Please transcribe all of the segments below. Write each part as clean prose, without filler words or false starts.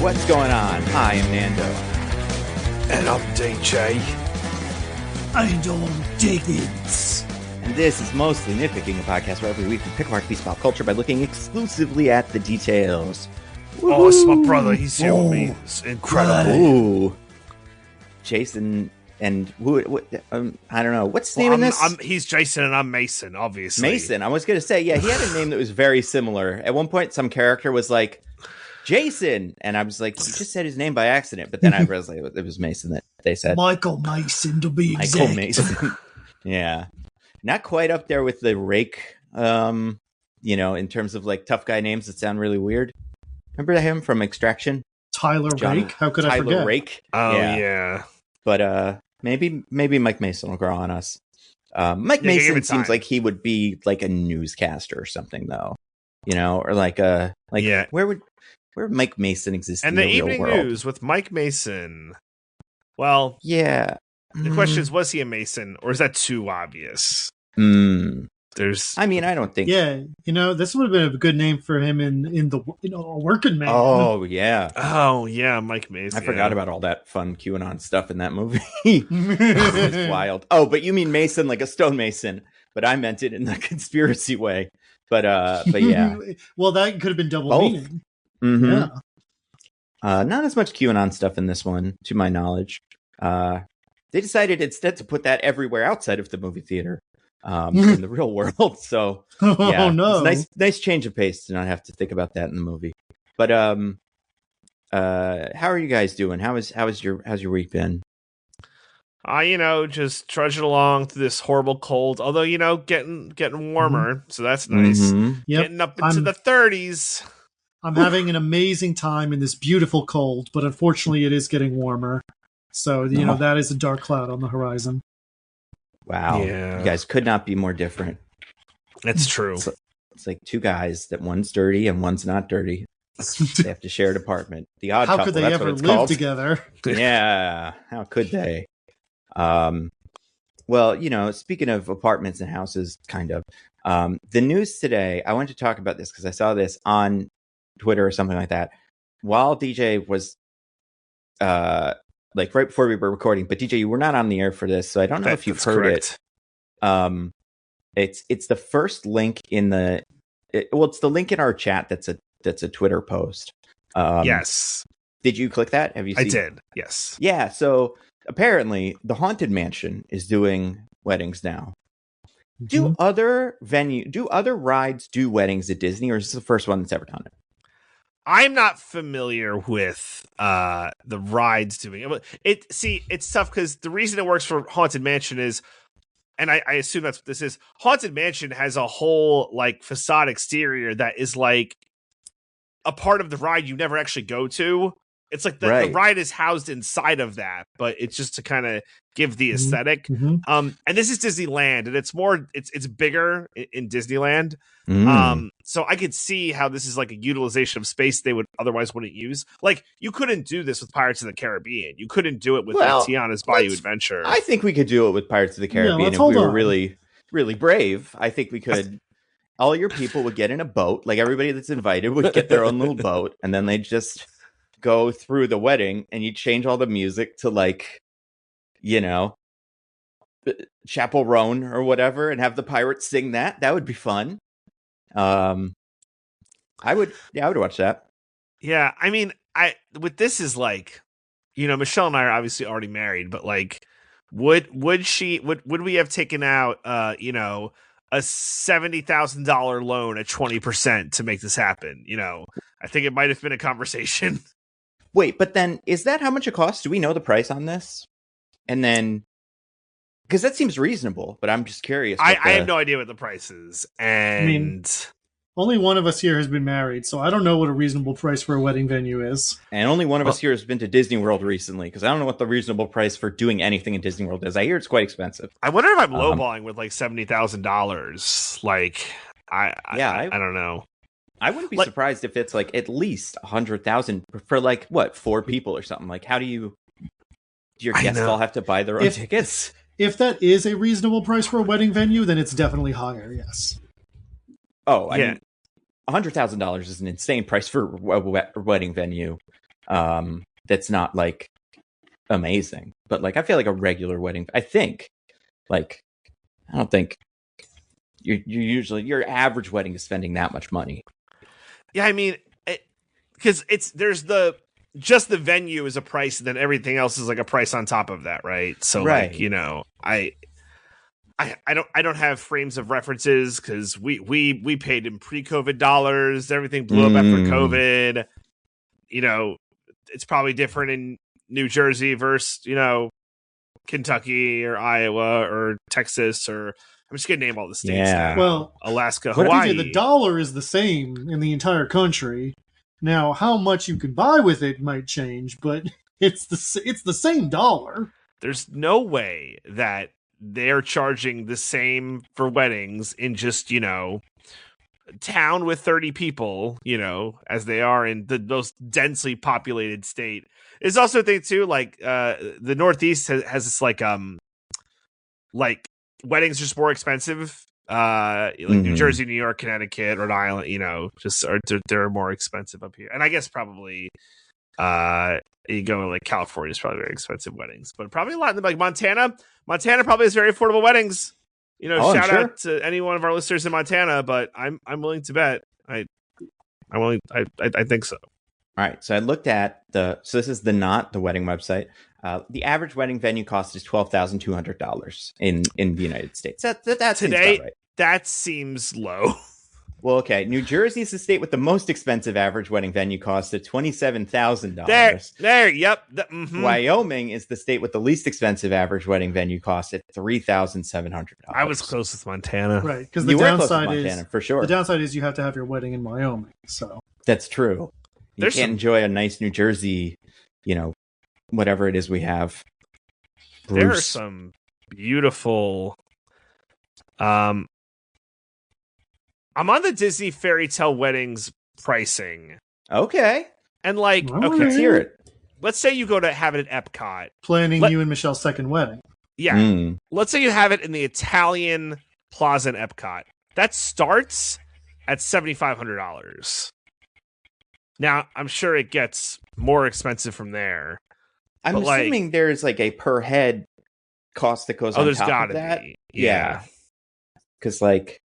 What's going on? I am Nando. And I'm DJ. And I'm Diggins. And this is Mostly Nitpicking, a podcast where every week we pick apart a piece of pop culture by looking exclusively at the details. Oh, it's my brother. He's here with me. It's incredible. Ooh. Jason and I don't know. What's his name in this? He's Jason and I'm Mason, obviously. Mason. I was going to say, yeah, he had a name that was very similar. At one point, some character was like, Jason. And I was like, he just said his name by accident. But then I realized it was Mason that they said. Michael Mason, to be exact. Michael Mason. Yeah. Not quite up there with the Rake, in terms of like tough guy names that sound really weird. Remember him from Extraction? Tyler Rake? How could I forget? Tyler Rake. Oh, yeah. But maybe Mike Mason will grow on us. Mike Mason seems like he would be like a newscaster or something, though. Or where would Mike Mason exist and in the the evening real world? news with Mike Mason. Well, yeah. The question is, was he a Mason, or is that too obvious? I don't think. Yeah, this would have been a good name for him in the Working Man. Oh yeah. Oh yeah, Mike Mason. I forgot about all that fun QAnon stuff in that movie. It's wild. Oh, but you mean Mason like a stonemason? But I meant it in the conspiracy way. But yeah. Well, that could have been double Both. meaning. Mm-hmm. Yeah. Not as much QAnon stuff in this one, to my knowledge. They decided instead to put that everywhere outside of the movie theater, in the real world. So, yeah, oh no, nice change of pace to not have to think about that in the movie. But how are you guys doing? How's your week been? Just trudging along through this horrible cold. Although getting warmer, so that's nice. Mm-hmm. Yep. Getting up into the 30s. I'm having an amazing time in this beautiful cold, but unfortunately, it is getting warmer. So that is a dark cloud on the horizon. Wow, yeah. You guys could not be more different. That's true. It's like two guys that one's dirty and one's not dirty. They have to share an apartment. The odd couple. How could they that's ever what it's live called. together? Yeah, how could they? Well, speaking of apartments and houses, kind of. The news today, I wanted to talk about this because I saw this on Twitter or something like that. While DJ was right before we were recording, but DJ, you were not on the air for this, so I don't know if you've heard correct. it. It's the first link in it's the link in our chat that's a Twitter post. Yes. Did you click that? Have you seen? I did. Yes. Yeah, so apparently the Haunted Mansion is doing weddings now. Do other rides do weddings at Disney, or is this the first one that's ever done it? I'm not familiar with the rides doing it. It's tough because the reason it works for Haunted Mansion is, and I assume that's what this is, Haunted Mansion has a whole like facade exterior that is like a part of the ride you never actually go to. It's like the ride is housed inside of that, but it's just to kind of give the aesthetic. Mm-hmm. And this is Disneyland, and it's bigger in Disneyland. So I could see how this is like a utilization of space they would otherwise wouldn't use. Like you couldn't do this with Pirates of the Caribbean. You couldn't do it with Tiana's Bayou Adventure. I think we could do it with Pirates of the Caribbean if we were really, really brave. I think we could. All your people would get in a boat. Like everybody that's invited would get their own little boat, and then they'd just go through the wedding, and you change all the music to like, Chapel Roan or whatever, and have the pirates sing that. That would be fun. I would watch that. Yeah, I mean, with this is like, Michelle and I are obviously already married, but like, would we have taken out a $70,000 loan at 20% to make this happen? I think it might have been a conversation. Wait, but then is that how much it costs? Do we know the price on this? And then, because that seems reasonable, but I'm just curious. I have no idea what the price is. And only one of us here has been married, so I don't know what a reasonable price for a wedding venue is. And only one of us here has been to Disney World recently, because I don't know what the reasonable price for doing anything in Disney World is. I hear it's quite expensive. I wonder if I'm lowballing with like $70,000. Like, I don't know. I wouldn't be surprised if it's like at least 100,000 for like what, 4 people or something. Like, how do your guests all have to buy their own tickets? If that is a reasonable price for a wedding venue, then it's definitely higher. Yes. Oh, I mean, $100,000 is an insane price for a wedding venue. that's not like amazing. But like I feel like a regular wedding, I don't think you're usually your average wedding is spending that much money. Yeah, I mean, because there's just the venue is a price, and then everything else is like a price on top of that, right? So like, you know, I don't have frames of references because we paid in pre-COVID dollars. Everything blew up after COVID. You know, it's probably different in New Jersey versus, you know, Kentucky or Iowa or Texas, or I'm just gonna name all the states. Yeah. Now. Well, Alaska, Hawaii. The dollar is the same in the entire country. Now, how much you can buy with it might change, but it's the same dollar. There's no way that they're charging the same for weddings in just, you know, town with 30 people, you know, as they are in the most densely populated state. It's also a thing too, like the Northeast has this like weddings are just more expensive. Like New Jersey, New York, Connecticut, Rhode Island, you know, just they're more expensive up here. And I guess probably you go like California is probably very expensive weddings, but probably a lot in like Montana probably has very affordable weddings. You know, shout out to any one of our listeners in Montana, but I'm willing to bet I think so. All right, so I looked at so this is the wedding website. The average wedding venue cost is $12,200 in the United States. That today, right. That seems low. Well, okay. New Jersey is the state with the most expensive average wedding venue cost at $27,000. There, yep. Wyoming is the state with the least expensive average wedding venue cost at $3,700. I was close with Montana, right? Because the downside is Montana, for sure. The downside is you have to have your wedding in Wyoming. So that's true. You can't enjoy a nice New Jersey, you know, whatever it is we have. Bruce. There are some beautiful. I'm on the Disney Fairy Tale Weddings pricing. Okay. And like, okay, let's hear it. Let's say you go to have it at Epcot. Planning you and Michelle's second wedding. Yeah. Let's say you have it in the Italian Plaza in Epcot. That starts at $7,500. Now, I'm sure it gets more expensive from there. I'm assuming there's like a per head cost that goes on top of that. Yeah. Because like...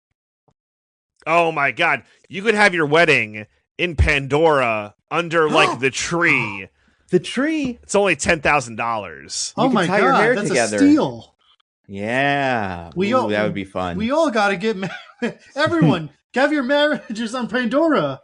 Oh my God. You could have your wedding in Pandora under like the tree. The tree? It's only $10,000. Oh my God, that's together. A steal. Yeah. That would be fun. We all got to get married. Everyone, have your marriages on Pandora.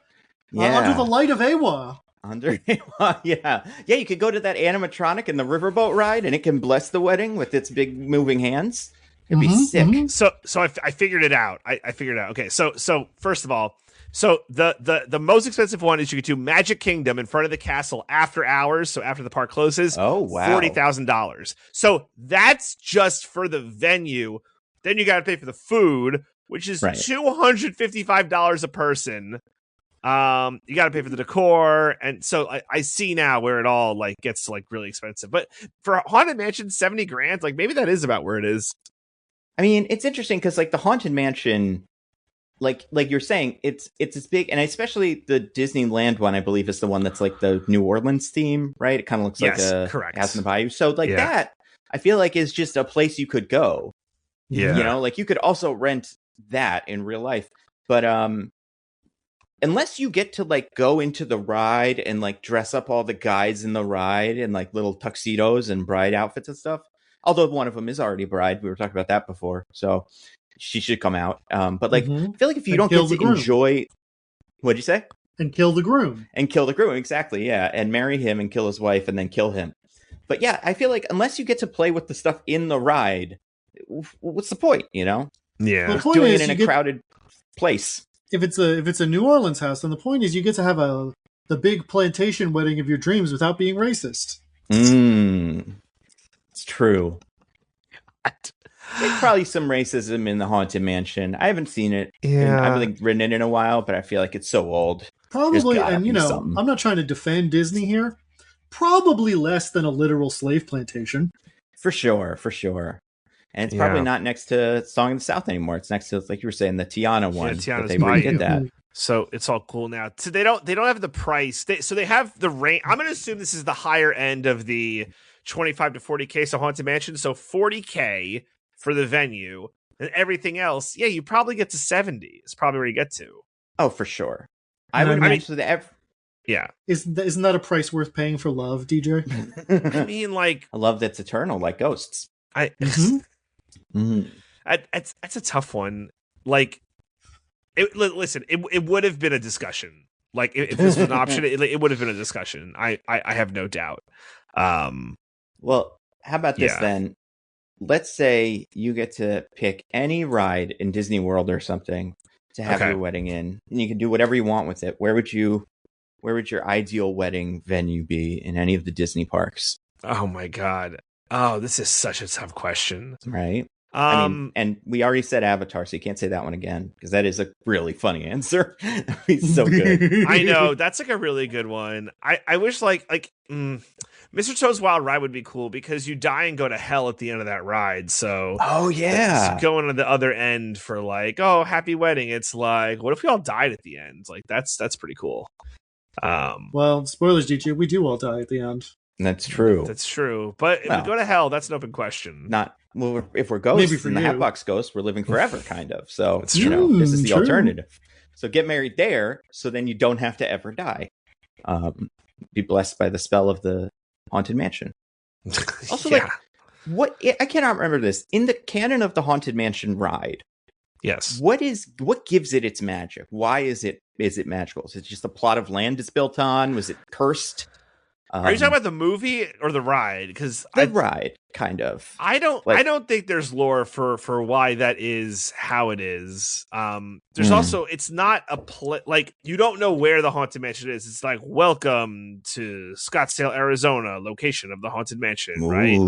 Yeah. Under the light of Awa. Under Awa, yeah. Yeah, you could go to that animatronic in the riverboat ride and it can bless the wedding with its big moving hands. It'd be sick. So I figured it out. I figured it out. Okay, so first of all, the most expensive one is you could do Magic Kingdom in front of the castle after hours, so after the park closes. Oh wow, $40,000. So that's just for the venue. Then you got to pay for the food, which is $255 a person. You got to pay for the decor, and so I see now where it all like gets like really expensive. But for Haunted Mansion, $70,000, like maybe that is about where it is. I mean, it's interesting because like the Haunted Mansion, like you're saying, it's as big, and especially the Disneyland one, I believe, is the one that's like the New Orleans theme, right? It kind of looks like a House in the Bayou. So like that, I feel like is just a place you could go. Yeah, you know, like you could also rent that in real life, but unless you get to like go into the ride and like dress up all the guides in the ride in like little tuxedos and bride outfits and stuff. Although one of them is already bride. We were talking about that before. So she should come out. But like, I feel like if you don't get to enjoy, what'd you say? And kill the groom. And kill the groom. Exactly. Yeah. And marry him and kill his wife and then kill him. But yeah, I feel like unless you get to play with the stuff in the ride, what's the point? You know? Yeah. Well, doing it in a crowded place. If it's a New Orleans house, then the point is you get to have the big plantation wedding of your dreams without being racist. It's true. There's probably some racism in the Haunted Mansion. I haven't seen it. Yeah. I haven't ridden it in a while, but I feel like it's so old. Probably, and you know, something. I'm not trying to defend Disney here. Probably less than a literal slave plantation. For sure. And it's probably not next to Song of the South anymore. It's next to, like you were saying, the Tiana one. Tiana's they redid that. So it's all cool now. So they don't have the price. So they have the range. I'm going to assume this is the higher end of the 25 to 40K. So Haunted Mansion. So 40K for the venue and everything else. Yeah, you probably get to 70. It's probably where you get to. Oh, for sure. I would imagine that. Yeah. Isn't that a price worth paying for love, DJ? I mean, like a love that's eternal, like ghosts. That's a tough one. Like, listen, it would have been a discussion. Like, if this was an option, it would have been a discussion. I have no doubt. Well, how about this then? Let's say you get to pick any ride in Disney World or something to have your wedding in, and you can do whatever you want with it. Where would your ideal wedding venue be in any of the Disney parks? Oh my God. Oh, this is such a tough question. Right. I mean, and we already said Avatar, so you can't say that one again, because that is a really funny answer. He's so good. I know, that's like a really good one. I wish Mr. Toad's Wild Ride would be cool, because you die and go to hell at the end of that ride. So going to the other end for like, oh, happy wedding. It's like, what if we all died at the end? Like that's pretty cool. Well, spoilers, DJ, we do all die at the end. That's true. That's true. But if we go to hell, that's an open question. If we're ghosts and the Hatbox ghosts, we're living forever, kind of. So this is the alternative. So get married there, so then you don't have to ever die. Be blessed by the spell of the Haunted Mansion. Also, what I cannot remember this in the canon of the Haunted Mansion ride. Yes. What gives it its magic? Why is it magical? Is it just the plot of land it's built on? Was it cursed? Are you talking about the movie or the ride? Because the ride, kind of. I don't think there's lore for why that is how it is. There's also, it's not like you don't know where the Haunted Mansion is. It's like, welcome to Scottsdale, Arizona, location of the Haunted Mansion, right?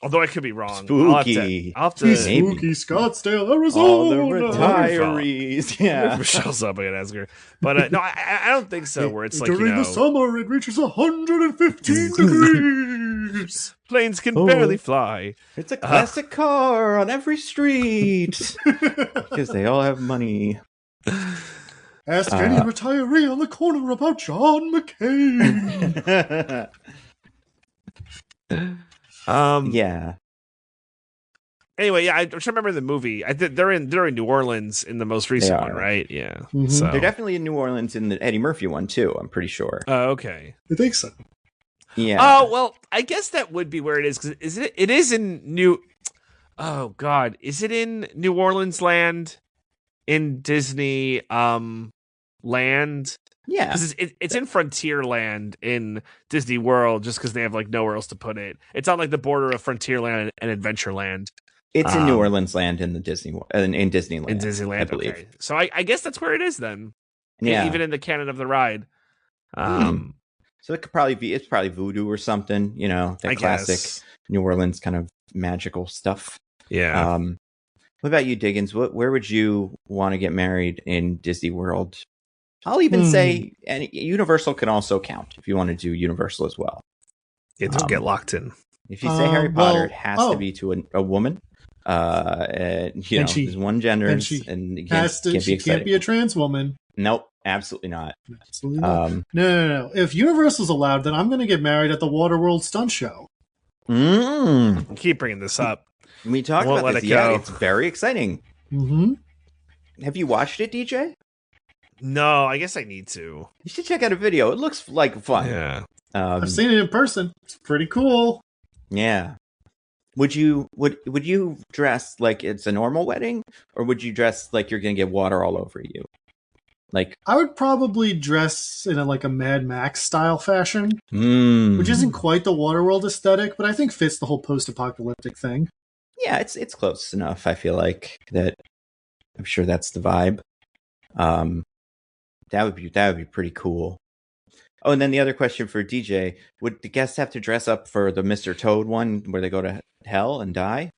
Although I could be wrong. Spooky. I'll have to spooky Scottsdale, Arizona. All the retirees. Yeah. Michelle's up, I can ask her. But no, I don't think so, where it's like, during the summer, it reaches 115 degrees. Planes can barely fly. It's a classic car on every street. Because they all have money. Ask any retiree on the corner about John McCain. Yeah. Anyway, I'm trying to remember the movie. They're in New Orleans in the most recent one, right? Yeah. Mm-hmm. So they're definitely in New Orleans in the Eddie Murphy one too. I'm pretty sure. Oh, okay. I think so. Yeah. Oh well, I guess that would be where it is, because it is in New. Oh God, is it in New Orleans land in Disney land? Yeah, because it's in Frontierland in Disney World, just because they have like nowhere else to put it. It's on like the border of Frontierland and Adventureland. It's in New Orleans land in the Disneyland. In Disneyland, I believe. Okay. So I guess that's where it is then. Yeah, even in the canon of the ride. So it could probably be. It's probably voodoo or something. You know, that classic New Orleans kind of magical stuff. Yeah. What about you, Diggins? Where would you want to get married in Disney World? I'll even say, and Universal can also count if you want to do Universal as well. Yeah, don't get locked in. If you say Harry Potter, it has to be to a woman. There's one gender, and she can't be excited. Can't be a trans woman. Nope, absolutely not. Absolutely not. No. If Universal's allowed, then I'm going to get married at the Waterworld stunt show. Keep bringing this up. We talked about this. Yeah, it's very exciting. Mm-hmm. Have you watched it, DJ? No, I guess I need to. You should check out a video. It looks like fun. Yeah. I've seen it in person. It's pretty cool. Yeah. Would you dress like it's a normal wedding, or would you dress like you're going to get water all over you? Like, I would probably dress in a Mad Max style fashion, which isn't quite the Waterworld aesthetic, but I think fits the whole post-apocalyptic thing. Yeah, it's close enough. I feel like that. I'm sure that's the vibe. That would be pretty cool. Oh, and then the other question for DJ: would the guests have to dress up for the Mr. Toad one where they go to hell and die?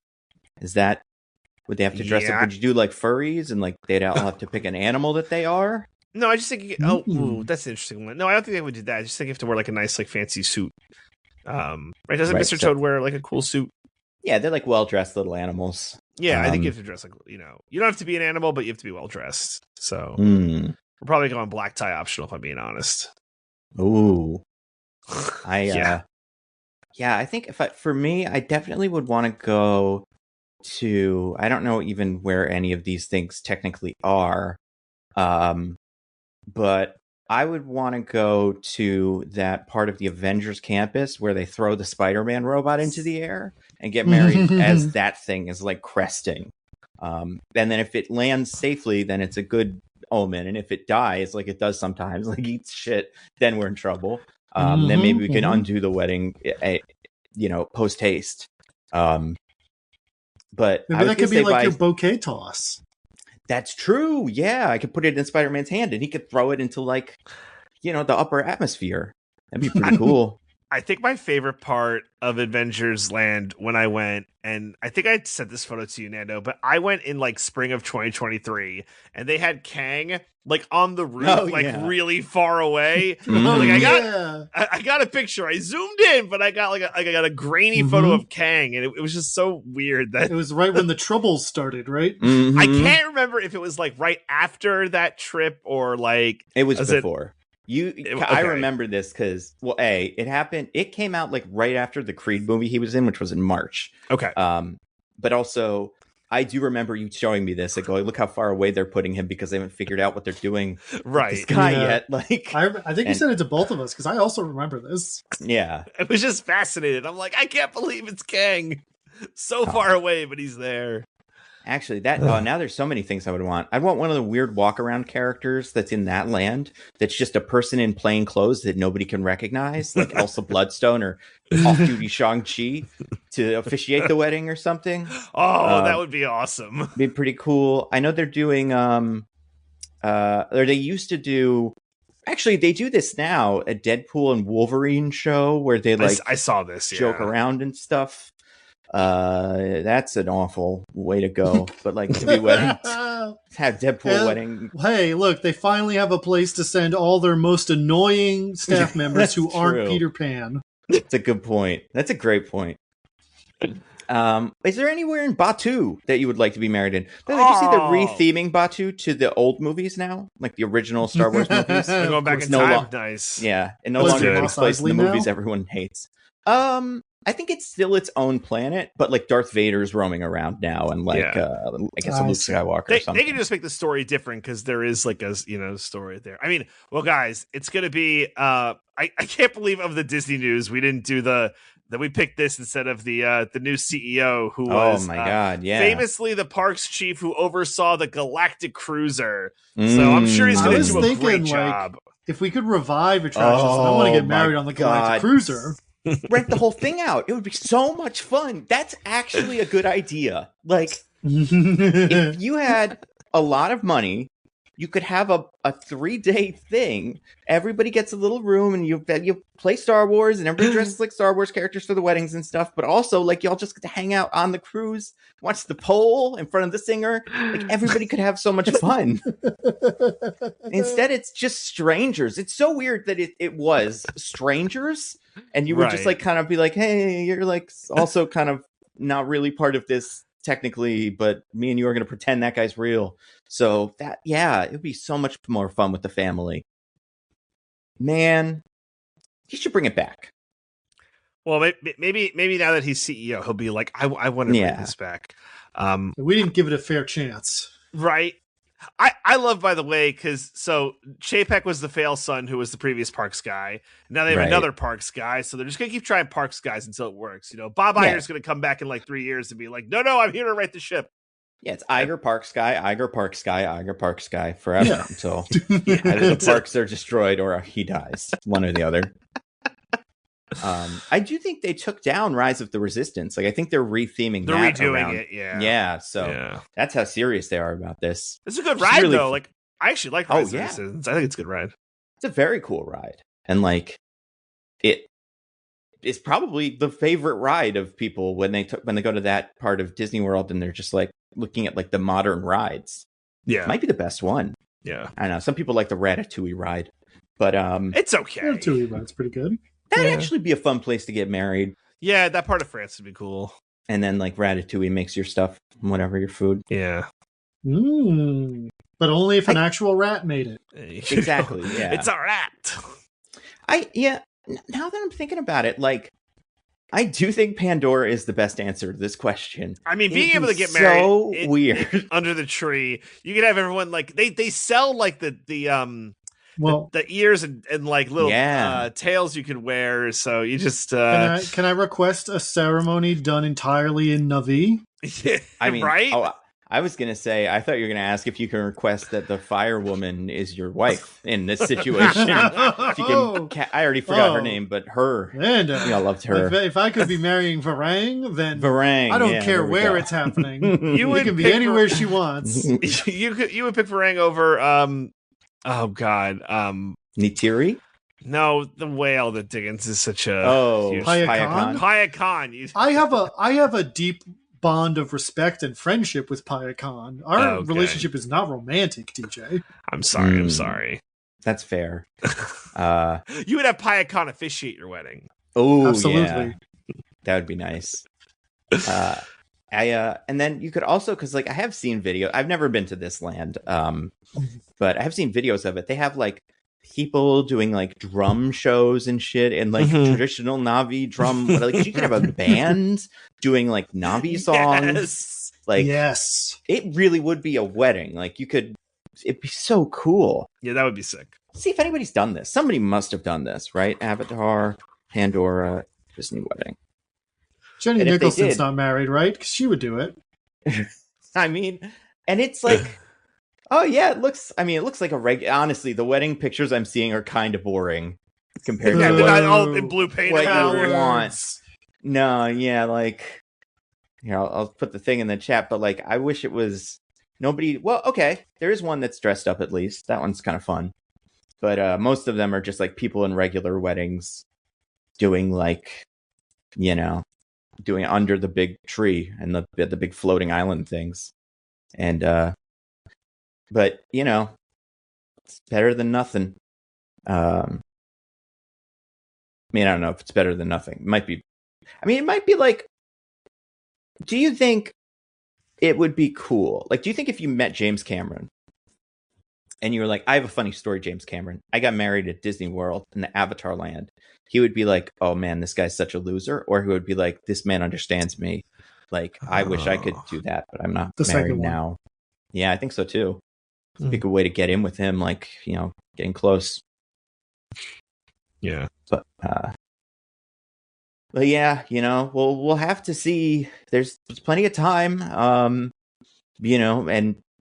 Would they have to dress up? Would you do like furries and like they'd all have to pick an animal that they are? No, I just think. That's an interesting one. No, I don't think they would do that. I just think you have to wear like a nice like fancy suit. Right? Doesn't Mr. Toad wear like a cool suit? Yeah, they're like well-dressed little animals. Yeah, I think you have to dress like, you don't have to be an animal, but you have to be well-dressed. So we're probably going black tie optional, if I'm being honest. Ooh. I think for me, I definitely would want to go to, I don't know even where any of these things technically are, but I would want to go to that part of the Avengers campus where they throw the Spider-Man robot into the air and get married as that thing is like cresting. And then if it lands safely, then it's a good omen. And if it dies, like it does sometimes, like eats shit, then we're in trouble. Then maybe we can undo the wedding, post haste. But maybe that could be like your bouquet toss. That's true. Yeah, I could put it in Spider-Man's hand, and he could throw it into the upper atmosphere. That'd be pretty cool. I think my favorite part of Avengers Land when I went, and I think I sent this photo to you, Nando, but I went in like spring of 2023, and they had Kang like on the roof, really far away. I got a picture. I zoomed in, but I got I got a grainy photo of Kang, and it was just so weird that it was right when the Troubles started, right? I can't remember if it was like right after that trip or like it was before. I remember this because, it happened. It came out like right after the Creed movie he was in, which was in March. Okay. But also, I do remember you showing me this. Like, look how far away they're putting him because they haven't figured out what they're doing with this guy yet. Like, I think you sent it to both of us because I also remember this. Yeah. I was just fascinated. I'm like, I can't believe it's Kang. So far away, but he's there. Actually, now there's so many things I would want. I'd want one of the weird walk-around characters that's in that land that's just a person in plain clothes that nobody can recognize, like Elsa Bloodstone or off-duty Shang-Chi to officiate the wedding or something. Oh, that would be awesome. Be pretty cool. I know they're doing, or they used to do, actually, they do this now, a Deadpool and Wolverine show where they I saw this, joke around and stuff. That's an awful way to go, but like to be wedding, have Deadpool wedding. Hey, look, they finally have a place to send all their most annoying staff members who aren't Peter Pan. That's a good point. That's a great point. Is there anywhere in Batu that you would like to be married in? Did you see the re-theming Batu to the old movies now, like the original Star Wars movies? They're going back in time. Nice. Yeah, it no longer takes place in the movies everyone hates. I think it's still its own planet, but like Darth Vader's roaming around now, and like I guess a Luke Skywalker. Or something. They can just make the story different because there is like a story there. I mean, well, guys, it's gonna be. I can't believe of the Disney news we didn't do that we picked this instead of the new CEO who was famously the parks chief who oversaw the Galactic Cruiser. So I'm sure he's gonna do a great job. If we could revive attractions, I want to get married on the Galactic Cruiser. Rent the whole thing out. It would be so much fun. That's actually a good idea. Like, if you had a lot of money, you could have a 3-day thing. Everybody gets a little room, and you play Star Wars, and everybody dresses like Star Wars characters for the weddings and stuff. But also, like, y'all just get to hang out on the cruise, watch the pole in front of the singer. Like, everybody could have so much fun. Instead, it's just strangers. It's so weird that it was strangers, and you would just like kind of be like, hey, you're like also kind of not really part of this technically, but me and you are going to pretend that guy's real. So that, it would be so much more fun with the family. Man, he should bring it back. Well, maybe now that he's CEO, he'll be like, I want to bring this back. We didn't give it a fair chance. Right. I love, by the way, because Chapek was the fail son who was the previous Parks guy. Now they have another Parks guy, so they're just going to keep trying Parks guys until it works. Bob Iger's going to come back in like 3 years and be like, no, I'm here to right the ship. Yeah, it's Iger Parks guy, Iger Parks guy, Iger Parks guy forever until either the parks are destroyed or he dies, one or the other. I do think they took down Rise of the Resistance. Like, I think they're re-theming They're that redoing around. It, yeah. Yeah, so that's how serious they are about this. It's a good ride, really though. Like, I actually like Rise of the Resistance. I think it's a good ride. It's a very cool ride. And, like, it is probably the favorite ride of people when they go to that part of Disney World and they're just, like, looking at, like, the modern rides. Yeah. It might be the best one. Yeah. I know. Some people like the Ratatouille ride. But it's okay. Ratatouille ride's pretty good. That'd actually be a fun place to get married. Yeah, that part of France would be cool. And then like Ratatouille makes your stuff, whatever your food. Yeah. But only if an actual rat made it. Exactly. Yeah. It's a rat. Now that I'm thinking about it, like, I do think Pandora is the best answer to this question. I mean, being able to get married so weird under the tree. You could have everyone like they sell like the ears and like little tails you could wear. So you just can I request a ceremony done entirely in Na'vi? I mean, right? Oh, I was gonna say, I thought you were gonna ask if you can request that the fire woman is your wife in this situation. If you can, I already forgot her name, but her, and I loved her. If I could be marrying Varang, then Varang, I don't care where it's happening. It can be anywhere she wants. You would pick Varang over oh god, Neytiri? No, the whale that Diggins is such a huge Paya Khan. I have a deep bond of respect and friendship with Paya Khan. Our relationship is not romantic, DJ. I'm sorry. That's fair. You would have Paya Khan officiate your wedding. Oh, absolutely. Yeah. That would be nice. And then you could also, because like I have seen video. I've never been to this land, but I have seen videos of it. They have like people doing like drum shows and shit, and like traditional Na'vi drum. Like you could have a band doing like Na'vi songs. Yes. Like, yes, it really would be a wedding. Like it'd be so cool. Yeah, that would be sick. See if anybody's done this. Somebody must have done this, right? Avatar, Pandora, Disney wedding. Jenny Nicholson's not married, right? Because she would do it. I mean, and it's like, oh yeah, it looks like a honestly, the wedding pictures I'm seeing are kind of boring compared to they're not all in blue paint. What you want. No, yeah, like, here, I'll put the thing in the chat, but like, I wish it was nobody. Well, okay, there is one that's dressed up at least. That one's kind of fun. But most of them are just like people in regular weddings doing like, doing under the big tree and the big floating island things. And, but it's better than nothing. I mean, I don't know if it's better than nothing. It might be like, do you think it would be cool? Like, do you think if you met James Cameron and you were like, I have a funny story, James Cameron. I got married at Disney World in the Avatar land. He would be like, oh man, this guy's such a loser. Or he would be like, this man understands me. Like, I wish I could do that, but I'm not married now. Yeah, I think so too. It's a good way to get in with him, like, getting close. Yeah. But yeah, we'll have to see. There's plenty of time. And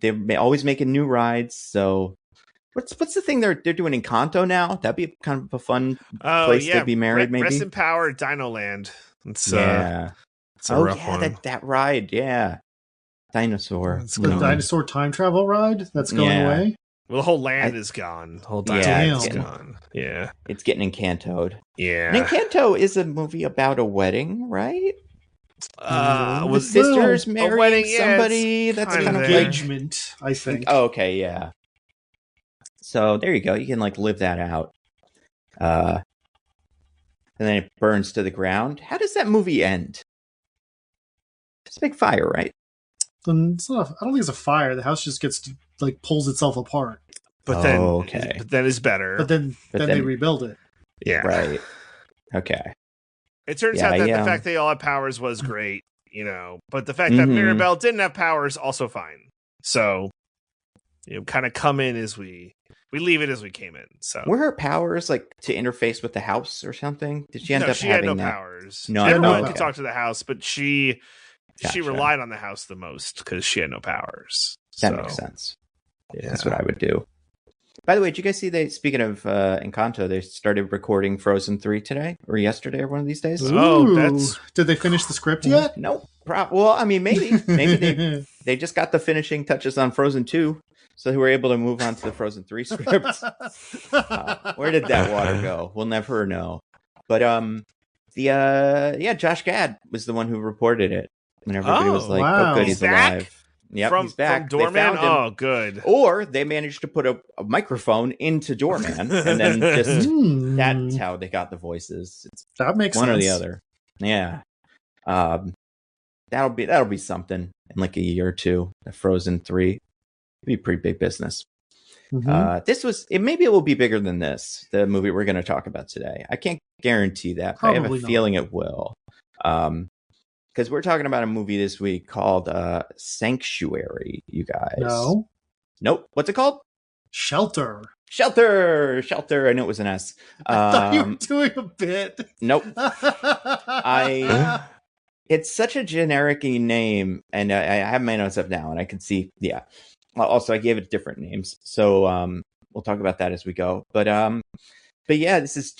they're always making new rides. So what's the thing they're doing in Kanto now? That'd be kind of a fun place to be married. Maybe Rest in Power, Dino Land. It's yeah. It's a rough one. That ride. Yeah, dinosaur. It's the dinosaur time travel ride that's going away. Well, the whole land is gone. The whole dinosaur is gone. Yeah, it's getting Encantoed. Yeah, and Encanto is a movie about a wedding, right? Was sisters marrying somebody that's kind of engagement, I think. Oh, okay, yeah. So there you go. You can like live that out. And then it burns to the ground. How does that movie end? It's a big fire, right? It's not. I don't think it's a fire. The house just gets pulls itself apart. But then, but then it's better. But then they rebuild it. Yeah. Right. Okay. It turns out that the fact they all had powers was great, but the fact that Mirabelle didn't have powers also fine. So, kind of come in as we leave it as we came in. So were her powers like to interface with the house or something? Did she end up having had no that? powers. No, everyone could talk to the house, but she relied on the house the most because she had no powers. That makes sense. Yeah. That's what I would do. By the way, did you guys see speaking of Encanto, they started recording Frozen 3 today or yesterday or one of these days? Did they finish the script yet? Nope. Well, I mean, maybe they just got the finishing touches on Frozen 2, so they were able to move on to the Frozen 3 script. Where did that water go? We'll never know. But Josh Gad was the one who reported it, and everybody was like, wow. "Oh, good, he's alive." Yep, he's back. From Doorman? Oh, good. Or they managed to put a microphone into Doorman, and then just that's how they got the voices. It's that makes one sense. or the other. Yeah. that'll be something in like a year or two. The Frozen 3. It'd be pretty big business. Mm-hmm. Maybe it will be bigger than this, the movie we're going to talk about today. I can't guarantee that, but I have a feeling it will. Because we're talking about a movie this week called Sanctuary, you guys. Nope. What's it called? Shelter. I knew it was an S. I thought you were doing a bit. Nope. It's such a generic name, and I have my notes up now, and I can see, yeah. Also, I gave it different names, so we'll talk about that as we go. But yeah, this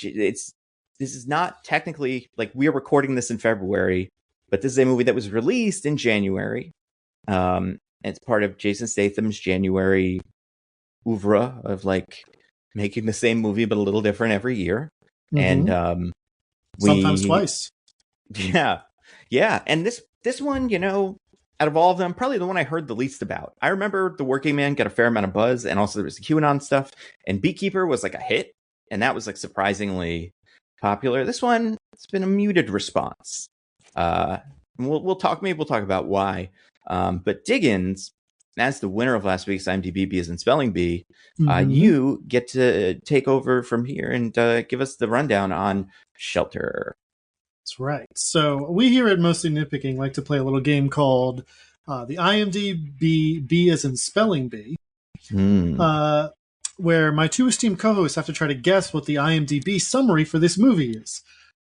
is not technically, like, we are recording this in February, but this is a movie that was released in January. It's part of Jason Statham's January oeuvre of like making the same movie but a little different every year, and sometimes twice. Yeah, and this one, you know, out of all of them, probably the one I heard the least about. I remember The Working Man got a fair amount of buzz, and also there was the QAnon stuff, and Beekeeper was like a hit, and that was like surprisingly popular. This one, it's been a muted response. We'll talk about why. But Diggins, as the winner of last week's IMDb B as in Spelling Bee, you get to take over from here and give us the rundown on Shelter. That's right. So we here at Mostly Nitpicking like to play a little game called the IMDb B as in Spelling Bee, where my two esteemed co-hosts have to try to guess what the IMDb summary for this movie is.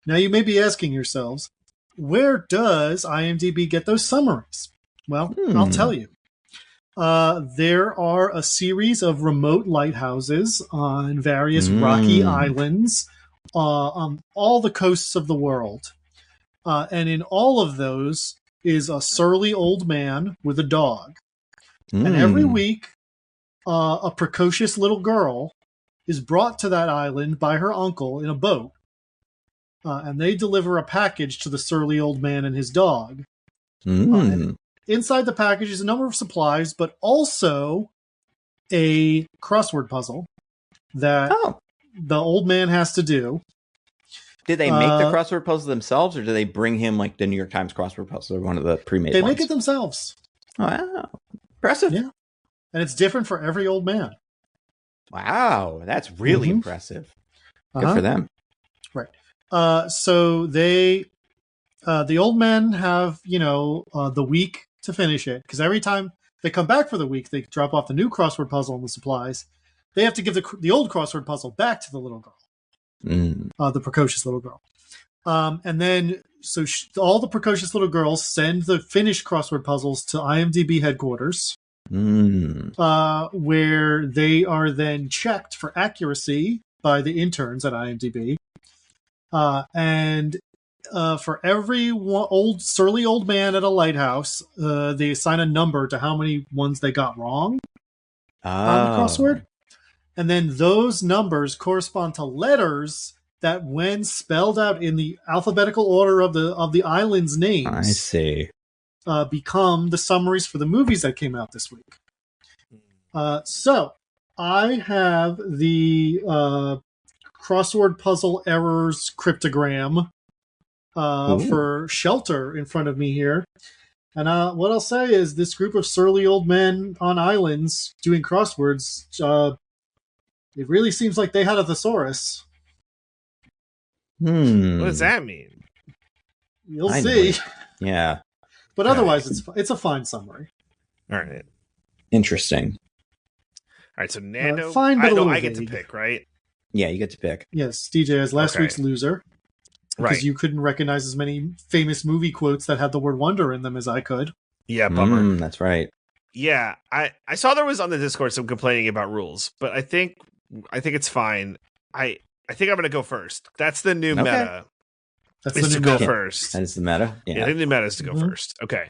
Now you may be asking yourselves, where does IMDb get those summaries? Well, I'll tell you. There are a series of remote lighthouses on various rocky islands on all the coasts of the world. And in all of those is a surly old man with a dog. And every week, a precocious little girl is brought to that island by her uncle in a boat. And they deliver a package to the surly old man and his dog. And inside the package is a number of supplies, but also a crossword puzzle that the old man has to do. Did they make the crossword puzzle themselves, or do they bring him like the New York Times crossword puzzle or one of the pre-made ones? They make it themselves. Wow. Impressive. Yeah. And it's different for every old man. Wow. That's really impressive. Good for them. Right. So they... the old men have, the week to finish it, because every time they come back for the week, they drop off the new crossword puzzle and the supplies. They have to give the old crossword puzzle back to the little girl, the precocious little girl. And then, so all the precocious little girls send the finished crossword puzzles to IMDb headquarters, where they are then checked for accuracy by the interns at IMDb. And for every surly old man at a lighthouse, they assign a number to how many ones they got wrong on the crossword. And then those numbers correspond to letters that, when spelled out in the alphabetical order of the island's names, I see, become the summaries for the movies that came out this week. So I have the crossword puzzle errors cryptogram for Shelter in front of me here. And what I'll say is this group of surly old men on islands doing crosswords, it really seems like they had a thesaurus. What does that mean? You'll see. Yeah. But otherwise, it's a fine summary. All right. Interesting. All right, so Nando, fine, but I get to pick, right? Yeah, you get to pick. Yes, DJ as last week's loser. Because you couldn't recognize as many famous movie quotes that had the word wonder in them as I could. Yeah, bummer. That's right. Yeah, I saw there was on the Discord some complaining about rules, but I think it's fine. I think I'm going to go first. That's the new meta. That's is the to new go meta. first. That is the meta? Yeah, the new meta is to go first. Okay.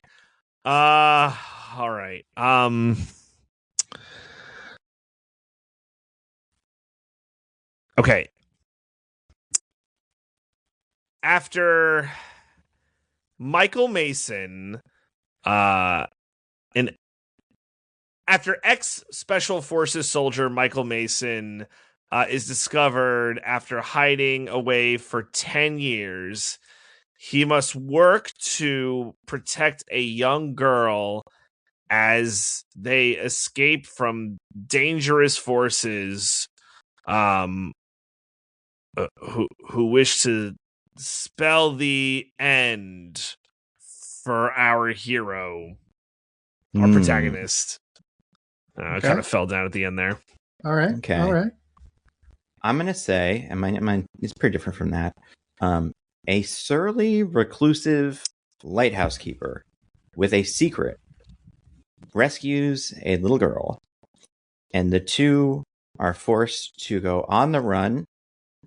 All right. Okay. After Michael Mason, after ex-Special Forces soldier Michael Mason is discovered after hiding away for 10 years, he must work to protect a young girl as they escape from dangerous forces who wish to spell the end for our hero, our protagonist. Kind of fell down at the end there. All right. Okay. All right. I'm going to say, and mine is pretty different from that, a surly, reclusive lighthouse keeper with a secret rescues a little girl, and the two are forced to go on the run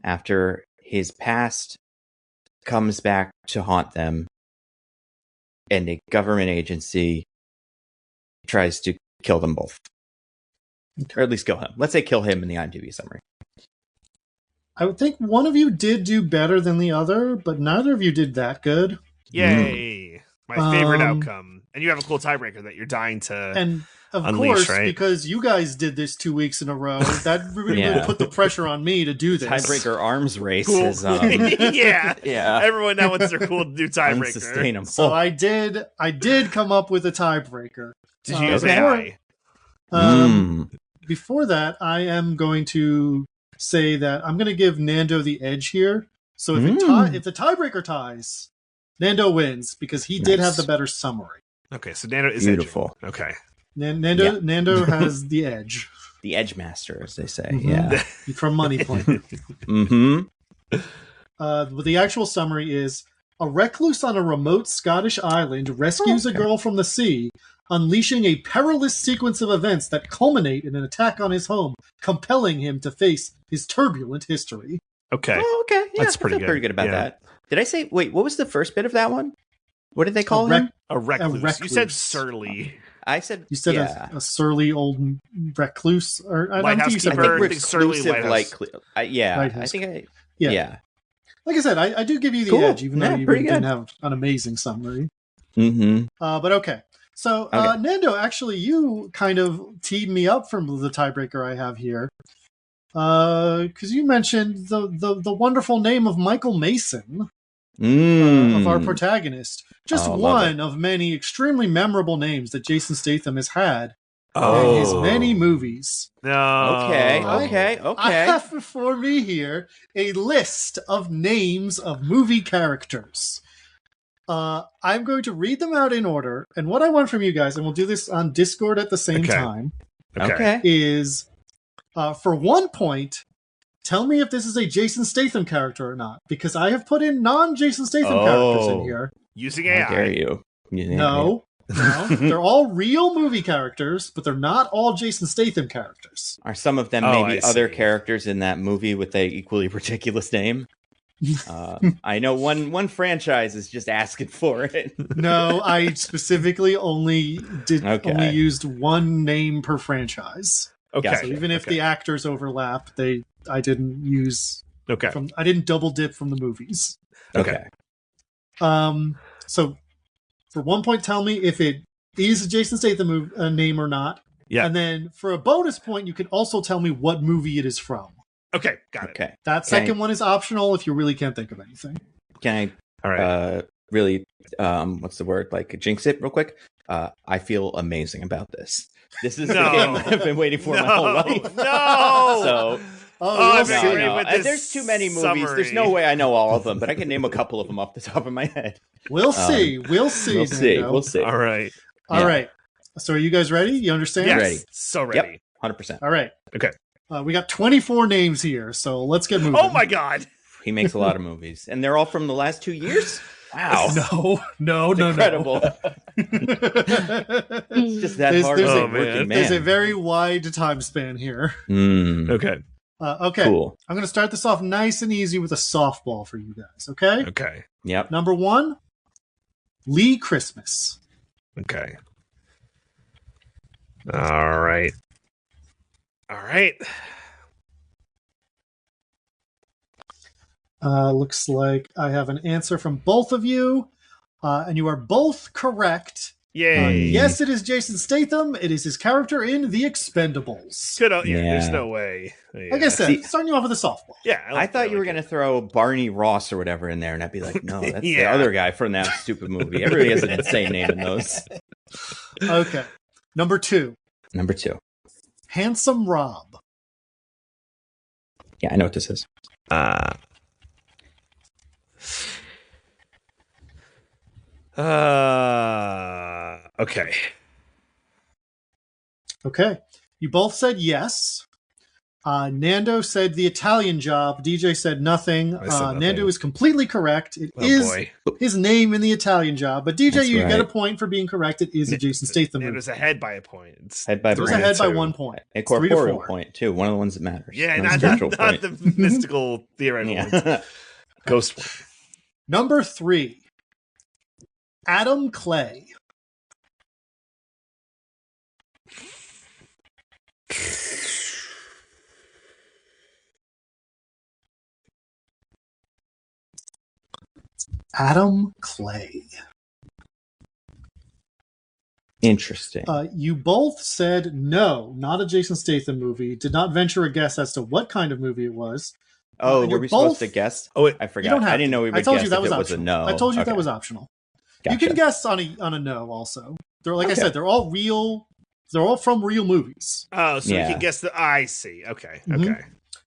after his past comes back to haunt them, and a government agency tries to kill them both. Or at least kill him. Let's say kill him in the IMDb summary. I would think one of you did do better than the other, but neither of you did that good. Yay! My favorite outcome. And you have a cool tiebreaker that you're dying to and of unleash, course, right? Because you guys did this 2 weeks in a row, that really would put the pressure on me to do this. Tiebreaker arms race Cool. is yeah. Everyone now wants their cool new tiebreaker. Unsustainable. So I did come up with a tiebreaker. Did you use AI? Before that, I am going to say that I'm going to give Nando the edge here. So if the tiebreaker ties, Nando wins because he did have the better summary. Okay, so Nando is beautiful. Edging. Okay, Nando has the edge. The edge master, as they say. Mm-hmm. Yeah, from Money Point. But the actual summary is: a recluse on a remote Scottish island rescues a girl from the sea, unleashing a perilous sequence of events that culminate in an attack on his home, compelling him to face his turbulent history. Okay. Oh, okay. Yeah, that's pretty good. Pretty good about that. Did I say? Wait, what was the first bit of that one? What did they call him? A recluse. You said surly. I said you said a surly old recluse, or I don't think you said reclusive, I think yeah. Like I said, I do give you the edge, even though you didn't have an amazing summary. But okay. So, Nando, actually, you kind of teed me up from the tiebreaker I have here. Because you mentioned the wonderful name of Michael Mason, of our protagonist. Just one of many extremely memorable names that Jason Statham has had in his many movies. Okay. I have before me here a list of names of movie characters. I'm going to read them out in order, and what I want from you guys, and we'll do this on Discord at the same time, is for 1 point, tell me if this is a Jason Statham character or not, because I have put in non-Jason Statham characters in here. Using AI. How dare you? No. They're all real movie characters, but they're not all Jason Statham characters. Are some of them maybe other characters in that movie with a equally ridiculous name? I know one franchise is just asking for it. No, I specifically only used one name per franchise. Okay. So even if the actors overlap, I didn't use I didn't double dip from the movies. Okay. So for 1 point, tell me if it is a Jason Statham name or not. Yeah. And then for a bonus point, you can also tell me what movie it is from. Okay, got it. Okay. That second one is optional if you really can't think of anything. Can I really, what's the word? Like jinx it real quick? I feel amazing about this. This is the game I've been waiting for my whole life. No! So, there's too many movies. Summary. There's no way I know all of them, but I can name a couple of them off the top of my head. We'll see. We'll see. We'll see. All right. All right. So are you guys ready? You understand? Yes. Ready. So ready. Yep. 100%. All right. Okay. We got 24 names here, so let's get moving. Oh my god. He makes a lot of movies, and they're all from the last 2 years? Wow. No. Incredible. It's just that hard working, man. There's a very wide time span here. Okay. Okay. Cool. I'm going to start this off nice and easy with a softball for you guys, okay? Okay. Yep. Number 1, Lee Christmas. Okay. All right. Looks like I have an answer from both of you, and you are both correct Yay. Yes, it is Jason Statham. It is his character in The Expendables. There's no way. Yeah. Like I said, starting you off with a softball. Yeah, I thought you were going to throw Barney Ross or whatever in there, and I'd be like, no, that's the other guy from that stupid movie. Everybody has an insane name in those. Okay. Number two. Handsome Rob. Yeah, I know what this is. Okay. Okay. You both said yes. Nando said The Italian Job. DJ said nothing. Nando is completely correct. It is his name in The Italian Job. But DJ, you get a point for being correct. It is a Jason Statham movie. Nando's ahead by a point. It was ahead by 1 point. A corporeal point, too. One of the ones that matters. Yeah, not the mystical theoretical ones. Ghost point. Number 3. Adam Clay. Adam Clay. Interesting. You both said no, not a Jason Statham movie. Did not venture a guess as to what kind of movie it was. Were we supposed to guess? Oh, wait. I forgot. I didn't know we would guess if it was a no. I told you that was optional. Gotcha. You can guess on a no also. I said, they're all real. They're all from real movies. Oh, so you can guess I see. Okay. Mm-hmm. Okay.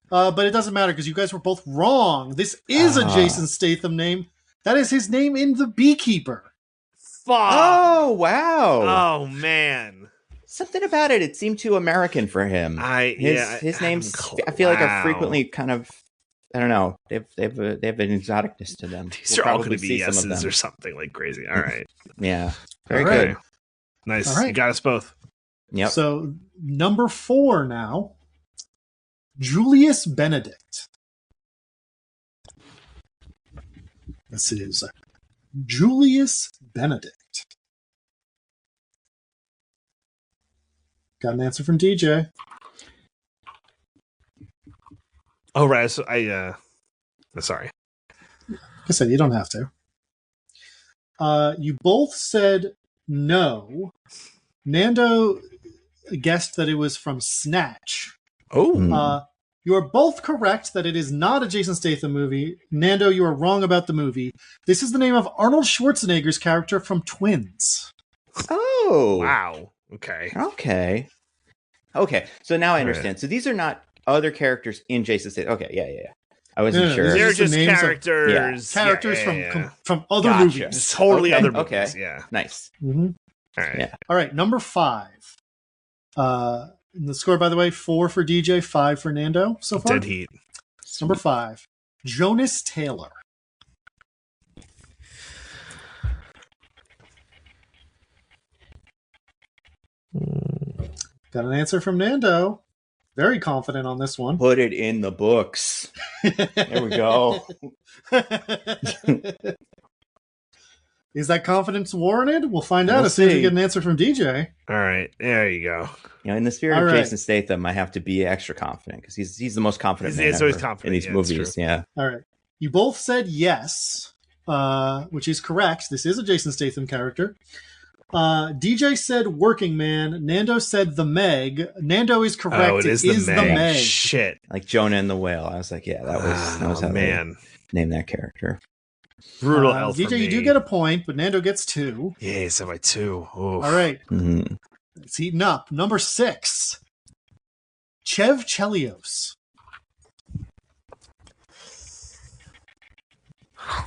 But it doesn't matter because you guys were both wrong. This is a Jason Statham name. That is his name in The Beekeeper. Fuck. Oh, wow. Oh, man. Something about it. It seemed too American for him. His names, I feel like, are frequently kind of, I don't know. They have an exoticness to them. These are all going to be yeses or something like crazy. All right. Yeah. Very good. Nice. All right. You got us both. Yep. So, number 4 now. Julius Benedict. This is Julius Benedict. Got an answer from DJ. Oh, right. So sorry. I said you don't have to. You both said no. Nando guessed that it was from Snatch. Oh. You are both correct that it is not a Jason Statham movie. Nando, you are wrong about the movie. This is the name of Arnold Schwarzenegger's character from Twins. Oh. Wow. Okay. So now I understand. Right. So these are not other characters in Jason Statham. Okay, yeah. I wasn't sure. They're just characters. Characters from other movies. Just totally other movies. Okay. Yeah. Nice. Mm-hmm. All right. Yeah. All right. Number 5. The score, by the way, 4 for DJ, 5 for Nando so far. Dead heat. Number 5. Jonas Taylor. Got an answer from Nando. Very confident on this one. Put it in the books. There we go. Is that confidence warranted? We'll find out as soon as we get an answer from DJ. All right. There you go. In the spirit of Jason Statham, I have to be extra confident because he's the most confident man ever in these movies. Yeah. All right. You both said yes, which is correct. This is a Jason Statham character. DJ said Working Man. Nando said The Meg. Nando is correct. It is the Meg. Shit. Like Jonah and the Whale. I was like, yeah, that was how they named that character. Brutal hell for DJ, me. you do get a point, but Nando gets 2. Yeah, so by 2. Oof. All right. Mm-hmm. It's heating up. Number 6. Chev Chelios.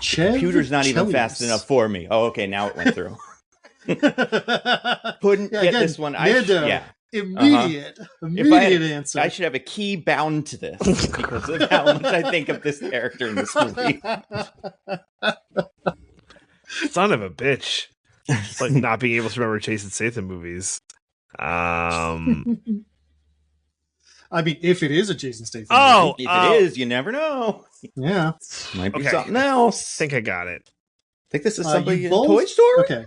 Computer's not even fast enough for me. Oh, okay. Now it went through. Couldn't get this one. Immediate answer. I should have a key bound to this because of how much I think of this character in this movie. Son of a bitch. It's like not being able to remember Jason Statham movies. I mean, if it is a Jason Statham movie. If it is, you never know. Yeah. Might be something else. I think I got it. Think this is somebody in Toy Story? Okay.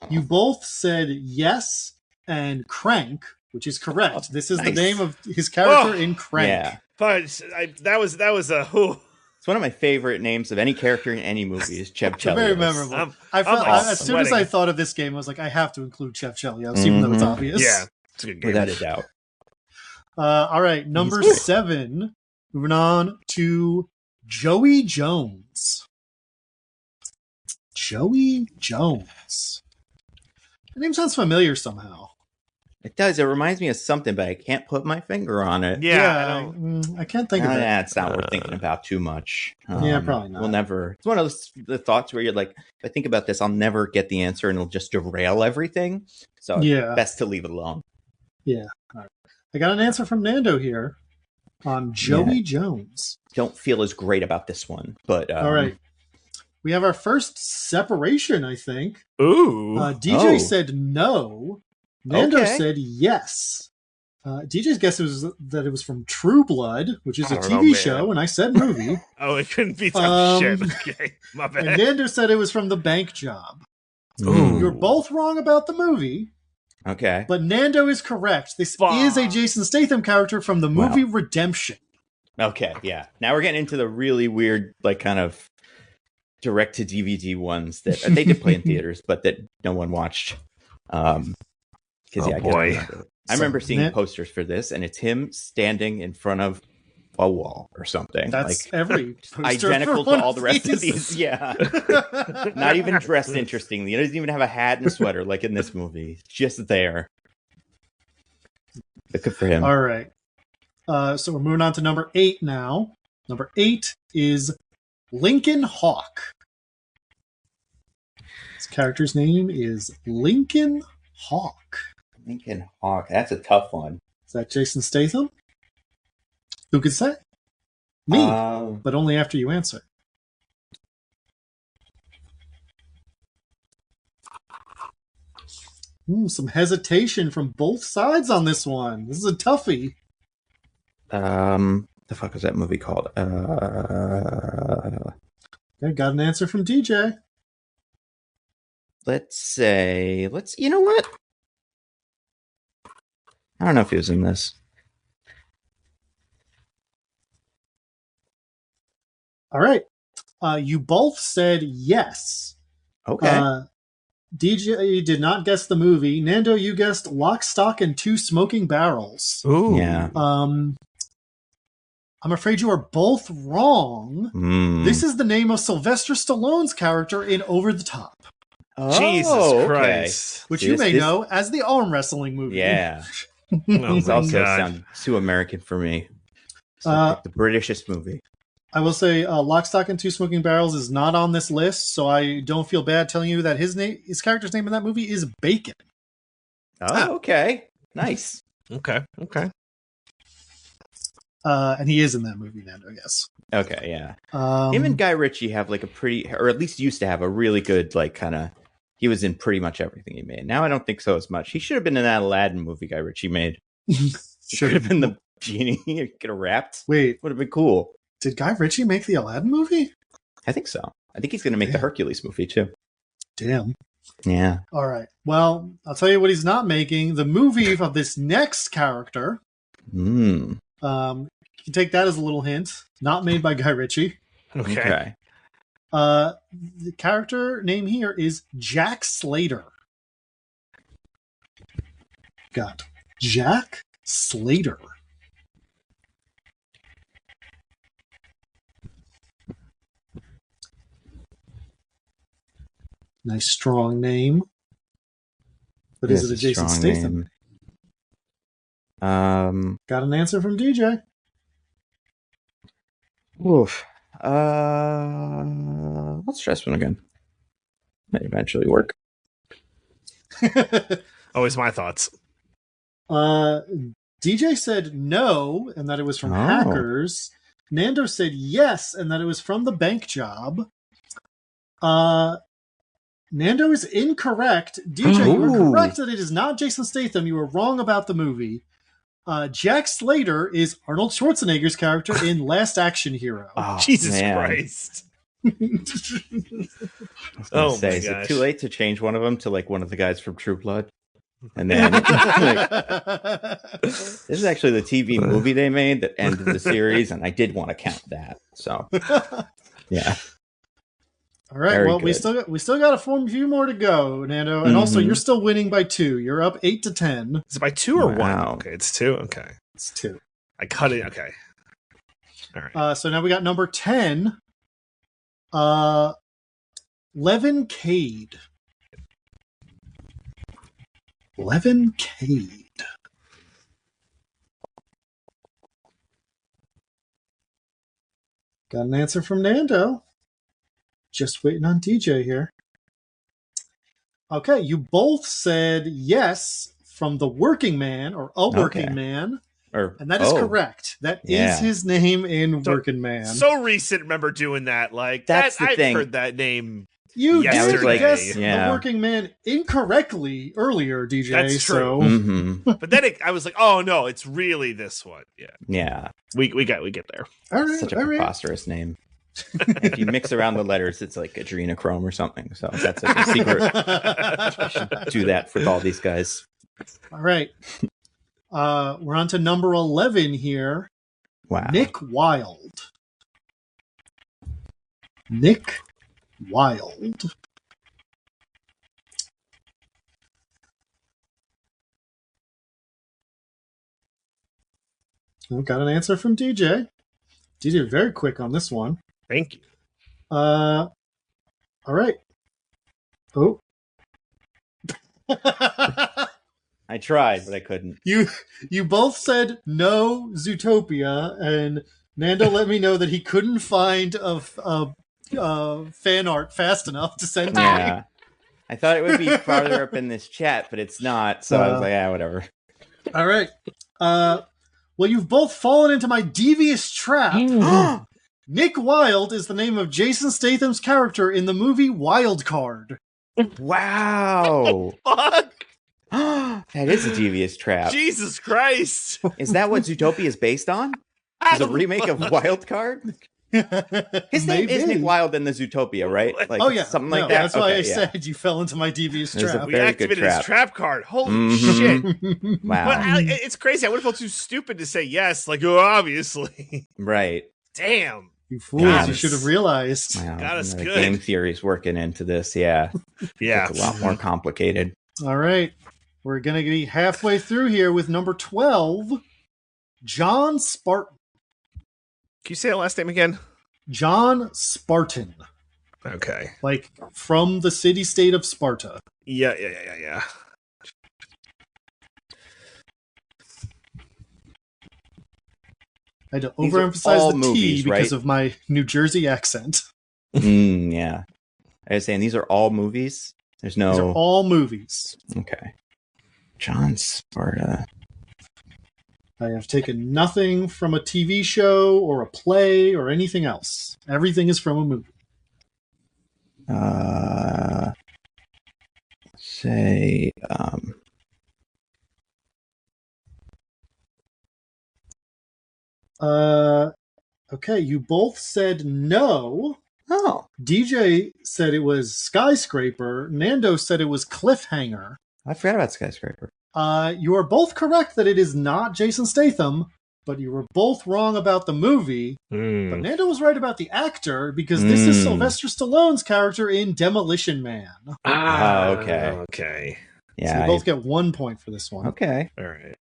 You both said yes and Crank, which is correct. This is the name of his character in Crank. Yeah. But that was a... That's one of my favorite names of any character in any movie is Chev Chelios. Very memorable. As soon as I thought of this game, I was like, I have to include Chev Chelios, even though it's obvious. Yeah, it's a good game. Without a doubt. All right, number 7. Moving on to Joey Jones. Joey Jones. The name sounds familiar somehow. It does. It reminds me of something, but I can't put my finger on it. Yeah, I can't think of it. It's not worth thinking about too much. Yeah, probably not. We'll never. It's one of the thoughts where you're like, if I think about this, I'll never get the answer, and it'll just derail everything. So best to leave it alone. Yeah. All right. I got an answer from Nando here on Joey Jones. Don't feel as great about this one, but all right. We have our first separation, I think. Ooh. DJ said no. Nando said yes. DJ's guess was that it was from True Blood, which is a TV show, and I said movie. It couldn't be some shit. Okay, my bad. And Nando said it was from The Bank Job. Ooh. You're both wrong about the movie. Okay. But Nando is correct. This is a Jason Statham character from the movie Redemption. Okay, yeah. Now we're getting into the really weird, like, kind of direct-to-DVD ones that they did play in theaters, but that no one watched. I remember seeing posters for this, and it's him standing in front of a wall or something. That's like every poster identical to all the rest of these. Yeah, not even dressed interestingly. He doesn't even have a hat and a sweater like in this movie. It's just there. But good for him. All right. So we're moving on to number 8 now. Number 8 is Lincoln Hawk. His character's name is Lincoln Hawk. Lincoln Hawk. That's a tough one. Is that Jason Statham? Who could say? Me, but only after you answer. Some hesitation from both sides on this one. This is a toughie. The fuck is that movie called? Okay, got an answer from DJ. You know what? I don't know if he was in this. All right. You both said yes. Okay. DJ did not guess the movie. Nando, you guessed Lock, Stock, and Two Smoking Barrels. Ooh. Yeah. I'm afraid you are both wrong. This is the name of Sylvester Stallone's character in Over the Top. Jesus Christ. Which you may know as the arm wrestling movie. Yeah. It's also sounded too American for me. Like the Britishest movie. I will say Lock, Stock, and Two Smoking Barrels is not on this list, so I don't feel bad telling you that his character's name in that movie is Bacon. Oh, okay. Nice. Okay. And he is in that movie, Nando, yes. Okay, yeah. Him and Guy Ritchie have like a pretty, or at least used to have a really good, like, kind of, he was in pretty much everything he made. Now I don't think so as much. He should have been in that Aladdin movie Guy Ritchie made. Should have been the genie. Get a wrapped. Wait. Would have been cool. Did Guy Ritchie make the Aladdin movie? I think so. I think he's going to make the Hercules movie too. Damn. Yeah. All right. Well, I'll tell you what he's not making. The movie of this next character. You can take that as a little hint. Not made by Guy Ritchie. Okay. The character name here is Jack Slater. Got Jack Slater. Nice strong name. But is it a Jason Statham? Got an answer from DJ. Oof. Let's try this one again. Might eventually work. Always my thoughts. DJ said no, and that it was from Hackers. Nando said yes, and that it was from The Bank Job. Nando is incorrect. DJ, you were correct that it is not Jason Statham. You were wrong about the movie. Jack Slater is Arnold Schwarzenegger's character in Last Action Hero. Oh, Jesus Christ. Is it too late to change one of them to like one of the guys from True Blood? And then like, this is actually the TV movie they made that ended the series, and I did want to count that. So yeah. All right. Very well, good. we still got a few more to go, Nando, and also you're still winning by 2. You're up 8-10. Is it by 2 or 1? Wow. Okay, it's 2. Okay, it's 2. I cut it. Okay. All right. So now we got number 10. Levincade. Levincade. Got an answer from Nando. Just waiting on DJ here. Okay, you both said yes from The Working Man or A Working Man. And that is correct. That is his name in Working Man. So recent, remember doing that. Like, that's the thing. I've heard that name. You did guess The Working Man incorrectly earlier, DJ. That's true. So. But then I was like, oh no, it's really this one. Yeah. Yeah. We get there. All right. Such a preposterous name. If you mix around the letters, it's like adrenochrome or something. So that's like a secret. Do that for all these guys. All right. We're on to number 11 here. Wow. Nick Wilde. Nick Wilde. We got an answer from DJ. DJ, very quick on this one. Thank you. All right. Oh. I tried, but I couldn't. You both said no Zootopia, and Nando let me know that he couldn't find a fan art fast enough to send to me. I thought it would be farther up in this chat, but it's not. So I was like, whatever. All right. Well, you've both fallen into my devious trap. Nick Wilde is the name of Jason Statham's character in the movie Wild Card. Wow. Fuck. That is a devious trap. Jesus Christ. Is that what Zootopia is based on? Is a remake of Wild Card? His name is Nick Wilde in the Zootopia, right? Like, something like that. That's why I said you fell into my devious trap. We activated his trap card. Holy shit. Wow. But it's crazy. I would have felt too stupid to say yes. Like, obviously. Right. Damn. You fools. You should have realized. Wow. Got us good. Game theory's working into this. Yeah. Yeah. It's a lot more complicated. All right. We're going to be halfway through here with number 12, John Spartan. Can you say the last name again? John Spartan. Okay. Like from the city-state of Sparta. Yeah. I had to overemphasize the movies, T because right? of my New Jersey accent. Yeah. I was saying, these are all movies? These are all movies. Okay. John Sparta. I have taken nothing from a TV show or a play or anything else. Everything is from a movie. Okay, you both said no. Oh. DJ said it was Skyscraper. Nando said it was Cliffhanger. I forgot about Skyscraper. You are both correct that it is not Jason Statham, but you were both wrong about the movie. But Nando was right about the actor, because this is Sylvester Stallone's character in Demolition Man. Okay. Yeah. So we both get 1 point for this one. Okay. All right.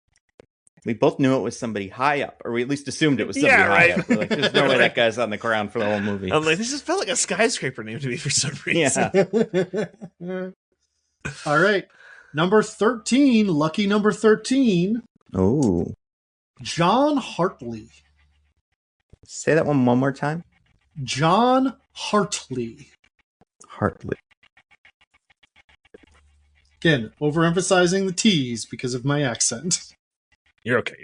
We both knew it was somebody high up, or we at least assumed it was somebody high up. We're like, there's no way that guy's on the ground for the whole movie. I'm like, this just felt like a Skyscraper name to me for some reason. Yeah. All right. Number 13, lucky number 13. Oh. John Hartley. Say that one more time. John Hartley. Hartley. Again, overemphasizing the T's because of my accent. You're okay.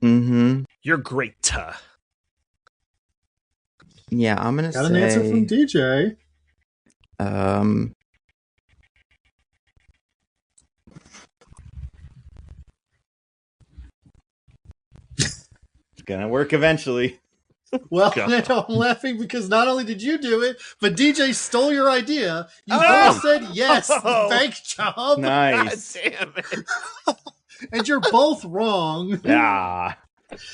Mm-hmm. You're great. Yeah, I'm going to say... Got an answer from DJ. It's going to work eventually. Well, God. Nando, I'm laughing because not only did you do it, but DJ stole your idea. You both said yes, the bank job. Nice. God damn it. And you're both wrong. Ah.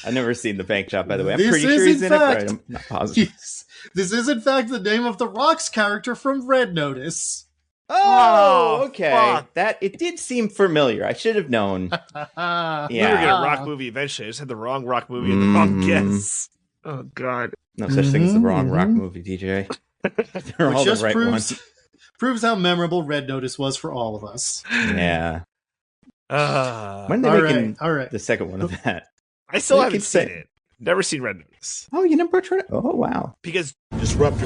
I've never seen the bank job, by the way. I'm This pretty is, sure he's in in it, fact- but I'm not positive. Yes. This is, in fact, the name of the Rock's character from Red Notice. Oh, Oh, okay. fuck. That it did seem familiar. I should have known. We were Yeah. gonna rock movie eventually. I just had the wrong rock movie and the wrong guess. Oh God. No such thing as the wrong rock Mhm. movie, DJ. They're Which all the just right proves how memorable Red Notice was for all of us. ones. Yeah. When Uh, are they All making right, all right. the second one of that? I still They haven't keep seen saying- it. Never seen Red Notice. Oh, you never tried it? Oh, wow. Because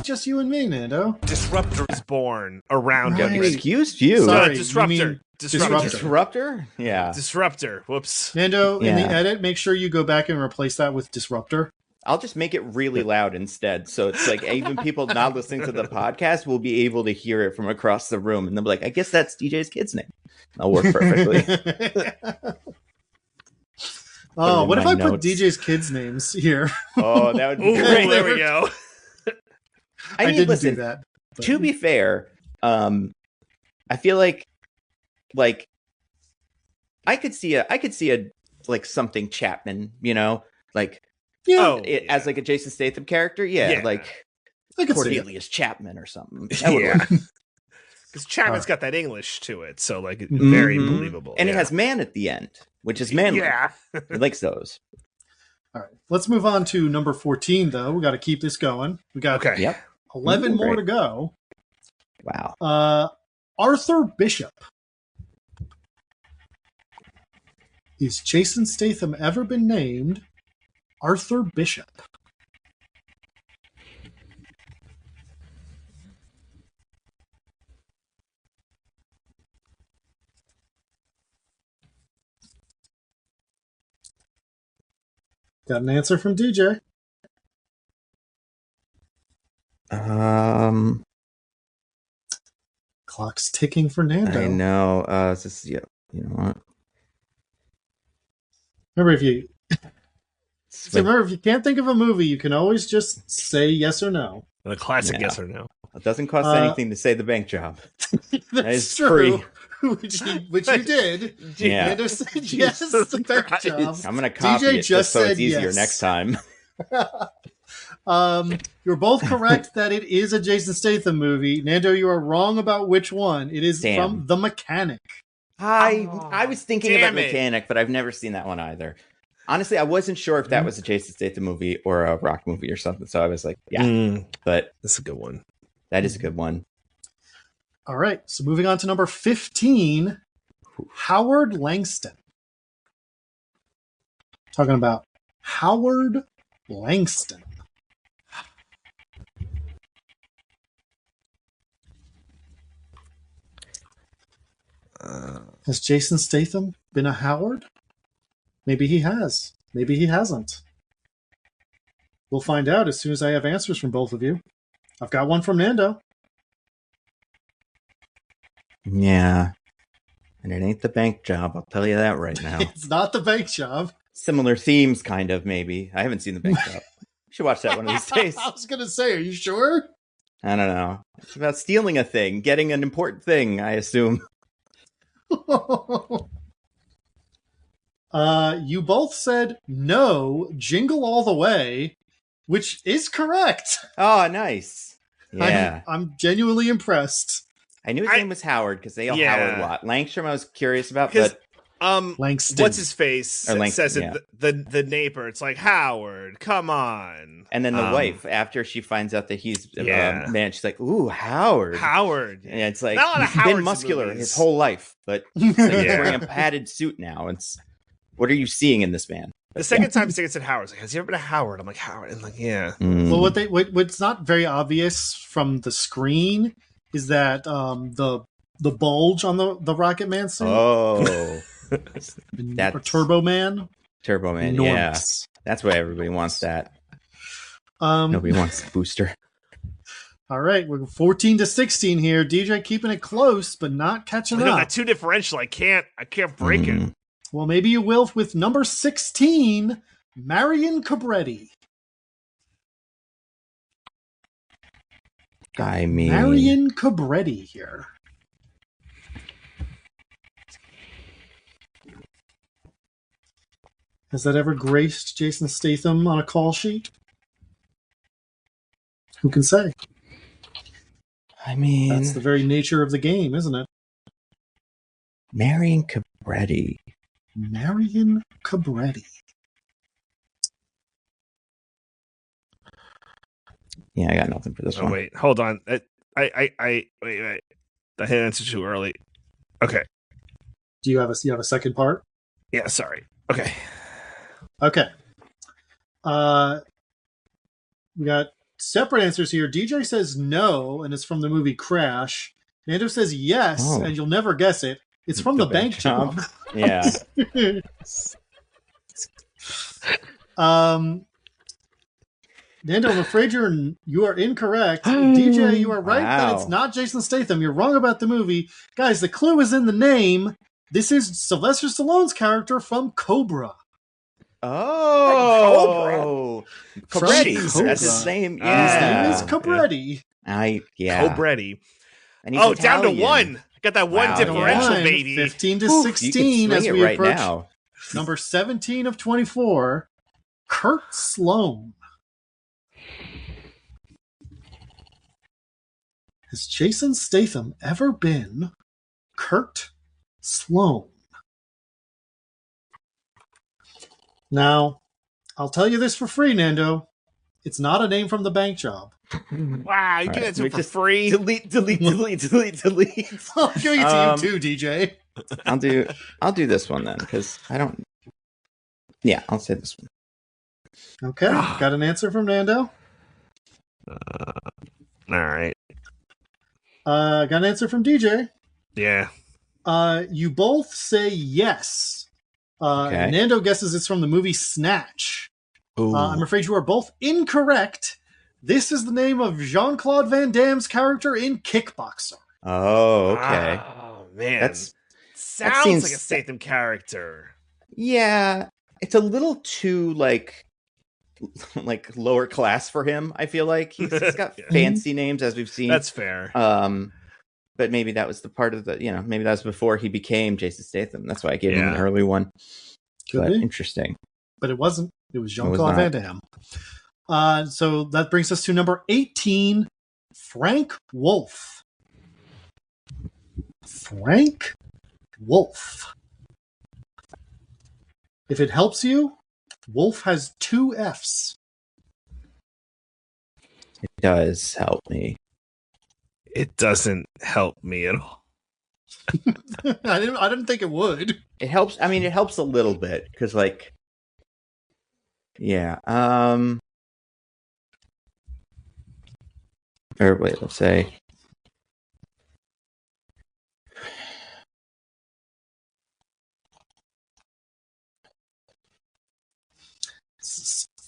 Just you and me, Nando. Disruptor is born around Right. Red Excuse you. Sorry, Disruptor. you mean Disruptor. Disruptor? Yeah. Disruptor. Whoops. Nando, in the Yeah. edit, make sure you go back and replace that with Disruptor. I'll just make it really loud instead. So it's like even people not listening to the podcast will be able to hear it from across the room. And they'll be like, I guess that's DJ's kid's name. That'll work perfectly. Oh, in what if my I put notes. DJ's kids' names here? Oh, that would be Ooh, great. there we go. I mean, didn't listen, do that. but- to be fair, I feel like I could see a like something Chapman, you know, like yeah, Oh, as like a Jason Statham character. Yeah, Yeah. like I could see it. Cornelius Chapman or something. That would Yeah. work. Because Chapman's Alright. got that English to it, so like it's very Mhm. believable. And yeah. it has man at the end, which is manly. Yeah. He likes those. All right, let's move on to number 14, though. We got to keep this going. We got Okay. Yep. 11 Ooh, more great. to go. Wow. Arthur Bishop. Is Jason Statham ever been named Arthur Bishop? Got an answer from DJ. Clock's ticking for Nando. I know. This is, yeah, you know what? Remember, if you can't think of a movie, you can always just say yes or no. The classic Yeah. yes or no. It doesn't cost anything to say the bank job. That's is true. which you did. Yeah. Nando said yes, the bank Christ. job. I'm gonna copy DJ it just so said it's easier yes. next time. You're both correct that it is a Jason Statham movie. Nando, you are wrong about which one. It is Damn. from The Mechanic. I was thinking about damn it. Mechanic, but I've never seen that one either. Honestly, I wasn't sure if that was a Jason Statham movie or a rock movie or something. So I was like, yeah, but That's a good one. that is a good one. All right, so moving on to number 15, Howard Langston. Talking about Howard Langston. Has Jason Statham been a Howard? Maybe he has. Maybe he hasn't. We'll find out as soon as I have answers from both of you. I've got one from Nando. Yeah. And it ain't the bank job, I'll tell you that right now. It's not the bank job. Similar themes, kind of, maybe. I haven't seen the bank job. We should watch that one of these days. I was going to say, are you sure? I don't know. It's about stealing a thing, getting an important thing, I assume. You both said no, Jingle All the Way, which is correct. Oh, nice. Yeah. I'm genuinely impressed. I knew his name was Howard because they all Yeah. Howard a lot. Langstrom I was curious about, Because but Langston. what's his face Or Langston, says it the neighbor. It's like Howard, come on. and then the wife, after she finds out that he's Yeah. man, she's like, "Ooh, Howard." Howard. And it's like Not a lot of he's been Howards muscular movies. his whole life, but it's like he's Yeah. wearing a padded suit now. It's what are you seeing in this man? The second time Stig said Howard, I was like, has he ever been a Howard? I'm like, Howard. And like, yeah. Mm. Well, what's not very obvious from the screen is that the bulge on the Rocket Man suit, Oh, or that's- Turbo Man, Turbo Man. Yeah, enormous. that's why everybody wants that. Um, Nobody wants the booster. All right, we're 14 to 16 here. DJ keeping it close, but not catching I know up. that two differential. I can't break it. Mm. Well, maybe you will with number 16, Marion Cobretti. I mean, Marion Cobretti here. Has that ever graced Jason Statham on a call sheet? Who can say? I mean, That's the very nature of the game, isn't it? Marion Cobretti. Marion Cobretti. Yeah, I got nothing for this one. Wait, hold on. Wait. I hit answer too early. Okay. Do you have a second part? Yeah, sorry. Okay. Okay. We got separate answers here. DJ says no, and it's from the movie Crash. Nando says yes, and you'll never guess it. It's from the bank job. Yeah. Nando, I'm afraid you are incorrect. DJ, you are right that it's not Jason Statham. You're wrong about the movie. Guys, the clue is in the name. This is Sylvester Stallone's character from Cobra. Oh, Cobretti. That's his name. Yeah, his name is Cobretti. Cobretti. And he's down to one. Got that one differential, baby. 15 to 16 as we approach now. Number 17 of 24. Kurt Sloan. Has Jason Statham ever been Kurt Sloan? Now, I'll tell you this for free, Nando. It's not a name from the bank job. Wow, you can answer for free. Delete. I'm giving it to you too, DJ. I'll do this one then, because I don't. Yeah, I'll say this one. Okay, got an answer from Nando. All right. Got an answer from DJ. Yeah. You both say yes. Okay. Nando guesses it's from the movie Snatch. I'm afraid you are both incorrect. This is the name of Jean-Claude Van Damme's character in Kickboxer. Oh, okay. Oh, man. That sounds like a Statham character. Yeah. It's a little too, like lower class for him, I feel like. He's got fancy names, as we've seen. That's fair. But maybe that was the part of the, maybe that was before he became Jason Statham. That's why I gave him an early one. But interesting. But it wasn't. It was Jean-Claude Van Damme. So that brings us to number 18, Frank Wolf. Frank Wolf. If it helps you, Wolf has 2 Fs. It does help me. It doesn't help me at all. I didn't think it would. It helps. I mean, it helps a little bit because, yeah. Or wait, let's say.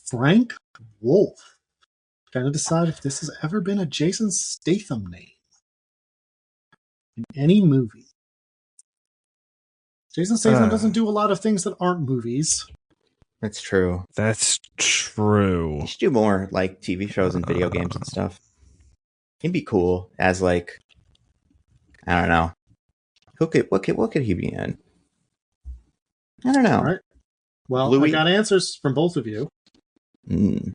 Frank Wolf. Trying to decide if this has ever been a Jason Statham name in any movie. Jason Statham doesn't do a lot of things that aren't movies. That's true. That's true. You should do more TV shows and video games and stuff. He'd be cool as I don't know. What could he be in? I don't know. All right. Well, Bluey? I got answers from both of you. And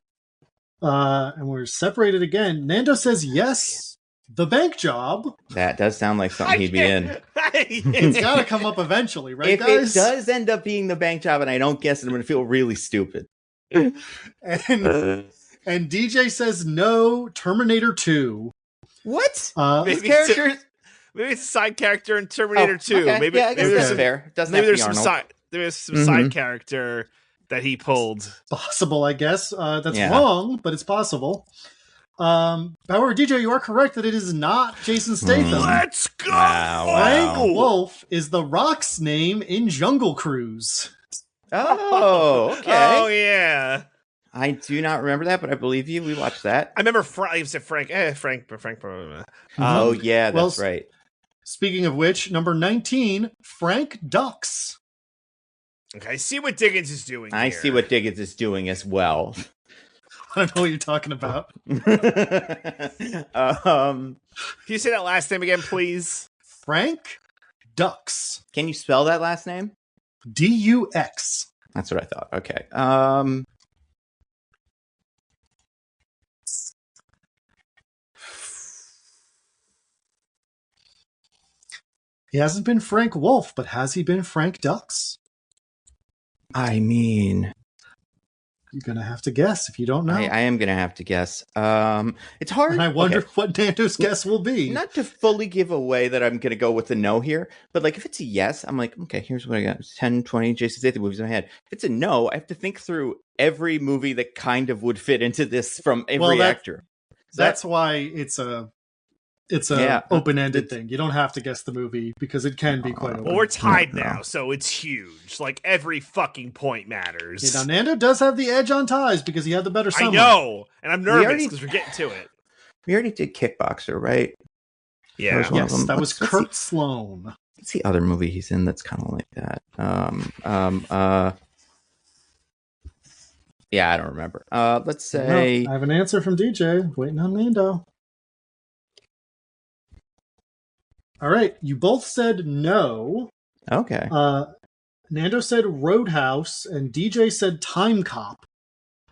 we're separated again. Nando says yes, The Bank Job. That does sound like something he'd be in. It's got to come up eventually, right, if guys? It does end up being The Bank Job and I don't guess it, I'm going to feel really stupid. And DJ says no, Terminator 2. What? Maybe it's a side character in Terminator 2. Okay. Maybe, I guess that's fair. Maybe there's some side character that he pulled. Possible, I guess. That's wrong, but it's possible. However, DJ, you are correct that it is not Jason Statham. Let's go! Frank Wolf is The Rock's name in Jungle Cruise. Oh, okay. Oh, yeah. I do not remember that, but I believe you. We watched that. I remember Frank. Oh, yeah, that's right. Speaking of which, number 19, Frank Dux. Okay, I see what Diggins is doing I see what Diggins is doing as well. I don't know what you're talking about. Can you say that last name again, please? Frank Dux. Can you spell that last name? Dux. That's what I thought. Okay. He hasn't been Frank Wolf, but has he been Frank Dux? I mean, you're going to have to guess if you don't know. I am going to have to guess. It's hard. And I wonder what Nando's guess will be. Not to fully give away that I'm going to go with a no here, but like if it's a yes, I'm like, okay, here's what I got. 10, 20 Jason Statham movies in my head. If it's a no, I have to think through every movie that kind of would fit into this from every actor. That's why it's a open-ended thing. You don't have to guess the movie because it can be quite open. Well, we're tied now, so it's huge. Like, every fucking point matters. Yeah, now, Nando does have the edge on ties because he had the better summary. I know, and I'm nervous because we're getting to it. We already did Kickboxer, right? Yeah. Yes, that was Kurt Sloan. What's the other movie he's in that's kind of like that? Yeah, I don't remember. Let's say... No, I have an answer from DJ. Waiting on Nando. All right, you both said no. Okay. Nando said Roadhouse, and DJ said Time Cop.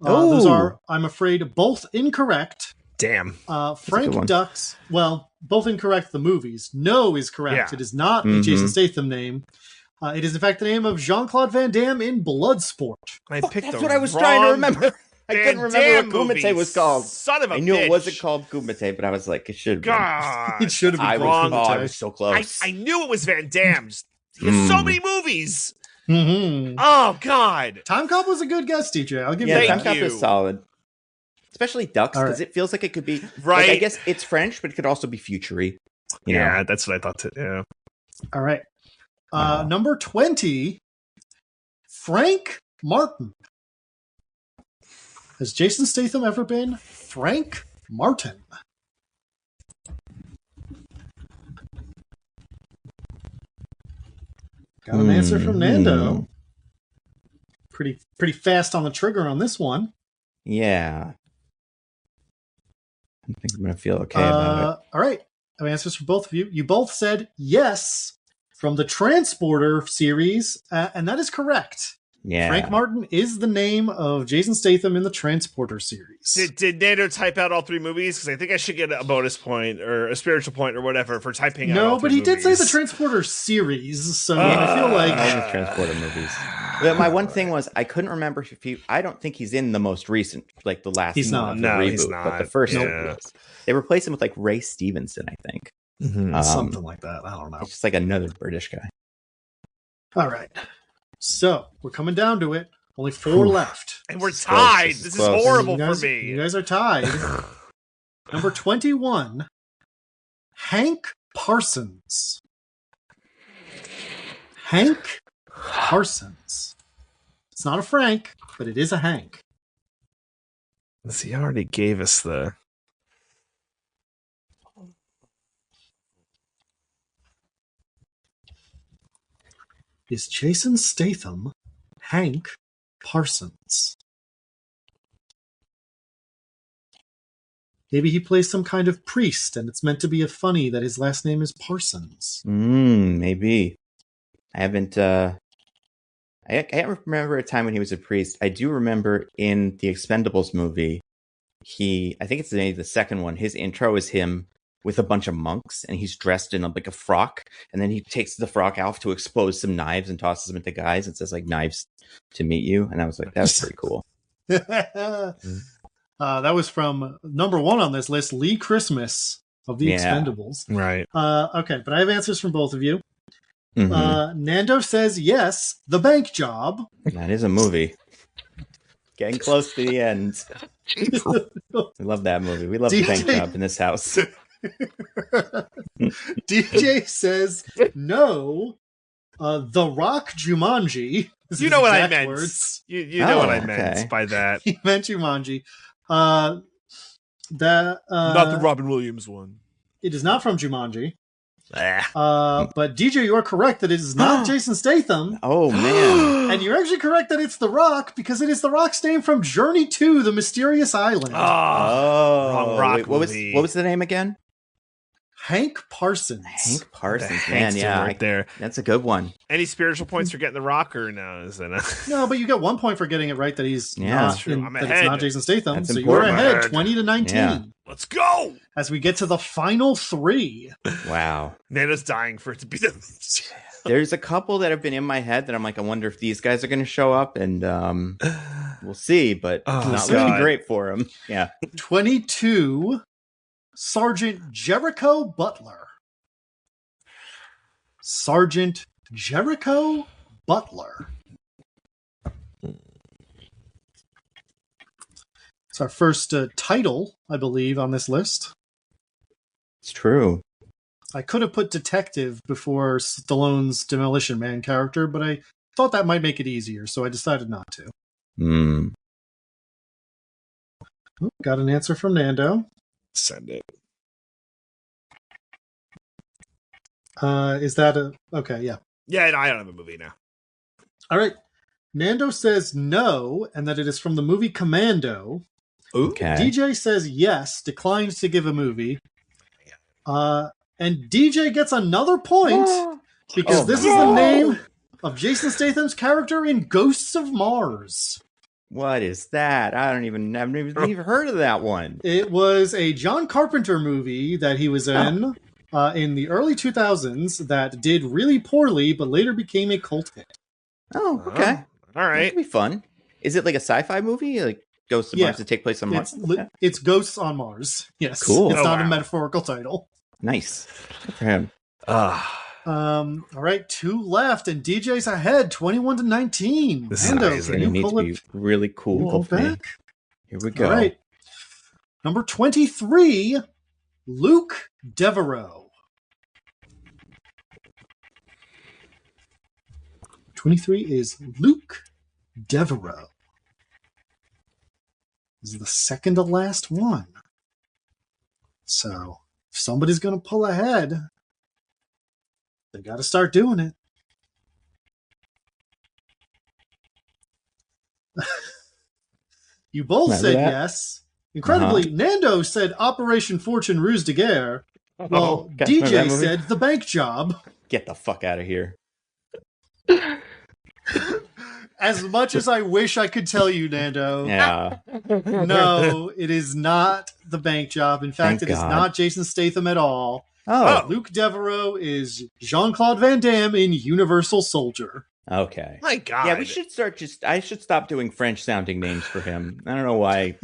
Those are, I'm afraid, both incorrect. Damn. Frank Dux, well, both incorrect, the movies. No is correct. Yeah. It is not a Jason Statham name. It is, in fact, the name of Jean-Claude Van Damme in Bloodsport. That's what I was trying to remember. I couldn't remember what Kumite was called. Son of a bitch. I knew it wasn't called Kumite, but I was like, it should have been. It should have been Kumite. I was so close. I knew it was Van Damme. He has so many movies. Mm-hmm. Oh, God. Time Cop was a good guess, DJ. I'll give you that. Time Cop is solid. Especially Ducks, because it feels like it could be... Right. Like, I guess it's French, but it could also be futury. Yeah, that's what I thought too. Yeah. All right. Number 20, Frank Martin. Has Jason Statham ever been Frank Martin? Got an answer from Nando. Pretty fast on the trigger on this one. Yeah. I think I'm going to feel okay about it. All right. I have answers for both of you. You both said yes from the Transporter series, and that is correct. Yeah. Frank Martin is the name of Jason Statham in the Transporter series. Did Nando type out all three movies? Because I think I should get a bonus point or a spiritual point or whatever for typing out all three movies. No, but he did say the Transporter series, so I feel like... the Transporter movies. But my one thing was, I couldn't remember if I don't think he's in the most recent, like the last he's not. No, reboot, he's not. But the first one, they replaced him with like Ray Stevenson, I think. Something like that. I don't know. It's just like another British guy. All right. So, we're coming down to it. Only 4 left. And we're tied. This is horrible for me. You guys are tied. Number 21, Hank Parsons. Hank Parsons. It's not a Frank, but it is a Hank. He already gave us the... Is Jason Statham Hank Parsons? Maybe he plays some kind of priest, and it's meant to be a funny that his last name is Parsons. Maybe. I haven't... I can't remember a time when he was a priest. I do remember in the Expendables movie, I think it's the second one, his intro is him with a bunch of monks, and he's dressed in like a frock, and then he takes the frock off to expose some knives and tosses them into guys and says like knives to meet you. And I was like, that's pretty cool. That was from number 1 on this list, Lee Christmas of the Expendables. Right. Okay, but I have answers from both of you. Nando says yes, The Bank Job. That is a movie. Getting close to the end. We love that movie. We love The Bank Job in this house. DJ says no. The Rock Jumanji. You know what I meant. You know what I meant by that. He meant Jumanji. Not the Robin Williams one. It is not from Jumanji. But DJ, you are correct that it is not Jason Statham. Oh, man. And you're actually correct that it's The Rock, because it is The Rock's name from Journey to the Mysterious Island. Wrong Rock wait, what was the name again? Hank Parsons. Hank Parsons, man, yeah. Right there. That's a good one. Any spiritual points for getting The Rock, or no? Is that No, but you get 1 point for getting it right that he's that's true. I'm that ahead. it's not Jason Statham. That's so important. you're ahead 20-19. Yeah. Let's go! As we get to the final 3. Wow. Nana's dying for it to be the... There's a couple that have been in my head that I'm like, I wonder if these guys are going to show up, and we'll see, but it's not looking great for them. Yeah. 22, Sergeant Jericho Butler. Sergeant Jericho Butler. It's our first title, I believe, on this list. It's true. I could have put detective before Stallone's Demolition Man character, but I thought that might make it easier, so I decided not to. Oh, got an answer from Nando. Send it. Is that a... Okay, yeah. Yeah, I don't have a movie now. All right. Nando says no, and that it is from the movie Commando. Okay. DJ says yes, declines to give a movie. And DJ gets another point because this is the name of Jason Statham's character in Ghosts of Mars. What is that? I haven't even heard of that one. It was a John Carpenter movie that he was in the early 2000s that did really poorly, but later became a cult hit. Oh, okay. All right. That could be fun. Is it like a sci-fi movie? Like Ghosts of Mars to take place on Mars? It's Ghosts on Mars. Yes. Cool. It's not a metaphorical title. Nice. Good for him. All right, 2 left, and DJ's ahead, 21-19. This is amazing. It needs to be really cool. Back. Here we go. All right. Number 23, Luke Devereaux. 23 is Luke Devereaux. This is the second to last one. So, if somebody's going to pull ahead, they got to start doing it. You both said yes. Incredibly, Nando said Operation Fortune Ruse de Guerre, while DJ said The Bank Job. Get the fuck out of here. As much as I wish I could tell you, Nando, no, it is not The Bank Job. In fact, it is not Jason Statham at all. Luke Devereaux is Jean-Claude Van Damme in Universal Soldier. Okay. My God. Yeah, we should I should stop doing French-sounding names for him. I don't know why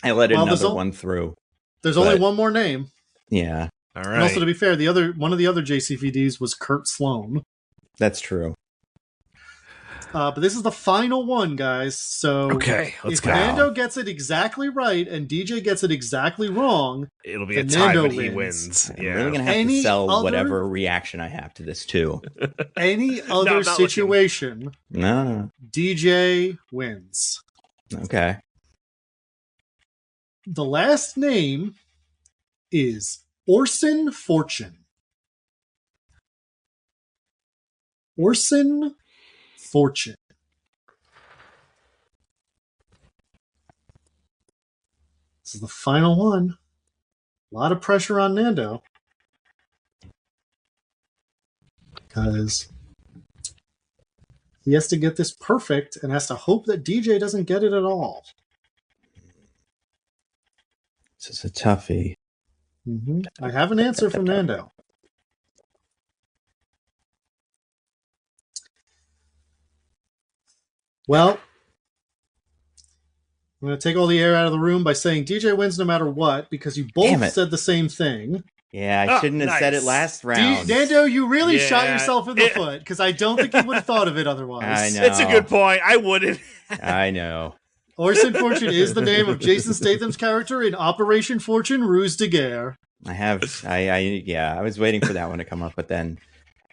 I let another one through. There's only one more name. Yeah. All right. And also, to be fair, one of the other JCVDs was Kurt Sloan. That's true. But this is the final one, guys. So okay, let's if go. Nando gets it exactly right and DJ gets it exactly wrong, it'll be a tie, but he wins. I'm really going to have to sell whatever reaction I have to this, too. Any other situation, No. DJ wins. Okay. The last name is Orson Fortune. Orson Fortune. This is the final one. A lot of pressure on Nando. Because he has to get this perfect and has to hope that DJ doesn't get it at all. This is a toughie. I have an answer from Nando. Well, I'm going to take all the air out of the room by saying DJ wins no matter what, because you both said the same thing. Yeah, I shouldn't have said it last round. Nando, you really shot yourself in the foot, because I don't think you would have thought of it otherwise. I know. It's a good point. I wouldn't. I know. Orson Fortune is the name of Jason Statham's character in Operation Fortune Ruse de Guerre. I was waiting for that one to come up, but then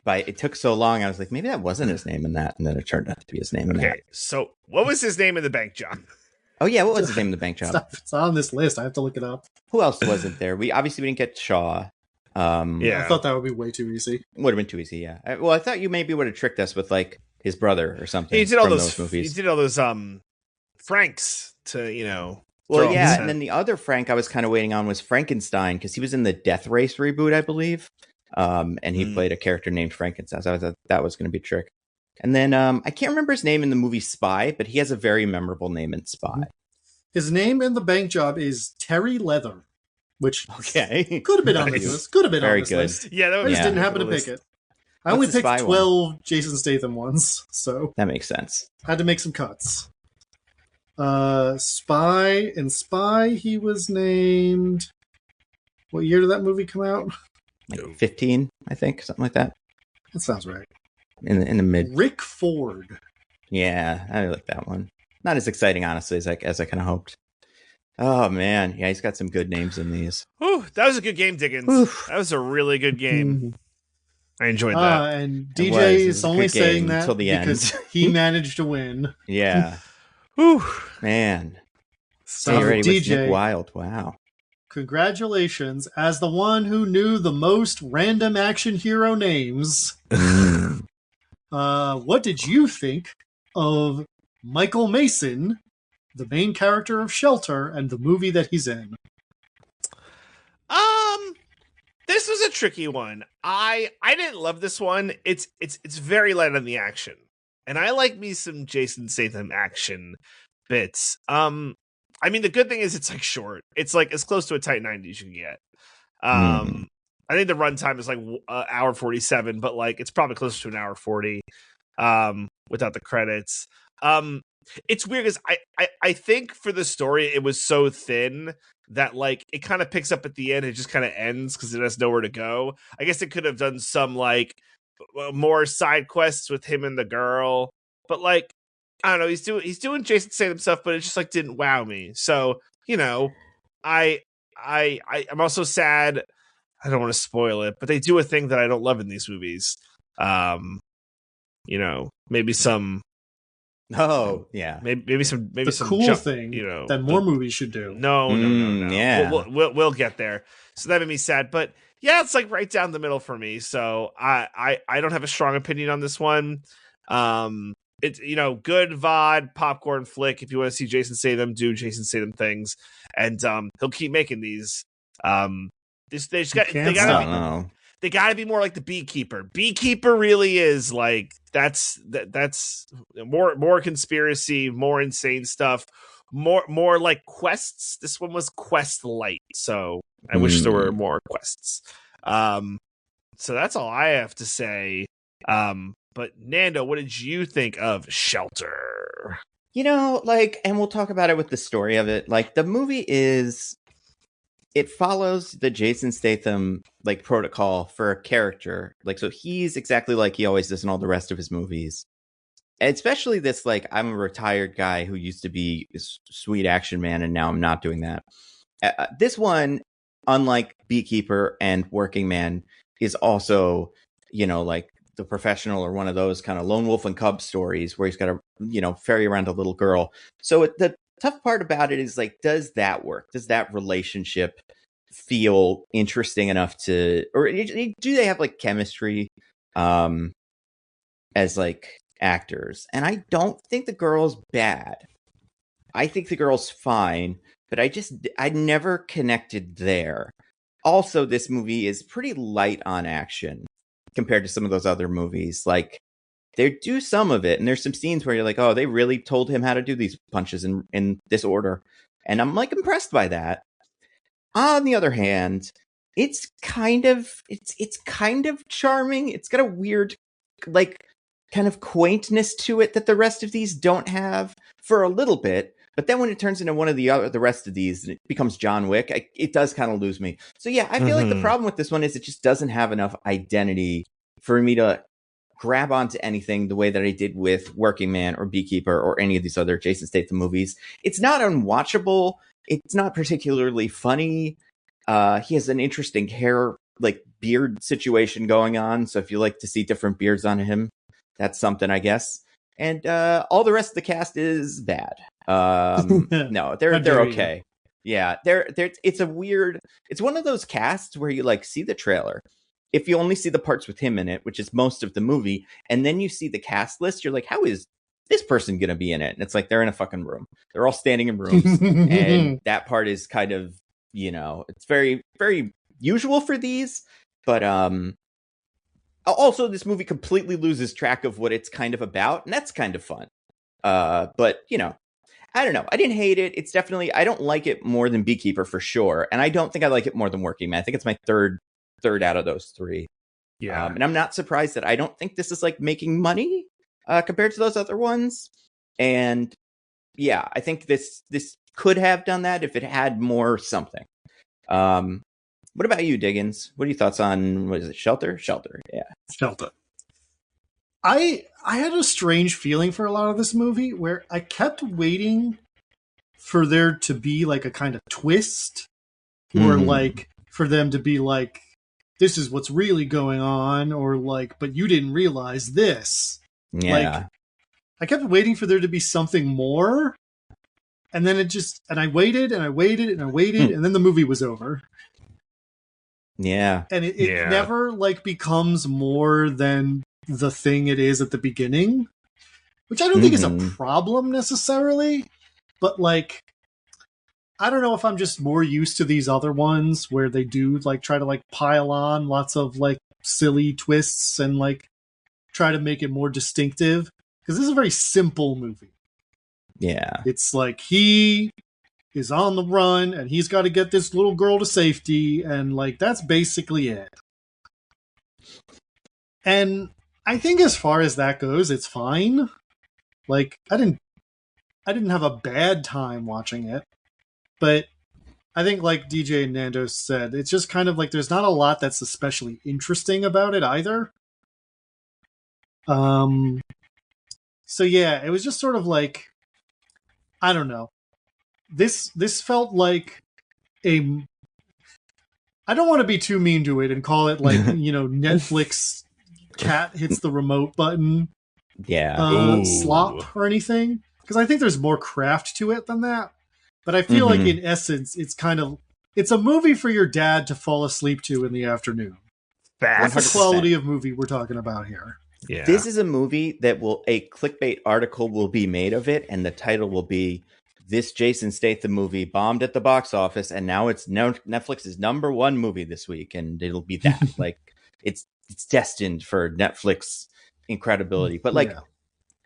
it took so long, I was like, maybe that wasn't his name in that, and then it turned out to be his name in that. Okay, so what was his name in The Bank Job? Oh yeah, what was his name in The Bank Job? It's on this list. I have to look it up. Who else wasn't there? We didn't get Shaw. I thought that would be way too easy. Would have been too easy, yeah. I thought you maybe would have tricked us with like his brother or something. He did all those movies. He did all those Franks to, you know. Well, yeah, and then the other Frank I was kind of waiting on was Frankenstein, because he was in the Death Race reboot, I believe. And he played a character named Frankenstein. So I thought that was going to be a trick. And then I can't remember his name in the movie Spy, but he has a very memorable name in Spy. His name in the bank job is Terry Leather, which could have been on this list. Could have been very on this good list. Yeah, that I just didn't happen to pick it. I only picked 12 Jason Statham ones, so that makes sense. Had to make some cuts. Spy, he was named. What year did that movie come out? Like 15, I think, something like that. That sounds right. In the mid. Rick Ford. Yeah, I like that one. Not as exciting, honestly, as I kind of hoped. Oh man, yeah, he's got some good names in these. Ooh, that was a good game, Diggins. Oof. That was a really good game. I enjoyed that. And DJ is only saying that until the because he managed to win. Yeah. Ooh, man. So ready DJ, with Nick Wilde. Wow. Congratulations, as the one who knew the most random action hero names. What did you think of Michael Mason, the main character of Shelter, and the movie that he's in? This was a tricky one. I didn't love this one. It's very light on the action, and I like me some Jason Statham action bits. I mean, the good thing is it's like short. It's like as close to a tight 90 as you can get. I think the runtime is like hour 47, but like it's probably closer to an hour 40 without the credits. It's weird because I think for the story it was so thin that like it kind of picks up at the end. It just kind of ends because it has nowhere to go. I guess it could have done some like more side quests with him and the girl, but like I don't know. He's doing Jason Statham stuff, but it just like didn't wow me. So you know, I'm also sad. I don't want to spoil it, but they do a thing that I don't love in these movies. You know, maybe some. Oh yeah, maybe some cool jump, thing, you know, that more movies should do. No. Yeah, we'll get there. So that made me sad, but yeah, it's like right down the middle for me. So I don't have a strong opinion on this one. It's, you know, good VOD popcorn flick if you want to see Jason Statham do Jason Statham things, and he'll keep making these. They gotta be more like the Beekeeper. Beekeeper really is like that's more conspiracy, more insane stuff, more like quests. This one was quest light, so I wish there were more quests. So that's all I have to say. But Nando, what did you think of Shelter? You know, like, and we'll talk about it with the story of it. Like, the movie it follows the Jason Statham, like, protocol for a character. Like, so he's exactly like he always does in all the rest of his movies. And especially this, like, I'm a retired guy who used to be a sweet action man, and now I'm not doing that. This one, unlike Beekeeper and Working Man, is also, you know, like, the professional or one of those kind of lone wolf and cub stories where he's got to, you know, ferry around a little girl. So the tough part about it is like, does that work? Does that relationship feel interesting enough to, or do they have like chemistry as like actors? And I don't think the girl's bad. I think the girl's fine, but I never connected there. Also, this movie is pretty light on action compared to some of those other movies. Like, they do some of it, and there's some scenes where you're like, oh, they really told him how to do these punches in this order. And I'm like impressed by that. On the other hand, it's kind of charming. It's got a weird, like, kind of quaintness to it that the rest of these don't have for a little bit. But then when it turns into one of the rest of these, and it becomes John Wick, it does kind of lose me. So yeah, I feel like the problem with this one is it just doesn't have enough identity for me to grab onto anything the way that I did with Working Man or Beekeeper or any of these other Jason Statham movies. It's not unwatchable. It's not particularly funny. He has an interesting hair, like, beard situation going on. So if you like to see different beards on him, that's something, I guess. And all the rest of the cast is bad. No, they're okay. Yeah, it's a weird. It's one of those casts where you like see the trailer. If you only see the parts with him in it, which is most of the movie, and then you see the cast list, you're like, how is this person going to be in it? And it's like they're in a fucking room. They're all standing in rooms, and that part is kind of, it's very, very usual for these. But also, this movie completely loses track of what it's kind of about, and that's kind of fun. But I don't know. I didn't hate it. It's definitely, I don't like it more than Beekeeper for sure. And I don't think I like it more than Working Man. I think it's my third out of those three. Yeah. And I'm not surprised that I don't think this is like making money compared to those other ones. And yeah, I think this could have done that if it had more something. What about you, Diggins? What are your thoughts on, what is it, Shelter? Yeah. Shelter. I had a strange feeling for a lot of this movie where I kept waiting for there to be like a kind of twist or like for them to be like, this is what's really going on, or like, but you didn't realize this. Yeah. Like, I kept waiting for there to be something more. And then I waited and I waited and I waited and then the movie was over. Yeah. And it never like becomes more than the thing it is at the beginning, which I don't think is a problem necessarily, but like, I don't know if I'm just more used to these other ones where they do like try to like pile on lots of like silly twists and like try to make it more distinctive, because this is a very simple movie. Yeah. It's like he is on the run and he's got to get this little girl to safety, and like that's basically it. And I think as far as that goes, it's fine. Like I didn't have a bad time watching it, but I think like DJ and Nando said, it's just kind of like there's not a lot that's especially interesting about it either. So yeah, it was just sort of like, I don't know. This felt like I don't want to be too mean to it and call it like, Netflix cat hits the remote button slop or anything, because I think there's more craft to it than that. But I feel like in essence, it's a movie for your dad to fall asleep to in the afternoon. That's the quality of movie we're talking about here. Yeah. This is a movie that a clickbait article will be made of it, and the title will be, "This Jason Statham movie bombed at the box office, and now it's Netflix's #1 movie this week," and it'll be that. Like it's destined for Netflix incredibility. But like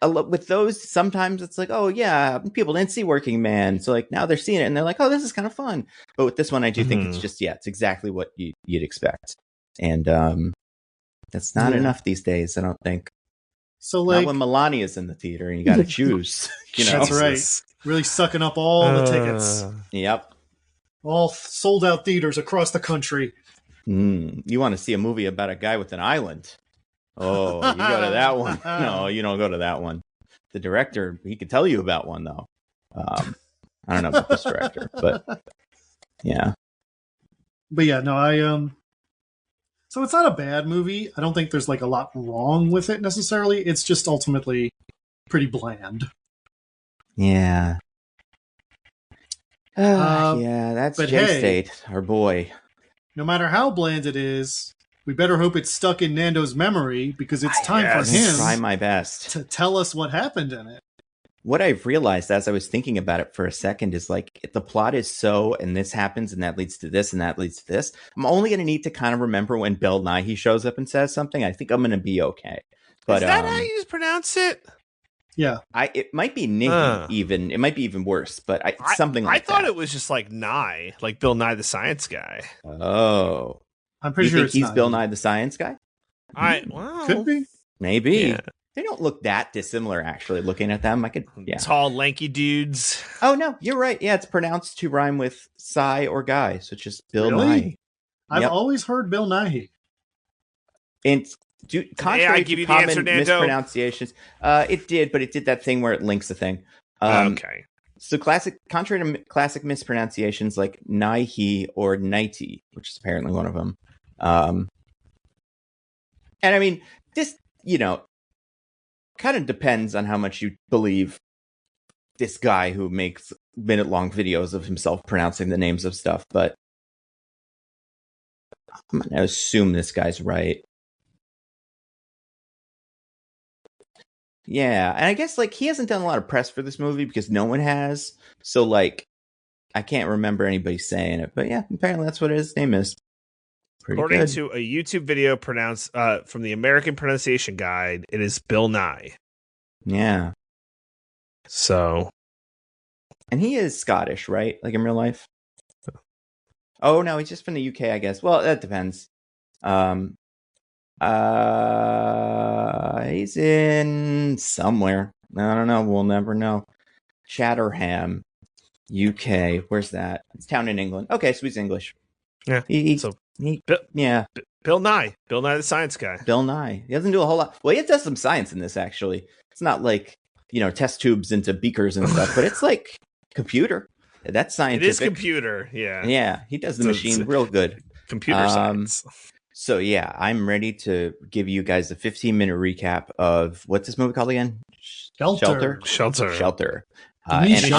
with those, sometimes it's like, oh yeah, people didn't see Working Man, so like now they're seeing it and they're like, oh, this is kind of fun. But with this one, I do think it's just it's exactly what you'd expect, and that's not enough these days, I don't think. So like, not when Melania's in the theater and you got to choose. That's right. Really sucking up all the tickets. Yep. All sold out theaters across the country. You want to see a movie about a guy with an island? Oh, you go to that one. No, you don't go to that one. The director, he could tell you about one, though. I don't know about this director, but yeah. But yeah, no, so it's not a bad movie. I don't think there's like a lot wrong with it necessarily. It's just ultimately pretty bland. Yeah. Yeah, that's J-State, our boy. No matter how bland it is, we better hope it's stuck in Nando's memory, because it's time for him try my best to tell us what happened in it. What I've realized as I was thinking about it for a second is like, if the plot is so, and this happens, and that leads to this, and that leads to this, I'm only going to need to kind of remember when Bill Nighy shows up and says something. I think I'm going to be okay. But is that how you pronounce it? Yeah, it might be Nighy even. It might be even worse, but something like that. I thought it was just like Nye, like Bill Nye the Science Guy. Oh, I'm pretty sure he's Bill Nye the Science Guy. Could be, maybe. Yeah. They don't look that dissimilar, actually. Looking at them, tall, lanky dudes. Oh no, you're right. Yeah, it's pronounced to rhyme with Cy or Guy, so it's just Bill Nighy. I've always heard Bill Nighy. And contrary to common mispronunciations, it did, but it did that thing where it links the thing. Okay. So contrary to classic mispronunciations like Nighy or Nighty, which is apparently one of them. And I mean, this, kind of depends on how much you believe this guy who makes minute-long videos of himself pronouncing the names of stuff, but I'm going to assume this guy's right. Yeah, and I guess like he hasn't done a lot of press for this movie because no one has. So like I can't remember anybody saying it, but yeah, apparently that's what his name is. Pretty According good. to a YouTube video pronounced from the American Pronunciation Guide, it is Bill Nye. Yeah. So, and he is Scottish, right? Like in real life. Oh no, he's just from the UK, I guess. Well, that depends. He's in somewhere. I don't know. We'll never know. Chatterham, UK. Where's that? It's a town in England. Okay, so he's English. Yeah. Yeah. Bill Nye the science guy. Bill Nye. He doesn't do a whole lot. Well, he does some science in this, actually. It's not like, test tubes into beakers and stuff, but it's like computer. That's scientific. It is computer, yeah. Yeah, he does the machine real good. Computer science. So, yeah, I'm ready to give you guys a 15-minute recap of what's this movie called again? Shelter. Shelter. Shelter. That's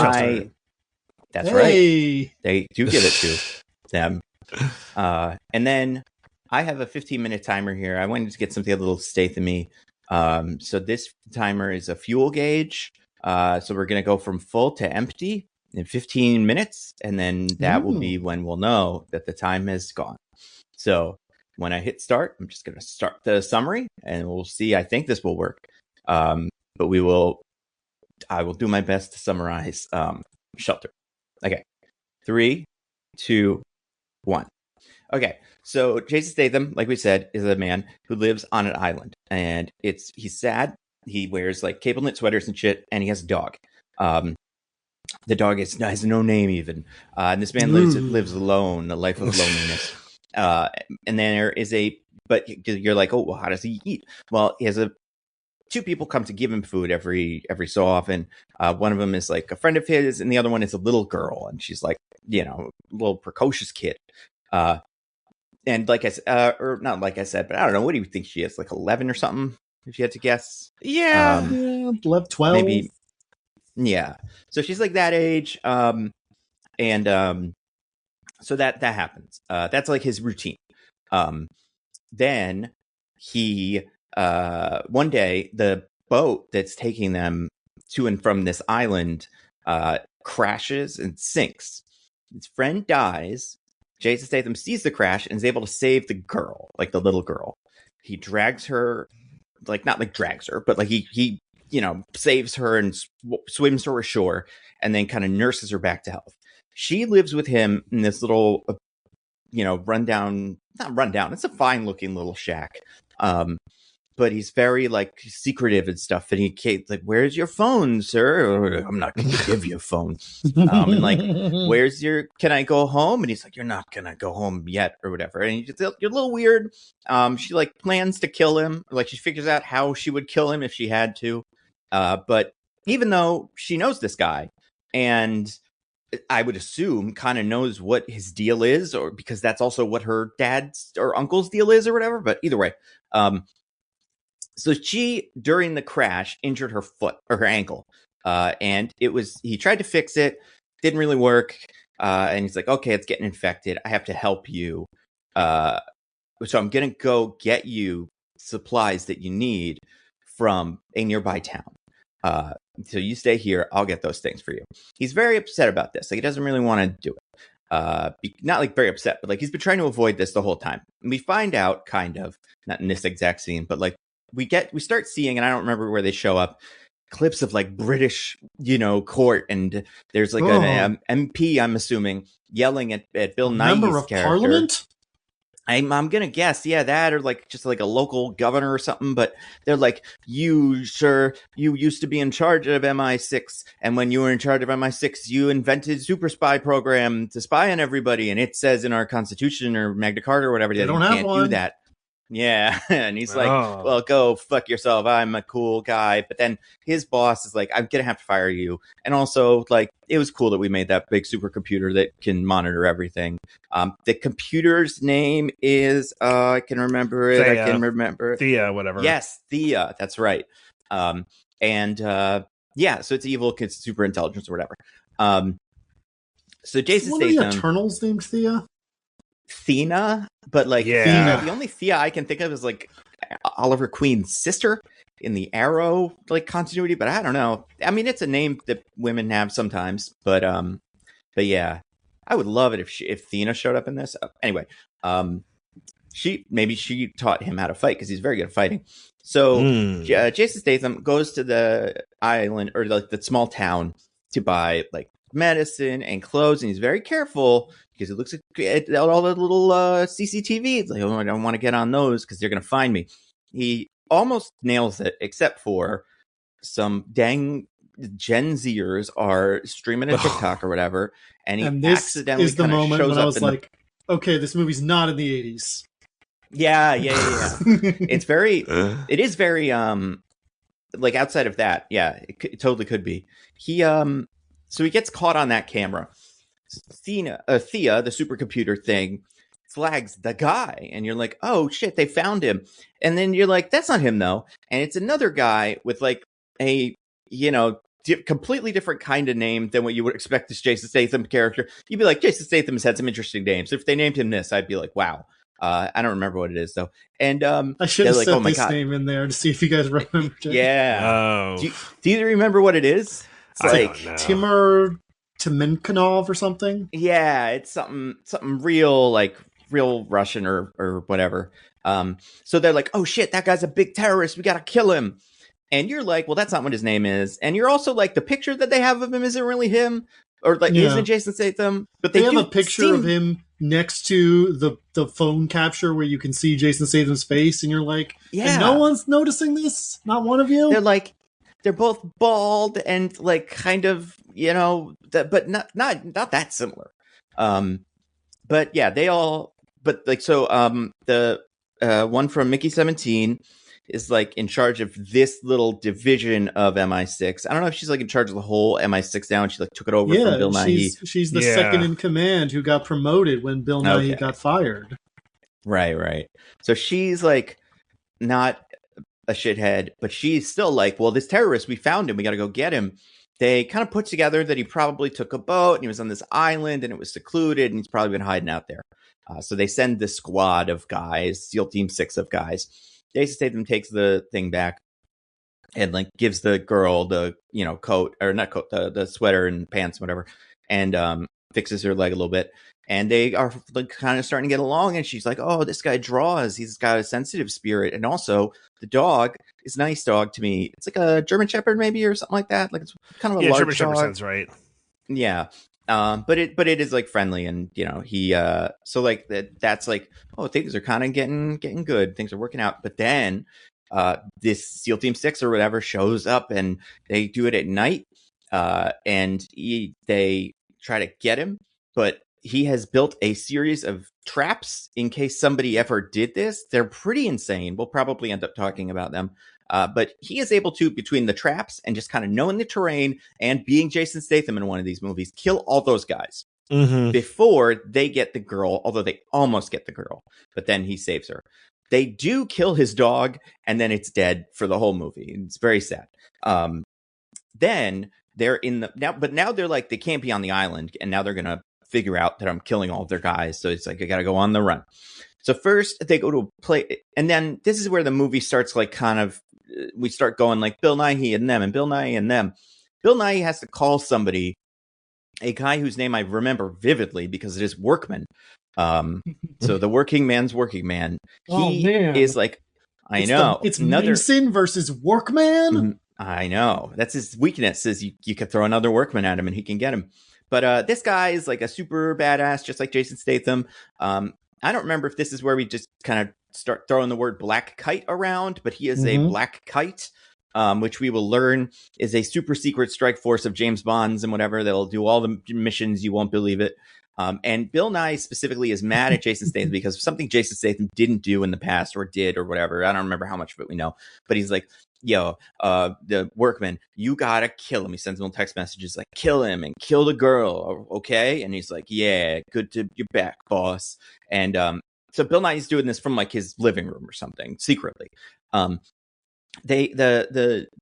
right. They do give it to them. And then I have a 15-minute timer here. I wanted to get something a little Statham-y. So this timer is a fuel gauge. So we're going to go from full to empty in 15 minutes. And then that will be when we'll know that the time has gone. So when I hit start, I'm just going to start the summary and we'll see. I think this will work. But I will do my best to summarize Shelter. Okay. 3, 2, 1. Okay. So Jason Statham, like we said, is a man who lives on an island, and he's sad. He wears like cable knit sweaters and shit, and he has a dog. The dog has no name even. And this man lives alone, a life of loneliness. And then there is but you're like, oh, well, how does he eat? Well, he has two people come to give him food every so often. One of them is like a friend of his, and the other one is a little girl, and she's like, a little precocious kid. And like I said, or not like I said, but I don't know. What do you think she is? Like 11 or something? If you had to guess. Yeah. 11, 12. Maybe. Yeah. So she's like that age. So that happens. That's like his routine. Then he, one day, the boat that's taking them to and from this island crashes and sinks. His friend dies. Jason Statham sees the crash and is able to save the girl, like the little girl. He drags her, like not like drags her, but like he saves her and swims her ashore and then kind of nurses her back to health. She lives with him in this little, not rundown. It's a fine looking little shack. But he's very like secretive and stuff. And he like, where's your phone, sir? I'm not going to give you a phone. And like, can I go home? And he's like, you're not going to go home yet or whatever. And you're a little weird. She like plans to kill him. Like she figures out how she would kill him if she had to. But even though she knows this guy and I would assume kind of knows what his deal is, or because that's also what her dad's or uncle's deal is or whatever. But either way, so she, during the crash, injured her foot or her ankle. And he tried to fix it. Didn't really work. And he's like, okay, it's getting infected. I have to help you. So I'm going to go get you supplies that you need from a nearby town. So you stay here. I'll get those things for you. He's very upset about this. Like he doesn't really want to do it. Not like very upset, but like he's been trying to avoid this the whole time. And we find out kind of, not in this exact scene, but like we start seeing, and I don't remember where they show up, clips of like British, court. And there's like an MP, I'm assuming, yelling at Bill Nighy's Member of character. Parliament? I'm going to guess, yeah, that or like just like a local governor or something. But they're like, you, sir, you used to be in charge of MI6. And when you were in charge of MI6, you invented super spy program to spy on everybody. And it says in our Constitution or Magna Carta or whatever, that you can't do that. Yeah. And he's like, well, go fuck yourself. I'm a cool guy. But then his boss is like, I'm going to have to fire you. And also, like, it was cool that we made that big supercomputer that can monitor everything. The computer's name is, I can remember it. Thea. I can remember. Thea, whatever. Yes, Thea. That's right. Yeah, so it's evil, it's super intelligence or whatever. So Jason One of the Statham, Eternals named Thea. Thena, but like Yeah. Thena, the only Thea I can think of is like Oliver Queen's sister in the Arrow like continuity, but I don't know. I mean, it's a name that women have sometimes, but yeah, I would love it if Thena showed up in this. Anyway, she taught him how to fight because he's very good at fighting. So Jason Statham goes to the island or like the small town to buy like medicine and clothes, and he's very careful because he looks at all the little CCTV. It's like, oh, I don't want to get on those because they're going to find me. He almost nails it, except for some dang Gen Zers are streaming a TikTok or whatever, and he accidentally is the moment shows when up I was like, okay, this movie's not in the 80s. Yeah. It's very, it is very, like outside of that. Yeah, it totally could be. So he gets caught on that camera. Thea, the supercomputer thing, flags the guy, and you're like, oh shit, they found him. And then you're like, that's not him though. And it's another guy with like a, completely different kind of name than what you would expect this Jason Statham character. You'd be like, Jason Statham has had some interesting names. If they named him this, I'd be like, wow. I don't remember what it is though. And I should have set this name in there to see if you guys remember. Yeah. Oh. Do you remember what it is? It's like Timur Timenkinov or something. Yeah, it's something real Russian or whatever. So they're like, oh shit, that guy's a big terrorist. We gotta kill him. And you're like, well, that's not what his name is. And you're also like, the picture that they have of him isn't really him, or like isn't Jason Statham. But they have a picture of him next to the phone capture where you can see Jason Statham's face, and you're like, and no one's noticing this? Not one of you? They're like, they're both bald and like kind of, but not that similar. But yeah, the one from Mickey 17 is like in charge of this little division of MI6. I don't know if she's like in charge of the whole MI6 now, and she like took it over from Bill Nighy. She's the second in command who got promoted when Bill Nighy got fired. Right. So she's like not a shithead, but she's still like, well, this terrorist, we found him, we got to go get him. They kind of put together that he probably took a boat and he was on this island and it was secluded and he's probably been hiding out there. So they send this squad of guys, SEAL Team 6 of guys. Jason Statham takes the thing back and like gives the girl the coat, or not coat, the sweater and pants, whatever, and fixes her leg a little bit. And they are like kind of starting to get along. And she's like, oh, this guy draws. He's got a sensitive spirit. And also the dog is a nice dog to me. It's like a German Shepherd maybe, or something like that. Like it's kind of a large German Shepherd dog. sounds right. Yeah. But it is like friendly, and he so like that's like, oh, things are kind of getting good, things are working out. But then this SEAL Team 6 or whatever shows up, and they do it at night, and they try to get him, but he has built a series of traps in case somebody ever did this. They're pretty insane. We'll probably end up talking about them. But he is able to, between the traps and just kind of knowing the terrain and being Jason Statham in one of these movies, kill all those guys before they get the girl, although they almost get the girl, but then he saves her. They do kill his dog, and then it's dead for the whole movie. It's very sad. Then they're now they're like, they can't be on the island, and now they're going to figure out that I'm killing all of their guys. So it's like, I got to go on the run. So first they go to a play, and then this is where the movie starts like kind of, we start going like Bill Nighy and them and Bill Nighy and them. Bill Nighy has to call somebody, a guy whose name I remember vividly because it is Workman. So the working man's working man. He is like, I know. It's Mason versus Workman. I know. That's his weakness, is you could throw another Workman at him and he can get him. But this guy is like a super badass, just like Jason Statham. I don't remember if this is where we just kind of start throwing the word black kite around, but he is a black kite, which we will learn is a super secret strike force of James Bonds and whatever. They'll do all the missions. You won't believe it. And Bill Nighy specifically is mad at Jason Statham because of something Jason Statham didn't do in the past, or did, or whatever. I don't remember how much of it we know, but he's like, yo, the Workman, you gotta kill him. He sends him text messages like, kill him and kill the girl, okay? And he's like, yeah, good to be back, boss. And so Bill Nighy's doing this from like his living room or something secretly. The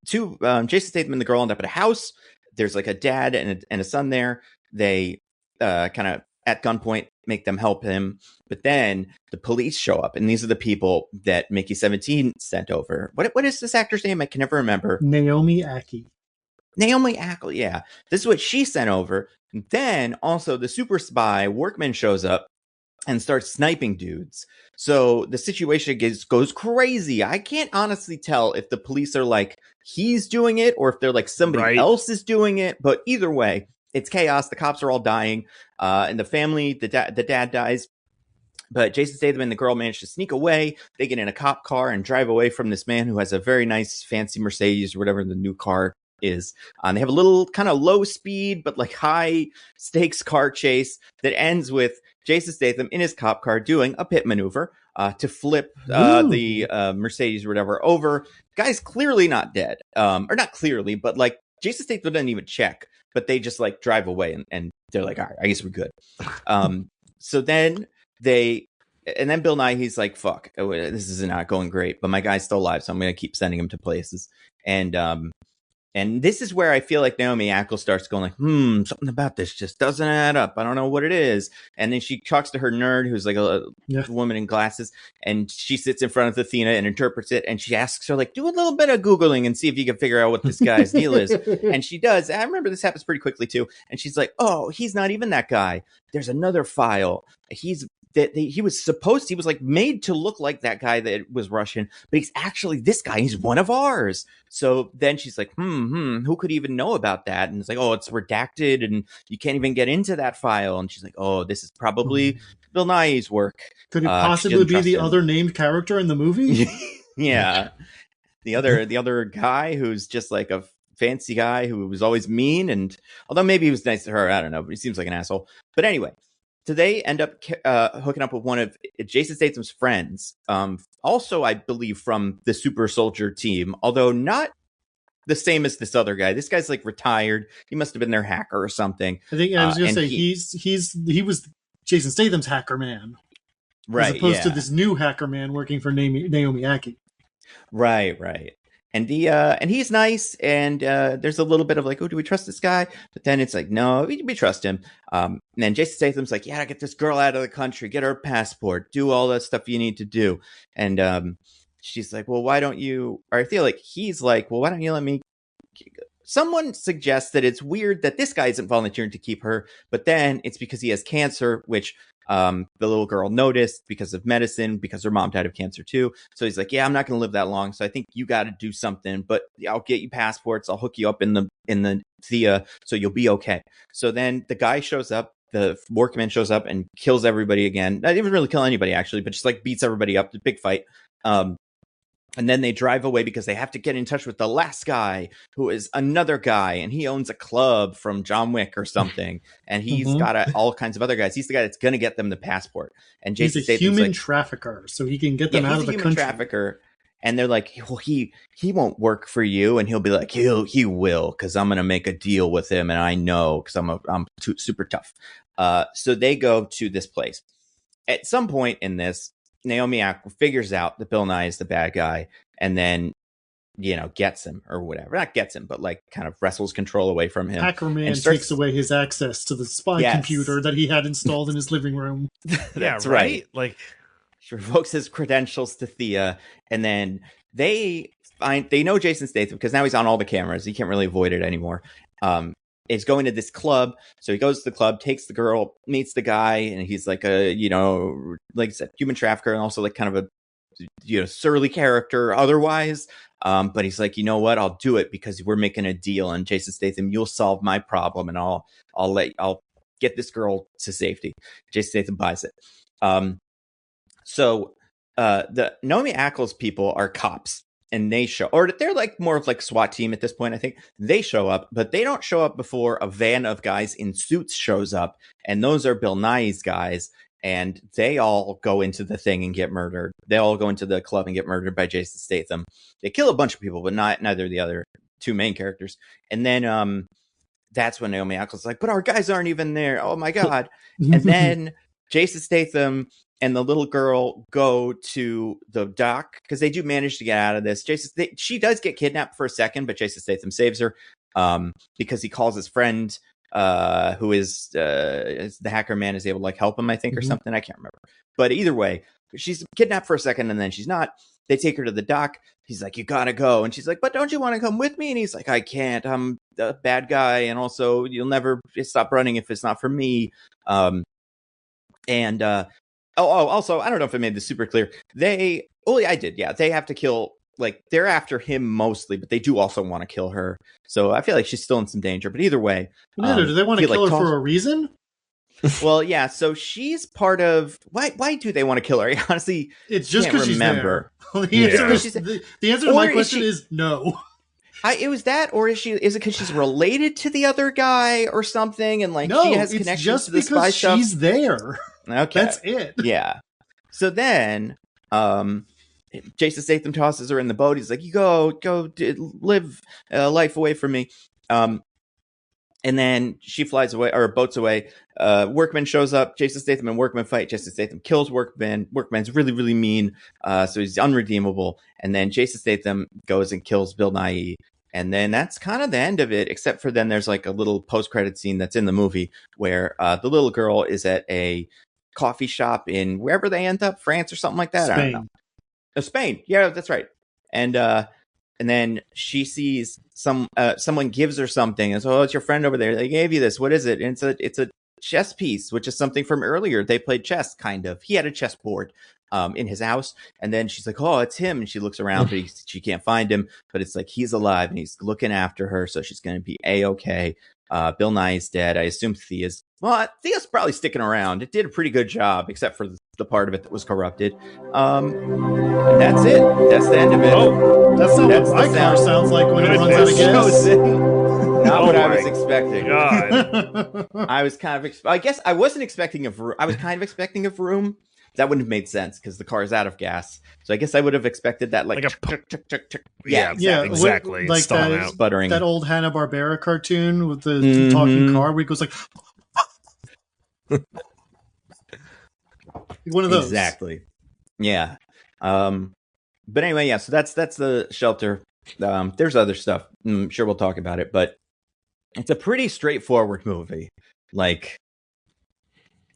two, Jason Statham and the girl, end up at a house. There's like a dad and a son there. They kind of at gunpoint make them help him. But then the police show up, and these are the people that Mickey 17 sent over. What is this actor's name? I can never remember. Naomi Ackie. Naomi Ackie, yeah. This is what she sent over. And then also the super spy Workman shows up and starts sniping dudes. So the situation goes crazy. I can't honestly tell if the police are like, he's doing it, or if they're like somebody else is doing it. But either way, it's chaos. The cops are all dying. And the family, the dad dies. But Jason Statham and the girl manage to sneak away. They get in a cop car and drive away from this man who has a very nice fancy Mercedes or whatever the new car is. They have a little kind of low speed, but like high stakes car chase that ends with Jason Statham in his cop car doing a pit maneuver to flip the Mercedes or whatever over. Guy's clearly not dead. Or not clearly, but like Jason Statham doesn't even check, but they just like drive away and they're like, all right, I guess we're good. So then then Bill Nye, he's like, fuck, this is not going great, but my guy's still alive, so I'm going to keep sending him to places. And this is where I feel like Naomi Ackie starts going like, something about this just doesn't add up. I don't know what it is. And then she talks to her nerd, who's like a woman in glasses, and she sits in front of Athena and interprets it. And she asks her, like, do a little bit of Googling and see if you can figure out what this guy's deal is. And she does. I remember this happens pretty quickly, too. And she's like, oh, he's not even that guy. There's another file. He was like made to look like that guy that was Russian, but he's actually this guy. He's one of ours. So then she's like, who could even know about that? And it's like, oh, it's redacted and you can't even get into that file. And she's like, oh, this is probably Bill Nye's work. Could it possibly be the other named character in the movie? Yeah. The other guy who's just like a fancy guy who was always mean. And although maybe he was nice to her, I don't know, but he seems like an asshole. But anyway. So they end up hooking up with one of Jason Statham's friends, also, I believe, from the super soldier team, although not the same as this other guy. This guy's like retired. He must have been their hacker or something. I think I was going to say he was Jason Statham's hacker man, right? As opposed to this new hacker man working for Naomi Ackie. Right. And he's nice, and there's a little bit of like, oh, do we trust this guy? But then it's like, no, we trust him. And then Jason Statham's like, yeah, get this girl out of the country, get her a passport, do all that stuff you need to do. And she's like, well, why don't you? Or I feel like he's like, well, why don't you let me? Someone suggests that it's weird that this guy isn't volunteering to keep her, but then it's because he has cancer, which the little girl noticed because of medicine, because her mom died of cancer too. So he's like, yeah, I'm not going to live that long. So I think you got to do something, but I'll get you passports. I'll hook you up in the Thea, so you'll be okay. So then the guy shows up, the workman shows up and kills everybody again. Not even really kill anybody actually, but just like beats everybody up. The big fight. And then they drive away because they have to get in touch with the last guy, who is another guy, and he owns a club from John Wick or something. And he's got all kinds of other guys. He's the guy that's going to get them the passport. And Jason he's a human trafficker, so he can get them out of the country. Trafficker. And they're like, well, he won't work for you. And he'll be like, he will, because I'm going to make a deal with him. And I know, because I'm super tough. So they go to this place. At some point in this, Naomi Ackie figures out that Bill Nye is the bad guy, and then, gets him or whatever. Not gets him, but like kind of wrestles control away from him. Hacker Man takes away his access to the spy computer that he had installed in his living room. That's right. Like, she revokes his credentials to Thea, and then they know Jason Statham because now he's on all the cameras. He can't really avoid it anymore. Is going to this club. So he goes to the club, takes the girl, meets the guy, and he's like a, like I said, human trafficker, and also like kind of a, surly character otherwise. But he's like, you know what? I'll do it because we're making a deal. And Jason Statham, you'll solve my problem, and I'll get this girl to safety. Jason Statham buys it. So the Naomi Ackles people are cops. And they they're like more of like SWAT team at this point, I think. They show up, but they don't show up before a van of guys in suits shows up. And those are Bill Nye's guys. And they all go into the thing and get murdered. They all go into the club and get murdered by Jason Statham. They kill a bunch of people, but neither of the other two main characters. And then that's when Naomi Ackles like, but our guys aren't even there. Oh my God. And then Jason Statham and the little girl go to the dock because they do manage to get out of this. She does get kidnapped for a second, but Jason Statham saves her because he calls his friend who is the hacker man, is able to like help him, I think, or something. I can't remember. But either way, she's kidnapped for a second and then she's not. They take her to the dock. He's like, you gotta go. And she's like, but don't you want to come with me? And he's like, I can't. I'm the bad guy. And also, you'll never stop running if it's not for me. Also, I don't know if I made this super clear. I did. Yeah. They have to kill, like, they're after him mostly, but they do also want to kill her. So I feel like she's still in some danger. But either way. Do they want to kill her for a reason? Well, yeah. So she's part of. Why do they want to kill her? I honestly, it's just because she's there. The answer to my question is no. It was that, or is it because she's related to the other guy or something, and like she has connections just to the spy stuff? She's there. Okay, that's it. Yeah. So then, Jason Statham tosses her in the boat. He's like, "You go, live life away from me." And then she flies away, or boats away. Workman shows up. Jason Statham and Workman fight. Jason Statham kills Workman. Workman's really, really mean. So he's unredeemable. And then Jason Statham goes and kills Bill Nighy. And then that's kind of the end of it, except for then there's like a little post-credit scene that's in the movie where the little girl is at a coffee shop in wherever they end up, France or something like that. Spain. I don't know. Spain. Yeah, that's right. And then she sees someone gives her something and so, oh, it's your friend over there. They gave you this. What is it? And it's a chess piece, which is something from earlier. They played chess, kind of. He had a chessboard in his house. And then she's like, oh, it's him. And she looks around, but she can't find him. But it's like he's alive and he's looking after her. So she's going to be A-okay. Bill Nighy's dead. I assume Thea's probably sticking around. It did a pretty good job, except for the part of it that was corrupted. And that's it. That's the end of it. Oh, that's not what my car sounds like when it runs out of gas. Not what I was expecting. God. I was kind of. I guess I wasn't expecting a vroom. I was kind of expecting a vroom. That wouldn't have made sense because the car is out of gas. So I guess I would have expected that, like a yeah, exactly. Like that, sputtering. That old Hanna-Barbera cartoon with the talking car where he goes like one of those. Exactly. Yeah. But anyway, yeah. So that's the shelter. There's other stuff. I'm sure we'll talk about it, but it's a pretty straightforward movie. Like,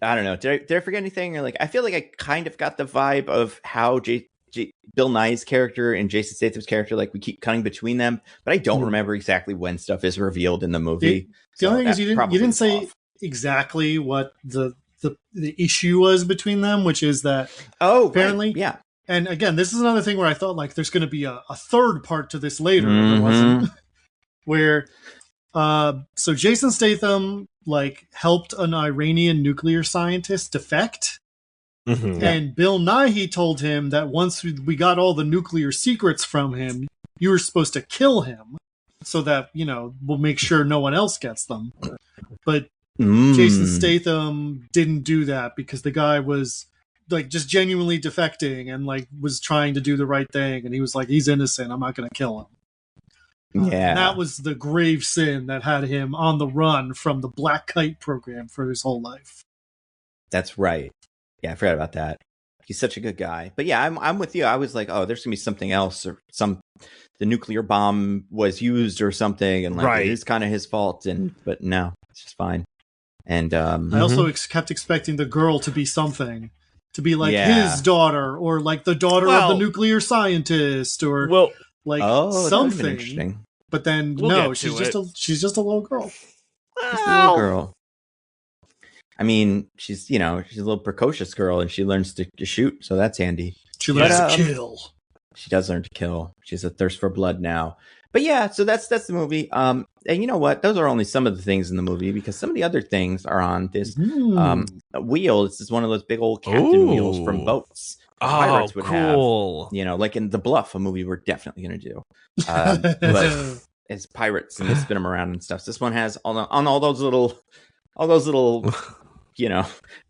I don't know. Did I forget anything? Or like, I feel like I kind of got the vibe of how Bill Nighy's character and Jason Statham's character, like we keep cutting between them, but I don't remember exactly when stuff is revealed in the movie. The only thing is you didn't say exactly what the issue was between them, which is that apparently, right. Yeah. And again, this is another thing where I thought like there's going to be a third part to this later. There wasn't. Where so Jason Statham like helped an Iranian nuclear scientist defect. And Bill Nighy told him that once we got all the nuclear secrets from him, you were supposed to kill him so that, we'll make sure no one else gets them. But Jason Statham didn't do that because the guy was like just genuinely defecting and like was trying to do the right thing. And he was like, he's innocent. I'm not going to kill him. Yeah. And that was the grave sin that had him on the run from the Black Kite program for his whole life. That's right. Yeah, I forgot about that. He's such a good guy. But yeah, I'm with you. I was like, oh, there's gonna be something else, or the nuclear bomb was used or something, and like it is kind of his fault. But no, it's just fine. And I also kept expecting the girl to be something, to be like his daughter, or like the daughter of the nuclear scientist, or something. Interesting. But then no, she's just a little girl. Just a little girl. I mean, she's a little precocious girl, and she learns to shoot, so that's handy. She learns to kill. She does learn to kill. She has a thirst for blood now. But yeah, so that's the movie. And you know what? Those are only some of the things in the movie, because some of the other things are on this wheel. This is one of those big old captain wheels from boats. Pirates would cool. Have. Like in The Bluff, a movie we're definitely going to do. But it's pirates, and they spin them around and stuff. So this one has all those little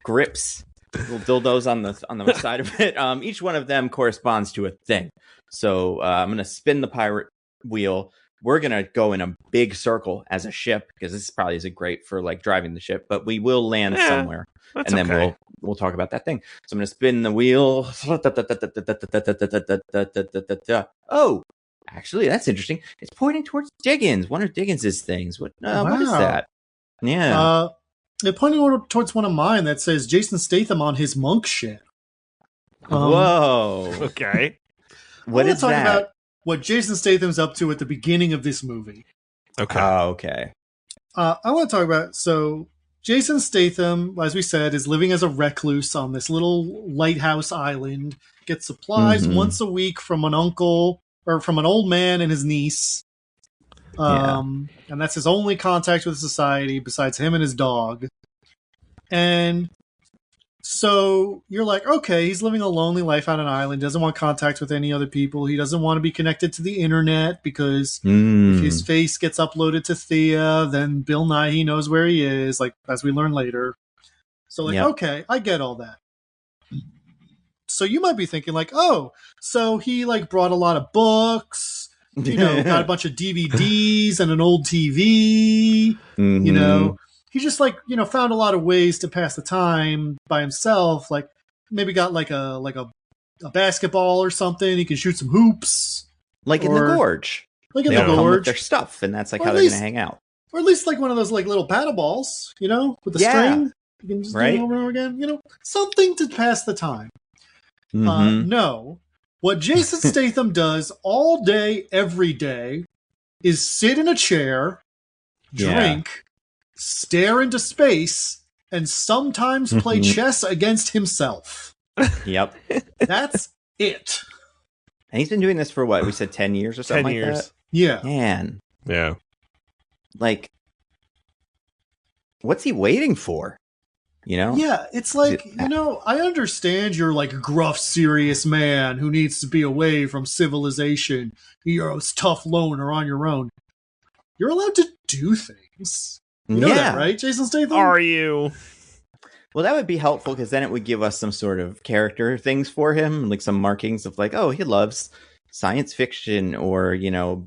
grips, little dildos on the side of it. Each one of them corresponds to a thing. So I'm going to spin the pirate wheel. We're going to go in a big circle as a ship, because this probably isn't great for like driving the ship, but we will land somewhere, and then we'll talk about that thing. So I'm going to spin the wheel. Oh, actually, that's interesting. It's pointing towards Diggins, one of Diggins's things. What is that? Yeah. They're pointing towards one of mine that says Jason Statham on his monk shit. Whoa. Okay. What is talk that? about what Jason Statham's up to at the beginning of this movie. Okay. Oh, okay. I want to talk about, so Jason Statham, as we said, is living as a recluse on this little lighthouse island, gets supplies once a week from an uncle, or from an old man and his niece. And that's his only contact with society besides him and his dog. And so you're like, okay, he's living a lonely life on an island, doesn't want contact with any other people. He doesn't want to be connected to the internet because if his face gets uploaded to Thea, then Bill Nighy knows where he is, like as we learn later. So okay, I get all that. So you might be thinking like, oh, so he like brought a lot of books, got a bunch of DVDs and an old TV, he just like, found a lot of ways to pass the time by himself. Like maybe got like a basketball or something. He can shoot some hoops. Like in the gorge. Like in the gorge. Come with their stuff, and that's like how they're going to hang out. Or at least like one of those like little paddle balls, with the string. You can just do it over and over again. Something to pass the time. No. What Jason Statham does all day, every day, is sit in a chair, drink, stare into space, and sometimes play chess against himself. Yep. That's it. And he's been doing this for what? We said 10 years or something 10 years. Like that? Yeah. Man. Yeah. Like, what's he waiting for? Yeah, it's like, I understand you're like a gruff, serious man who needs to be away from civilization. You're a tough loner on your own. You're allowed to do things. You know that, right, Jason Statham? Are you? Well, that would be helpful because then it would give us some sort of character things for him, like some markings of like, oh, he loves science fiction or,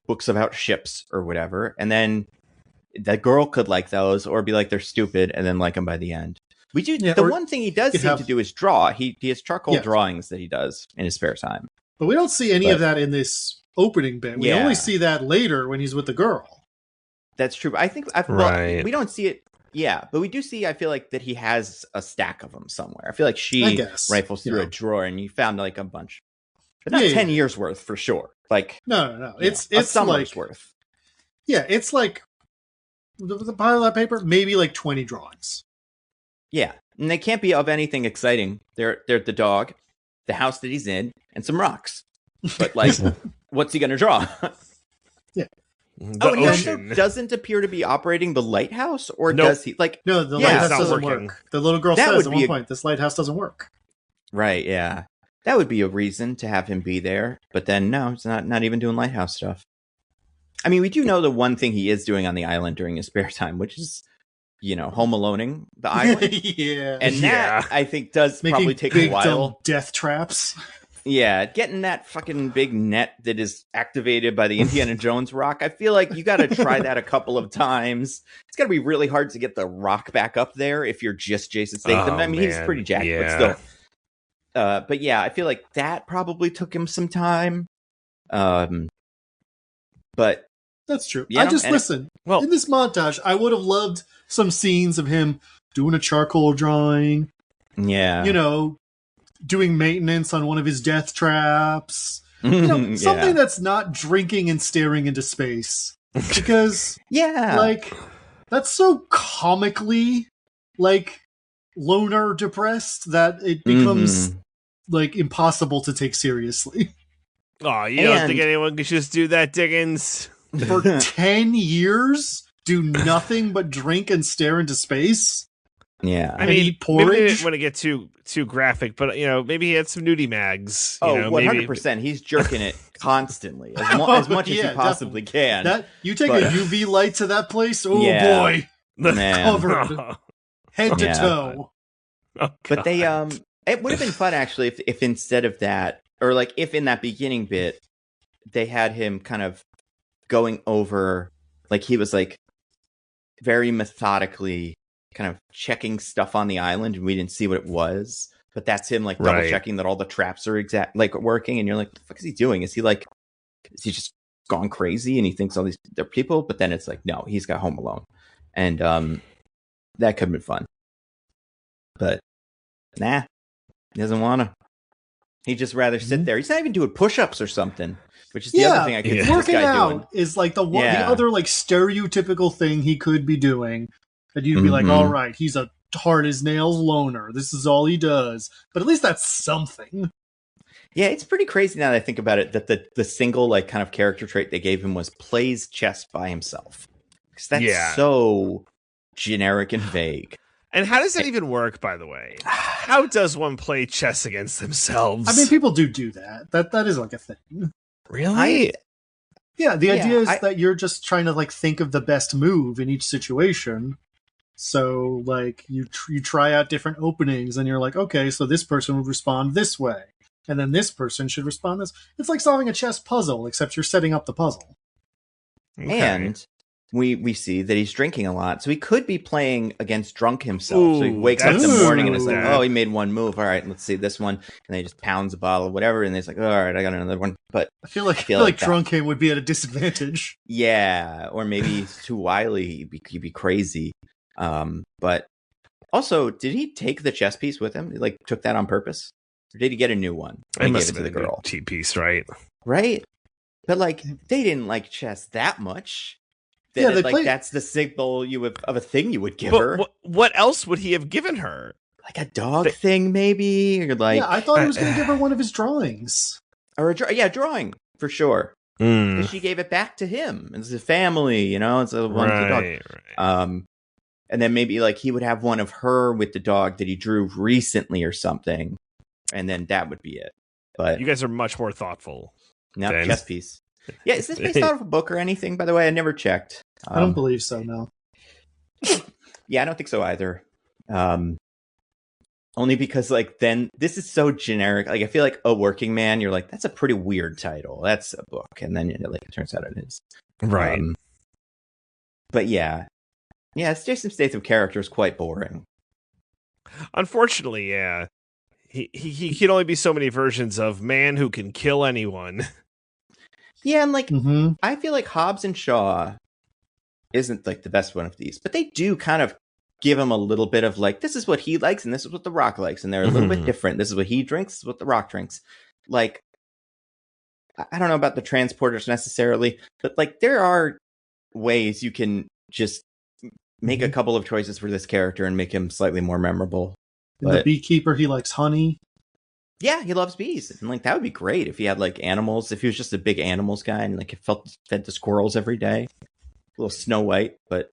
books about ships or whatever. And then that girl could like those or be like, they're stupid and then like them by the end. We do. The one thing he does seem to do is draw. He has charcoal drawings that he does in his spare time. But we don't see any of that in this opening bit. We only see that later when he's with the girl. That's true. I think we don't see it. Yeah, but we do see, I feel like, that he has a stack of them somewhere. I feel like she rifles through a drawer and you found like a bunch. But not 10 years worth for sure. Like No. It's a summer's like, worth. Yeah, it's like the pile of that paper, maybe like 20 drawings. Yeah, and they can't be of anything exciting. They're the dog, the house that he's in, and some rocks. But like, what's he gonna draw? Yeah. And he also doesn't appear to be operating the lighthouse, or does he? Like, no, the lighthouse doesn't work. The little girl says at one point, "This lighthouse doesn't work." Right? Yeah, that would be a reason to have him be there. But then no, it's not even doing lighthouse stuff. I mean, we do know the one thing he is doing on the island during his spare time, which is, home aloneing the island. And that, I think, does probably take a while. Death traps. Yeah, getting that fucking big net that is activated by the Indiana Jones rock. I feel like you got to try that a couple of times. It's got to be really hard to get the rock back up there if you're just Jason Statham. I mean, he's pretty jacked, but still. But yeah, I feel like that probably took him some time. But that's true. I just listen. In this montage, I would have loved some scenes of him doing a charcoal drawing. Yeah. Doing maintenance on one of his death traps. Something that's not drinking and staring into space. Because, like, that's so comically, like, loner depressed that it becomes, like, impossible to take seriously. Oh, you don't think anyone could just do that, Diggins? For 10 years? Do nothing but drink and stare into space? Yeah, I mean, eat porridge? Maybe they didn't want to get too graphic, but maybe he had some nudie mags. 100%. He's jerking it constantly, as much as he possibly can. You take a UV light to that place, boy, covered head to toe. Oh, but they it would have been fun actually if instead of that, or like if in that beginning bit they had him kind of going over, like he was like very methodically kind of checking stuff on the island and we didn't see what it was, but that's him like double checking that all the traps are working, and you're like, what the fuck is he doing? Is he just gone crazy and he thinks all these they're people? But then it's like, no, he's got Home Alone. And That could have been fun. But nah, he doesn't want to. He'd just rather sit there. He's not even doing push-ups or something, which is the other thing I could see this working guy out doing. is like the other like stereotypical thing he could be doing. And you'd be like, all right, he's a hard as nails loner. This is all he does. But at least that's something. Yeah, it's pretty crazy now that I think about it, that the single like kind of character trait they gave him was plays chess by himself. Because that's so generic and vague. And how does that even work, by the way? How does one play chess against themselves? I mean, people do that. That is like a thing. Really? The idea is that you're just trying to like think of the best move in each situation. So like you try out different openings and you're like, okay, so this person would respond this way. And then this person should respond this. It's like solving a chess puzzle, except you're setting up the puzzle. Okay. And we see that he's drinking a lot. So he could be playing against drunk himself. So he wakes up in the morning and it's like, oh, he made one move. All right, let's see this one. And then he just pounds a bottle of whatever. And he's like, all right, I got another one. But I feel like drunk him would be at a disadvantage. Yeah. Or maybe he's too wily. He'd be crazy. But also, did he take the chess piece with him? He like took that on purpose? Or did he get a new one? It must have been the girl. Cheap piece, right? Right. But like they didn't like chess that much. That's the signal of a thing you would give her. What else would he have given her? Like a dog thing, maybe? Or like, I thought he was going to give her one of his drawings. Or drawing, for sure. Because she gave it back to him. It's a family, it's a one dog. Right. And then maybe like he would have one of her with the dog that he drew recently or something. And then that would be it. But you guys are much more thoughtful. No, chess piece. Yeah, is this based out of a book or anything, by the way? I never checked. I don't believe so, no. Yeah, I don't think so either. Only because, like, then this is so generic. Like, I feel like A Working Man, you're like, that's a pretty weird title. That's a book. And then, like, it turns out it is. Right. But yeah. Yeah, it's Jason Statham character is quite boring. Unfortunately, yeah. He can only be so many versions of man who can kill anyone. Yeah, and like I feel like Hobbs and Shaw isn't like the best one of these, but they do kind of give him a little bit of like, this is what he likes and this is what the Rock likes, and they're a little bit different. This is what he drinks, this is what the Rock drinks. Like, I don't know about the transporters necessarily, but like there are ways you can just make a couple of choices for this character and make him slightly more memorable. But the beekeeper, he likes honey. Yeah, he loves bees. And like that would be great if he had like animals, if he was just a big animals guy and like fed the squirrels every day. A little Snow White, but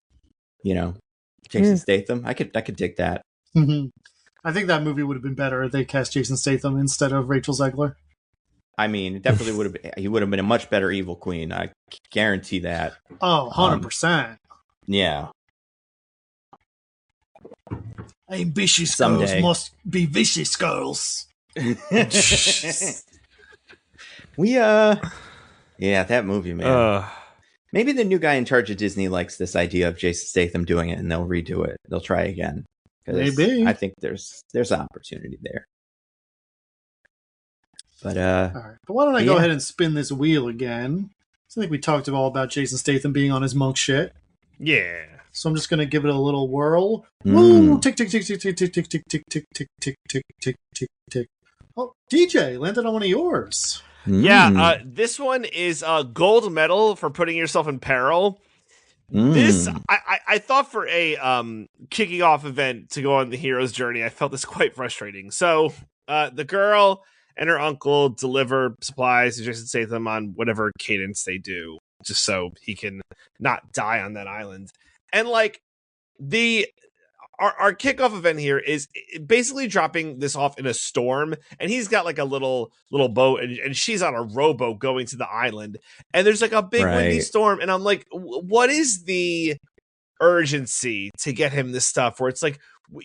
Jason Statham. I could dig that. I think that movie would have been better if they cast Jason Statham instead of Rachel Zegler. I mean, it definitely would have been, he would have been a much better evil queen. I guarantee that. Oh, 100%. Yeah. Ambitious girls must be vicious girls. Yeah, that movie, man. Maybe the new guy in charge of Disney likes this idea of Jason Statham doing it and they'll redo it. They'll try again. Maybe. I think there's an opportunity there. But all right. But why don't I go ahead and spin this wheel again? So I think we talked about Jason Statham being on his monk shit. Yeah. So I'm just going to give it a little whirl. Woo! Tick, tick, tick, tick, tick, tick, tick, tick, tick, tick, tick, tick, tick, tick, tick, tick. Oh, DJ, landed on one of yours. Yeah, this one is a gold medal for putting yourself in peril. This, I thought for a kicking off event to go on the hero's journey, I felt this quite frustrating. So the girl and her uncle deliver supplies to Jason Statham on whatever cadence they do, just so he can not die on that island. And like our kickoff event here is basically dropping this off in a storm, and he's got like a little boat, and she's on a rowboat going to the island, and there's like a big windy storm, and I'm like, what is the urgency to get him this stuff where it's like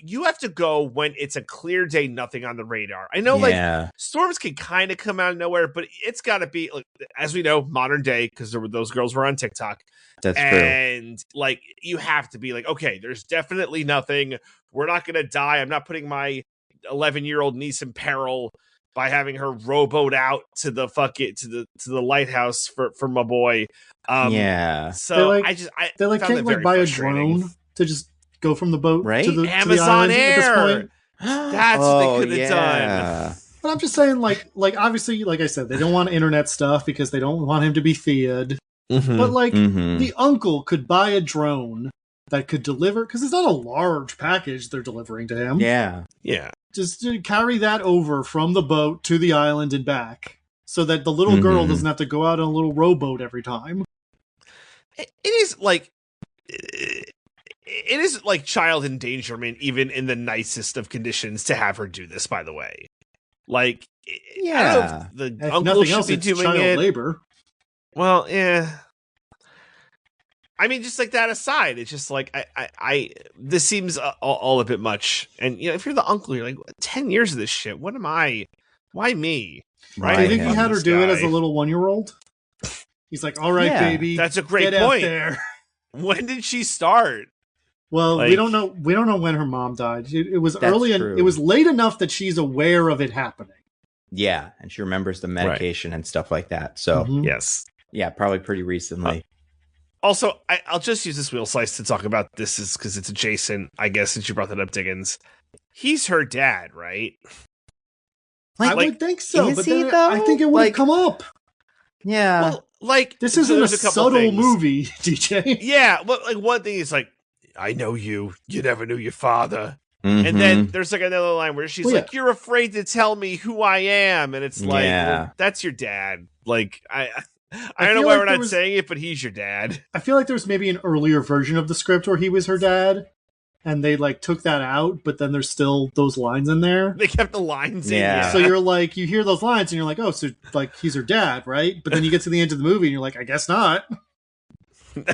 you have to go when it's a clear day, nothing on the radar? I know like storms can kind of come out of nowhere, but it's got to be like, as we know, modern day, because those girls were on TikTok. That's true. And like you have to be like, okay, there's definitely nothing. We're not gonna die. I'm not putting my 11-year-old niece in peril by having her rowboat out to the to the lighthouse for my boy. So I they can't like buy a drone to just go from the boat to the Amazon island Air. At this point. That's what they could have done. But I'm just saying, like obviously, like I said, they don't want internet stuff because they don't want him to be feared. Mm-hmm. But the uncle could buy a drone that could deliver, because it's not a large package they're delivering to him. Yeah. Just to carry that over from the boat to the island and back, so that the little girl doesn't have to go out on a little rowboat every time. It is like child endangerment, even in the nicest of conditions, to have her do this. By the way, like, I don't know if the uncle should be doing child it. Labor. Well, yeah. I mean, just like that aside, it's just like this seems all a bit much. And if you're the uncle, you're like, 10 years of this shit. What am I? Why me? Right? Do you think he had her do it as a little 1-year-old? He's like, all right, baby. That's a great get point. Out there. When did she start? Well, we don't know. We don't know when her mom died. It was early, and it was late enough that she's aware of it happening. Yeah, and she remembers the medication and stuff like that. So yes, probably pretty recently. Also, I'll just use this wheel slice to talk about this, is because it's adjacent, I guess, since you brought that up, Diggins. He's her dad, right? I would think so, but then I think it would come up. Yeah. Well, like, this isn't a subtle movie, DJ. Yeah, but like, one thing is like, I know you. You never knew your father. And then there's like another line where she's like, you're afraid to tell me who I am. And it's like, well, that's your dad. Like, I don't know why we're not saying it, but he's your dad. I feel like there was maybe an earlier version of the script where he was her dad, and they like took that out, but then there's still those lines in there. They kept the lines in. Yeah. So you're like, you hear those lines and you're like, oh, so like he's her dad, right? But then you get to the end of the movie and you're like, I guess not.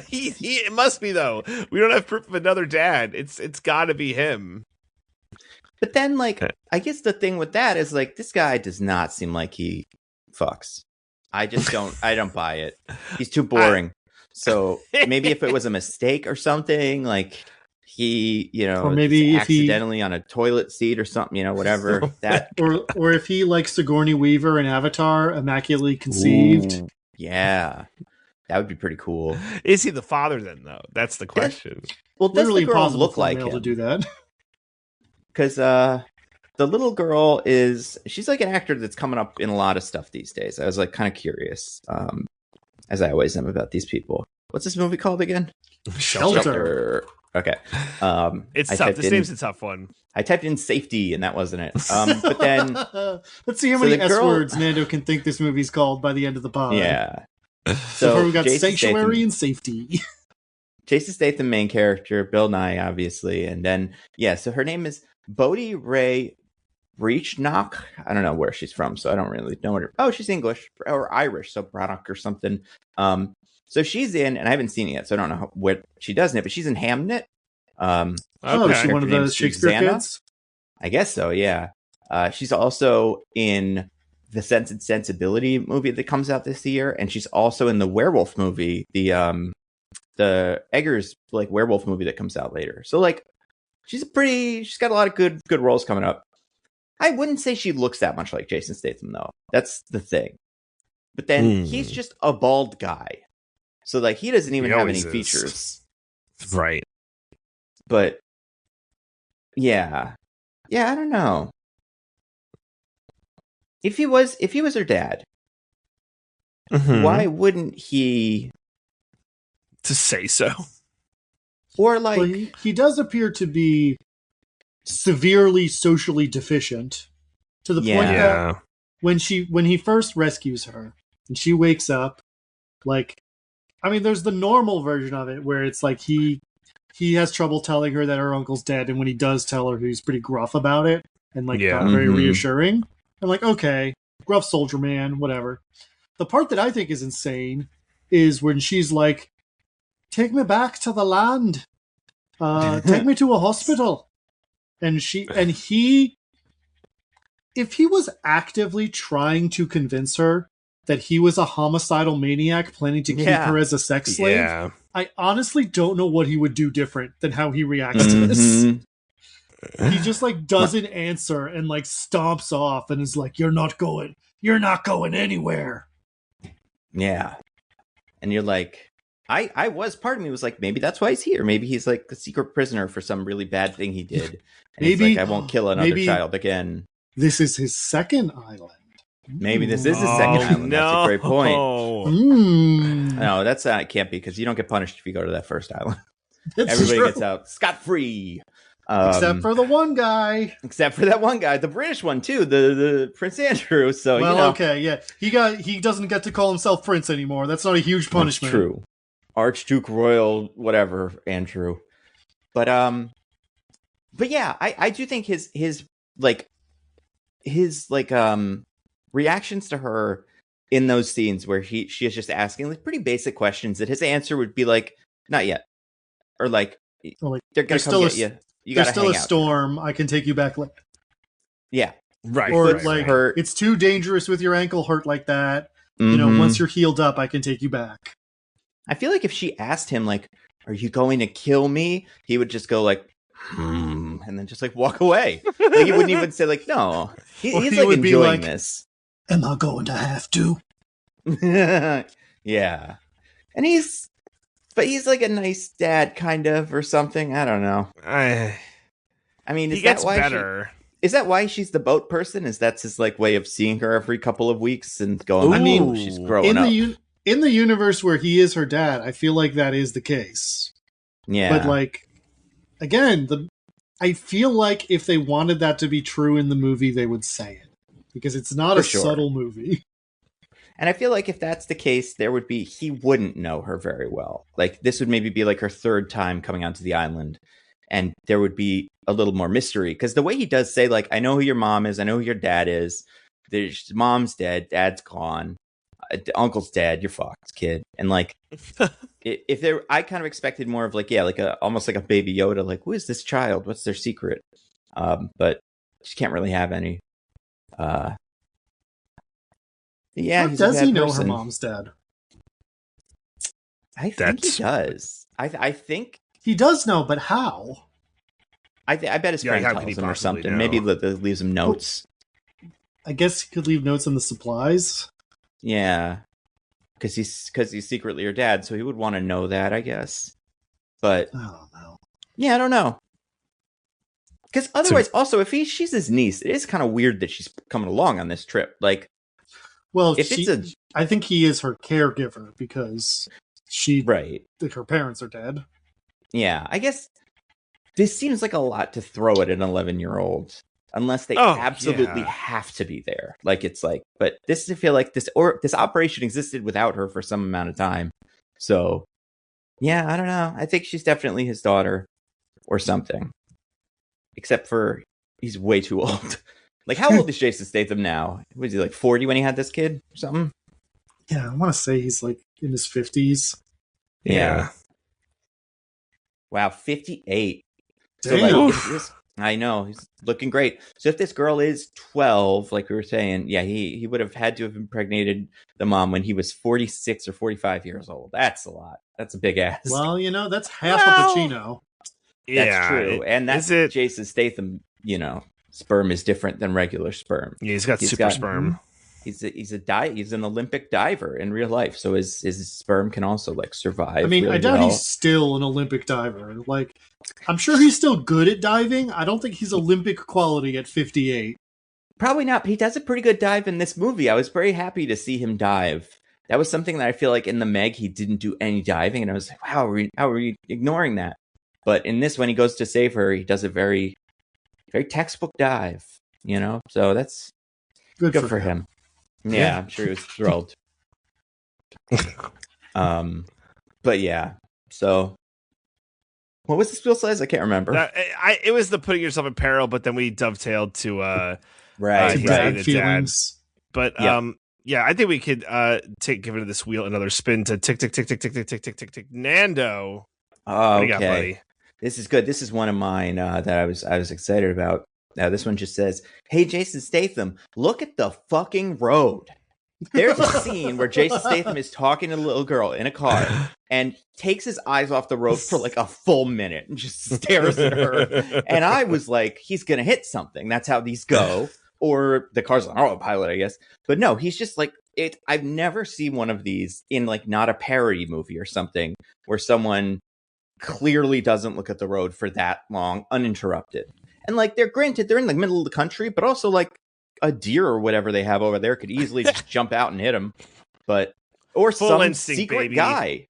It must be, though. We don't have proof of another dad. It's got to be him. But then, like, I guess the thing with that is, like, this guy does not seem like he fucks. I just don't. I don't buy it. He's too boring. So maybe if it was a mistake or something, like he, or maybe if accidentally on a toilet seat or something, whatever that, or if he like Sigourney Weaver in Avatar, immaculately conceived. Ooh, yeah. That would be pretty cool. Is he the father then, though? That's the question. Well, does the girl look like him to do that? Because the little girl she's like an actor that's coming up in a lot of stuff these days. I was like kind of curious, as I always am about these people. What's this movie called again? Shelter. Okay. It's tough. This name's a tough one. I typed in safety and that wasn't it. But then let's see how many S words Nando can think this movie's called by the end of the pod. Yeah. So far we got sanctuary and safety. Jason Statham, main character, Bill Nye, obviously, and then so her name is Bodhi Ray Breachnock. I don't know where she's from, so I don't really know her. Oh, she's English or Irish, so Braddock or something. So she's in, and I haven't seen it yet, so I don't know what she does in it, but she's in Hamnet. Is she one of those Shakespeare kids? I guess so. Yeah. She's also in the Sense and Sensibility movie that comes out this year, and she's also in the werewolf movie, the Eggers like werewolf movie that comes out later. So like she's got a lot of good roles coming up. I wouldn't say she looks that much like Jason Statham though. That's the thing. But then he's just a bald guy. So like he doesn't even have any features. Right. But yeah, I don't know. If he was her dad, why wouldn't he to say so? Or like he does appear to be severely socially deficient to the point that when he first rescues her and she wakes up, like, I mean, there's the normal version of it where it's like he has trouble telling her that her uncle's dead, and when he does tell her, he's pretty gruff about it and like not very reassuring. I'm like, okay, gruff soldier man, whatever. The part that I think is insane is when she's like, take me back to the land. Take me to a hospital. And he, if he was actively trying to convince her that he was a homicidal maniac planning to keep her as a sex slave, I honestly don't know what he would do different than how he reacts to this. He just like doesn't answer and like stomps off and is like, you're not going anywhere. Yeah. And you're like, I was, part of me was like, maybe that's why he's here. Maybe he's like a secret prisoner for some really bad thing he did. And Maybe he's like, I won't kill another child again. This is his second island. Maybe this is his second island. No. That's a great point. No, that's it can't be, because you don't get punished if you go to that first island. Everybody gets out scot-free. Except for the one guy. Except for that one guy, the British one too, the Prince Andrew. So okay, yeah, he doesn't get to call himself Prince anymore. That's not a huge punishment. That's true. Archduke Royal, whatever, Andrew. But yeah, I do think his reactions to her in those scenes where she is just asking like pretty basic questions that his answer would be like, not yet, or like, they're gonna come get you. There's still a storm. I can take you back. Yeah, right. Or it's too dangerous with your ankle hurt like that. Mm-hmm. Once you're healed up, I can take you back. I feel like if she asked him like, "Are you going to kill me?" he would just go like, and then just like walk away. Like he wouldn't even say like, "No." He's like enjoying this. Am I going to have to? Yeah, and he's like a nice dad, kind of, or something. I don't know. I mean, he gets better. Is that why she's the boat person? Is that's his like way of seeing her every couple of weeks and going? She's growing up. In the universe where he is her dad, I feel like that is the case. Yeah, but like again, I feel like if they wanted that to be true in the movie, they would say it because it's not subtle movie. And I feel like if that's the case, he wouldn't know her very well. Like this would maybe be like her third time coming onto the island, and there would be a little more mystery. Because the way he does say, like, I know who your mom is, I know who your dad is. There's mom's dead, dad's gone, uncle's dead, you're fucked, kid. And like, I kind of expected more of like, yeah, like almost like a baby Yoda, like, who is this child? What's their secret? But she can't really have any. Yeah, how does he know her mom's dead? I think he does. I think he does know, but how? I bet his friend tells him or something. Know? Maybe leaves him notes. I guess he could leave notes on the supplies. Yeah, because he's secretly her dad, so he would want to know that, I guess. But I don't know. Yeah, I don't know. Because otherwise, also, if she's his niece, it is kind of weird that she's coming along on this trip. Like, well, I think he is her caregiver because her parents are dead. Yeah, I guess this seems like a lot to throw at an 11-year-old, unless they absolutely have to be there. Like it's like, but I feel like this operation existed without her for some amount of time. So, yeah, I don't know. I think she's definitely his daughter or something. Except for he's way too old. Like, how old is Jason Statham now? Was he like 40 when he had this kid or something? Yeah, I want to say he's like in his 50s. Yeah. Wow, 58. Damn. So I know, he's looking great. So if this girl is 12, like we were saying, yeah, he would have had to have impregnated the mom when he was 46 or 45 years old. That's a lot. That's a big ass. Well, that's half a Pacino. That's true. And that's Jason Statham, sperm is different than regular sperm. Yeah, he's got sperm. He's an Olympic diver in real life, so his sperm can also like survive. I mean, really I doubt he's still an Olympic diver. Like, I'm sure he's still good at diving. I don't think he's Olympic quality at 58. Probably not, but he does a pretty good dive in this movie. I was very happy to see him dive. That was something that I feel like in the Meg he didn't do any diving, and I was like, wow, how are we ignoring that? But in this, when he goes to save her, he does a very, very textbook dive. So that's good for him. Yeah, I'm sure he was thrilled. But yeah, so what was the spiel size? I can't remember. It was the putting yourself in peril, but then we dovetailed to dad feelings. But yeah, I think we could give it this wheel another spin to tick tick tick tick tick tick tick tick tick tick. Nando, what do you got, buddy? This is good. This is one of mine that I was excited about. This one just says, "Hey, Jason Statham, look at the fucking road." There's a scene where Jason Statham is talking to a little girl in a car and takes his eyes off the road for like a full minute and just stares at her. And I was like, he's going to hit something. That's how these go. Or the car's on autopilot, I guess. But no, he's just like I've never seen one of these in like not a parody movie or something where someone clearly doesn't look at the road for that long uninterrupted. And like they're in the middle of the country, but also like a deer or whatever they have over there could easily just jump out and hit them. But or Full some instinct, secret baby. guy.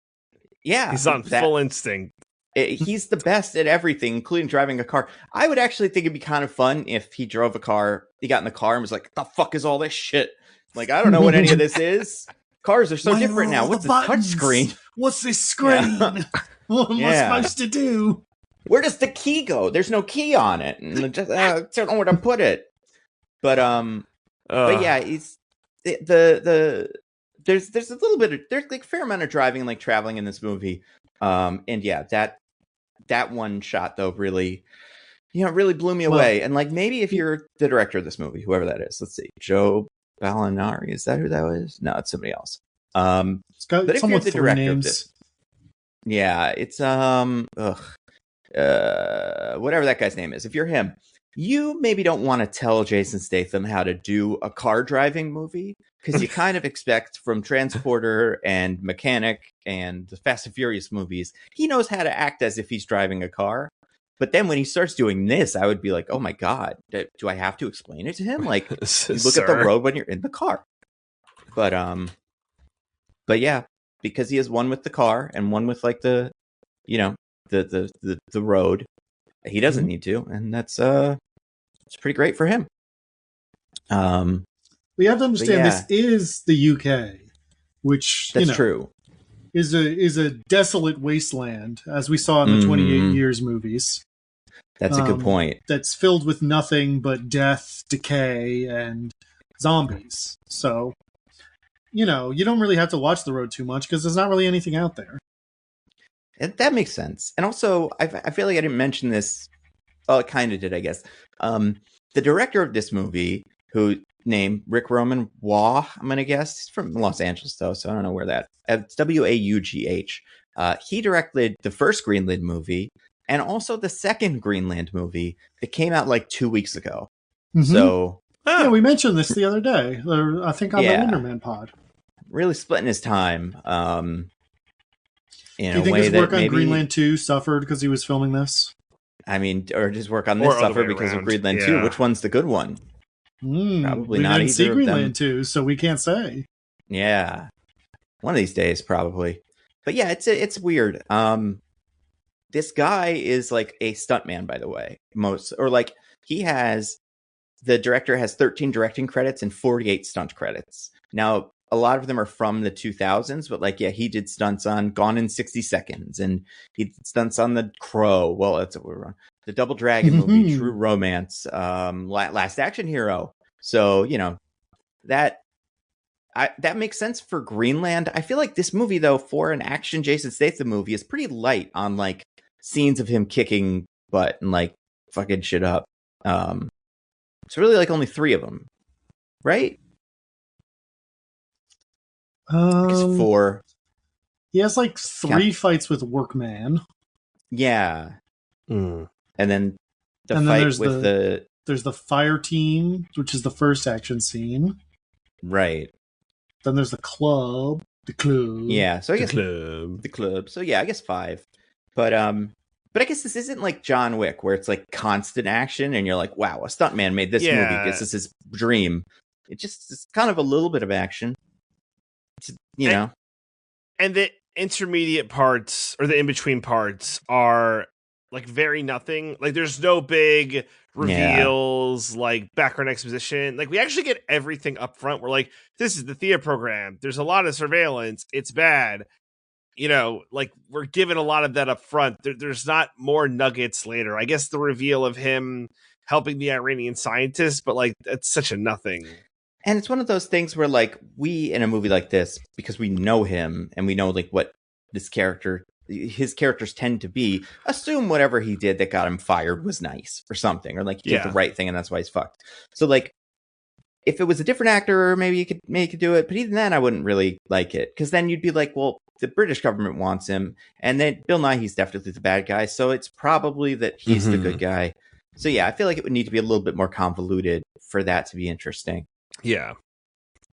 Yeah, he's on full instinct. He's the best at everything, including driving a car. I would actually think it'd be kind of fun if he drove a car, he got in the car and was like, the fuck is all this shit? Like, I don't know what any of this is. Cars are so different now. What's this touch screen? What's this screen? Yeah. What am I supposed to do? Where does the key go? There's no key on it. And just, I don't know where to put it. But yeah, he's there's a little bit of, there's like a fair amount of driving and like traveling in this movie. And yeah, that one shot though really blew me away. And like maybe if you're the director of this movie, whoever that is, let's see, Joe Balinari, is that who that was? No, it's somebody else. But if you're the director of this, yeah, it's whatever that guy's name is. If you're him, you maybe don't want to tell Jason Statham how to do a car driving movie, because you kind of expect from Transporter and Mechanic and the Fast and Furious movies, he knows how to act as if he's driving a car. But then when he starts doing this, I would be like, oh my God, do I have to explain it to him? Like, you look at the road when you're in the car. But yeah, because he has one with the car and one with like the road, he doesn't need to, and that's it's pretty great for him. We have to understand this is the UK, which that's true, is a desolate wasteland, as we saw in the 28 Years movies. That's a good point. That's filled with nothing but death, decay, and zombies. So, you don't really have to watch the road too much because there's not really anything out there. That makes sense. And also, I feel like I didn't mention this. Oh, I kind of did, I guess. The director of this movie, who named Rick Roman Waugh, I'm going to guess. He's from Los Angeles, though, so I don't know where that. It's Waugh. He directed the first Greenland movie and also the second Greenland movie that came out like 2 weeks ago. Mm-hmm. So yeah, we mentioned this the other day. I think on the Wonderman pod. Really splitting his time. Do you think his work on Greenland 2 suffered because he was filming this? I mean, or his work on this suffered because of Greenland 2. Which one's the good one? Probably not either. We didn't see Greenland 2, so we can't say. Yeah, one of these days, probably. But yeah, it's weird. This guy is like a stuntman, by the way. The director has 13 directing credits and 48 stunt credits. Now, a lot of them are from the 2000s, but like, yeah, he did stunts on Gone in 60 Seconds, and he did stunts on The Crow. Well, that's what we're on. The Double Dragon movie, True Romance, Last Action Hero. So, that makes sense for Greenland. I feel like this movie, though, for an action Jason Statham movie, is pretty light on like scenes of him kicking butt and like fucking shit up. It's really like only 3 of them, right? I guess 4. He has like 3 fights with Workman. Yeah. And then there's the fire team, which is the first action scene. Right. Then there's the club. Yeah, so I guess the club. So yeah, I guess 5. But I guess this isn't like John Wick, where it's like constant action and you're like, wow, a stuntman made this movie because this is his dream. It's kind of a little bit of action. And the intermediate parts or the in-between parts are like very nothing. Like there's no big reveals, like background exposition. Like we actually get everything up front. We're like, this is the Thea program. There's a lot of surveillance. It's bad. Like we're given a lot of that up front. There's not more nuggets later. I guess the reveal of him helping the Iranian scientist, but like that's such a nothing. And it's one of those things where, like, we, in a movie like this, because we know him and we know, like, what his characters tend to be, assume whatever he did that got him fired was nice or something, or, like, he did the right thing and that's why he's fucked. So, like, if it was a different actor, maybe you could do it. But even then, I wouldn't really like it. Because then you'd be like, well, the British government wants him. And then Bill Nighy's definitely the bad guy. So it's probably that he's the good guy. So, yeah, I feel like it would need to be a little bit more convoluted for that to be interesting. Yeah.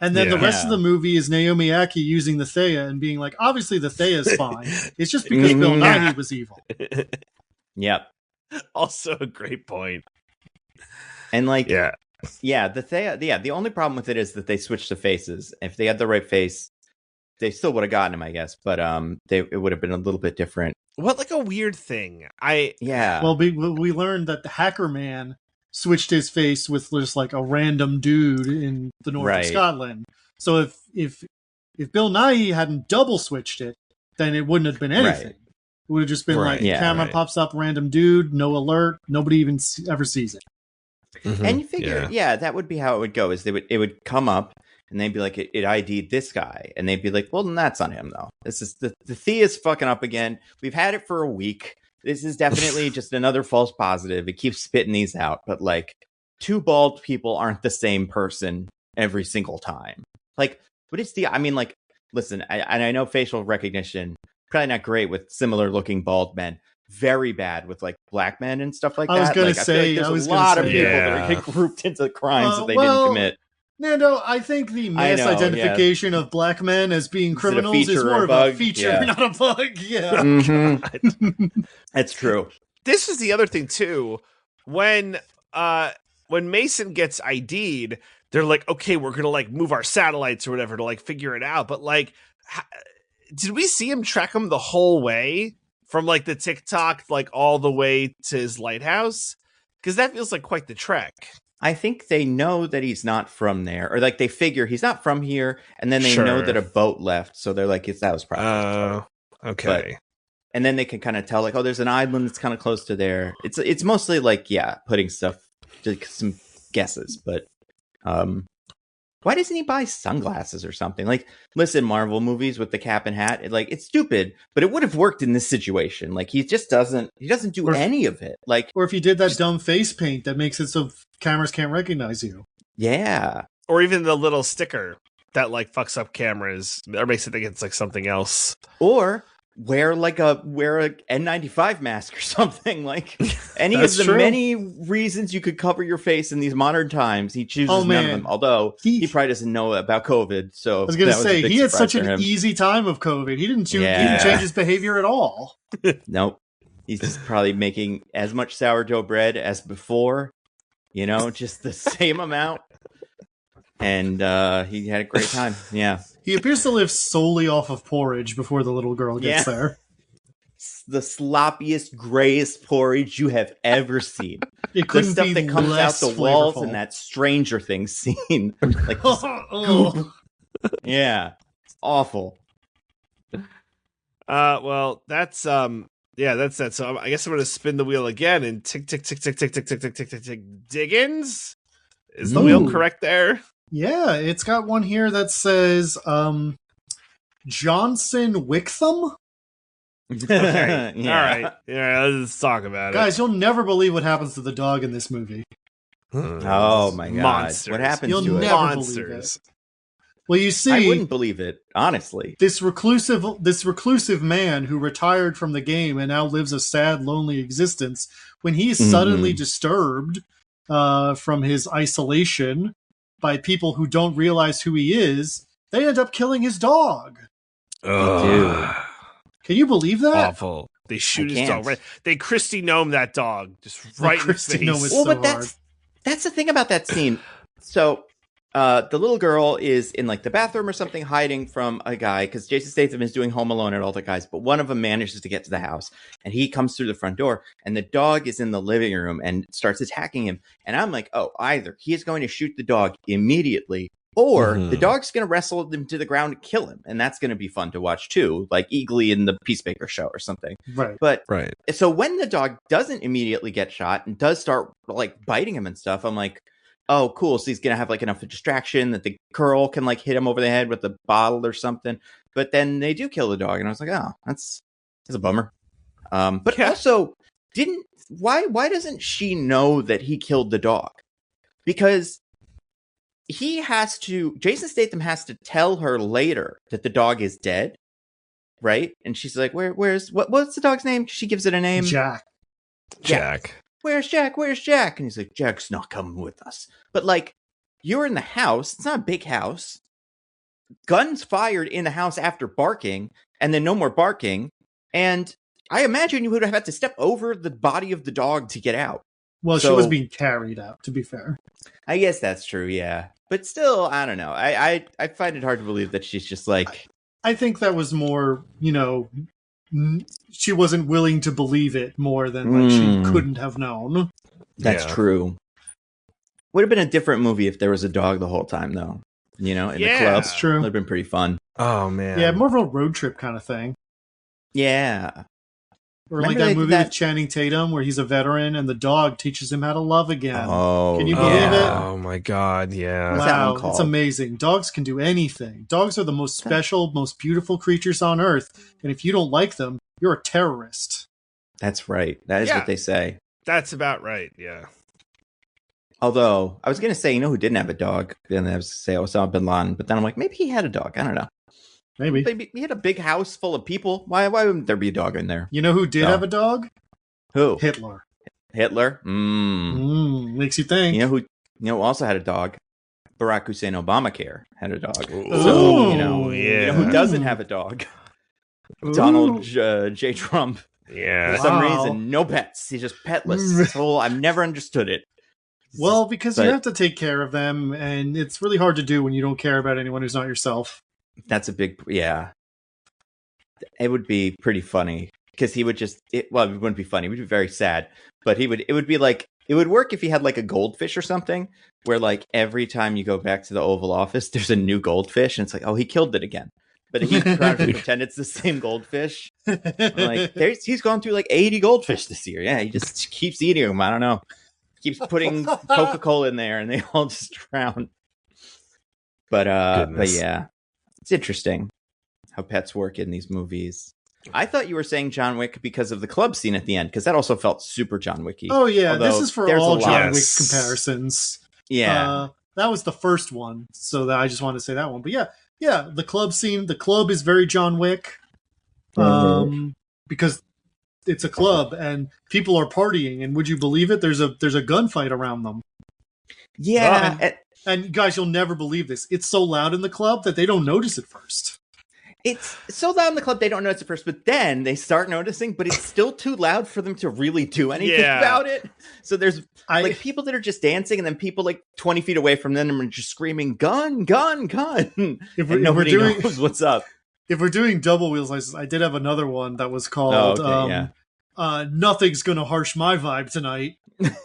And then the rest of the movie is Naomi Ackie using the Thea and being like, obviously the Thea's fine. It's just because Bill Nighy was evil. Yep. Also a great point. And like, the Thea, the only problem with it is that they switched the faces. If they had the right face, they still would have gotten him, I guess. But it would have been a little bit different. What, like a weird thing? Well, we learned that the Hacker Man switched his face with just like a random dude in the north of Scotland. So if Bill Nighy hadn't double switched it, then it wouldn't have been anything. It would have just been camera pops up, random dude, no alert, nobody even ever sees it. Mm-hmm. And you figure, that would be how it would go. Is it would come up and they'd be like, it ID'd this guy, and they'd be like, well, then that's on him though. This is the Thea's fucking up again. We've had it for a week. This is definitely just another false positive. It keeps spitting these out, but like, two bald people aren't the same person every single time. Like, what is I mean, like, listen, I know facial recognition probably not great with similar looking bald men. Very bad with like black men and stuff like that. I was going to say, there's a lot of people that are grouped into crimes that they didn't commit. Nando, I think the mass identification of black men as being criminals is more of a feature, not a bug. Yeah. Mm-hmm. That's true. This is the other thing too. When Mason gets ID'd, they're like, okay, we're gonna like move our satellites or whatever to like figure it out. But like, did we see him track him the whole way from like the TikTok, like all the way to his lighthouse? Because that feels like quite the trek. I think they know that he's not from there, or like they figure he's not from here, and then they know that a boat left, so they're like, that was probably okay. And then they can kind of tell, like, oh, there's an island that's kind of close to there. It's mostly like, putting stuff to some guesses, but why doesn't he buy sunglasses or something? Like, listen, Marvel movies with the cap and hat, it's stupid, but it would have worked in this situation. Like, he doesn't do any of it. Like, or if he did that dumb face paint that makes it so cameras can't recognize you. Yeah. Or even the little sticker that like fucks up cameras or makes it think it's like something else. Or wear a N95 mask or something. Like, any of the many reasons you could cover your face in these modern times, he chooses none of them. Although he probably doesn't know about COVID. So I was going to say, he had such an easy time of COVID. He didn't change his behavior at all. Nope. He's just probably making as much sourdough bread as before. Just the same amount. And he had a great time. Yeah. He appears to live solely off of porridge before the little girl gets there. The sloppiest, grayest porridge you have ever seen. It couldn't the stuff be that comes out the flavorful. walls in that Stranger Things scene. Like, yeah. It's awful. Well, that's that's that. So I guess I'm going to spin the wheel again and tick, tick, tick, tick, tick, tick, tick, tick, tick, tick, tick. Diggins? Is the wheel correct there? Yeah, it's got one here that says Johnson Wickham. Okay. All right. Yeah, let's talk about it. Guys, you'll never believe what happens to the dog in this movie. Oh my god. Monsters. What happens you'll to it? Never believe it. Well, you see, I wouldn't believe it, honestly. This reclusive man who retired from the game and now lives a sad, lonely existence, when he is suddenly disturbed from his isolation by people who don't realize who he is, they end up killing his dog. Dude. Can you believe that? Awful. They shoot his dog. Right. They Christy Gnome that dog just right in the face. Well, but that's the thing about that scene. So the little girl is in like the bathroom or something, hiding from a guy because Jason Statham is doing Home Alone at all the guys, but one of them manages to get to the house and he comes through the front door and the dog is in the living room and starts attacking him. And I'm like, oh, either he is going to shoot the dog immediately or the dog's going to wrestle him to the ground and kill him. And that's going to be fun to watch too, like Eagly in the Peacemaker show or something. Right. But so when the dog doesn't immediately get shot and does start like biting him and stuff, I'm like, oh, cool. So he's going to have like enough of distraction that the girl can like hit him over the head with a bottle or something. But then they do kill the dog. And I was like, oh, that's a bummer. But also why doesn't she know that he killed the dog? Because Jason Statham has to tell her later that the dog is dead. Right. And she's like, what's the dog's name? She gives it a name. Jack. Where's Jack? Where's Jack? And he's like, Jack's not coming with us. But like, you're in the house. It's not a big house. guns fired in the house after barking, and then no more barking. And I imagine you would have had to step over the body of the dog to get out. Well, she was being carried out, to be fair. I guess that's true, yeah. But still, I don't know. I find it hard to believe that she's just like... I think that was more, she wasn't willing to believe it more than like she couldn't have known. That's true. Would have been a different movie if there was a dog the whole time, though. In the club. That's true. It would have been pretty fun. Oh, man. Yeah, more of a road trip kind of thing. Yeah. Or like that movie with Channing Tatum where he's a veteran and the dog teaches him how to love again. Oh, can you believe it? Oh, my God, yeah. Wow, it's amazing. Dogs can do anything. Dogs are the most special, most beautiful creatures on Earth. And if you don't like them, you're a terrorist. That's right. That is what they say. That's about right, yeah. Although, I was going to say, who didn't have a dog? And I was going to say Osama bin Laden. But then I'm like, maybe he had a dog. I don't know. Maybe. He had a big house full of people. Why wouldn't there be a dog in there? You know who did have a dog? Who? Hitler. Hitler? Makes you think. You know who also had a dog? Barack Hussein Obamacare had a dog. Ooh. So, you know who doesn't have a dog? Ooh. Donald J. Trump. Yeah. For some reason, no pets. He's just petless. So I've never understood it. Well, because you have to take care of them, and it's really hard to do when you don't care about anyone who's not yourself. That's a big, yeah. It would be pretty funny because he would it wouldn't be funny. It would be very sad, but it would be like, it would work if he had like a goldfish or something where like every time you go back to the Oval Office, there's a new goldfish and it's like, oh, he killed it again. But he tries to pretend it's the same goldfish. Like he's gone through like 80 goldfish this year. Yeah, he just keeps eating them. I don't know. Keeps putting Coca-Cola in there and they all just drown. But yeah. It's interesting how pets work in these movies. I thought you were saying John Wick because of the club scene at the end, because that also felt super John Wicky. Oh, yeah. This is for all John Wick comparisons. Yeah. That was the first one, so I just wanted to say that one. But yeah, the club scene, the club is very John Wick because it's a club and people are partying, and would you believe it? There's a gunfight around them. Yeah. And guys, you'll never believe this. It's so loud in the club that they don't notice it first. It's so loud in the club they don't notice it first, but then they start noticing, but it's still too loud for them to really do anything about it. So there's like people that are just dancing, and then people like 20 feet away from them are just screaming, gun, gun, gun. Nobody knows what's up. If we're doing double wheel slices, I did have another one that was called Nothing's Gonna Harsh My Vibe Tonight.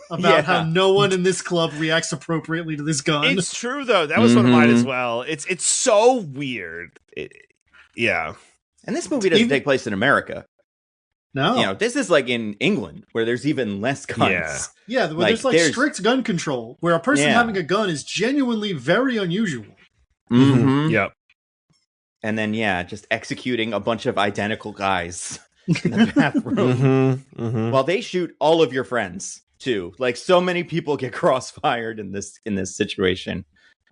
About how no one in this club reacts appropriately to this gun. It's true though. That was one of mine as well. It's so weird. Yeah. And this movie doesn't take place in America. No. This is like in England where there's even less guns. Yeah, where there's strict gun control, where a person having a gun is genuinely very unusual. Mm-hmm. Yep. And then just executing a bunch of identical guys in the bathroom while they shoot all of your friends too. Like so many people get crossfired in this situation.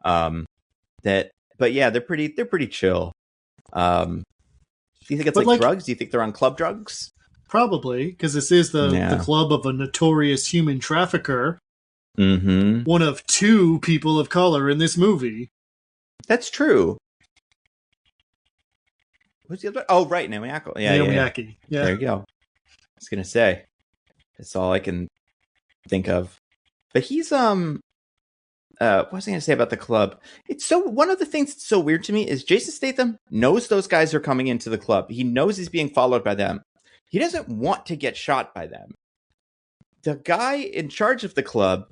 They're pretty chill. Do you think it's like drugs? Do you think they're on club drugs? Probably, because this is the club of a notorious human trafficker. Mm-hmm. One of two people of color in this movie. That's true. Who's the other? Oh, right, Naomi Ackel. Naomi. Yeah. There you go. I was gonna say, that's all I can think of. But he's what was I gonna say about the club? It's so one of the things that's so weird to me is Jason Statham knows those guys are coming into the club. He knows he's being followed by them. He doesn't want to get shot by them. The guy in charge of the club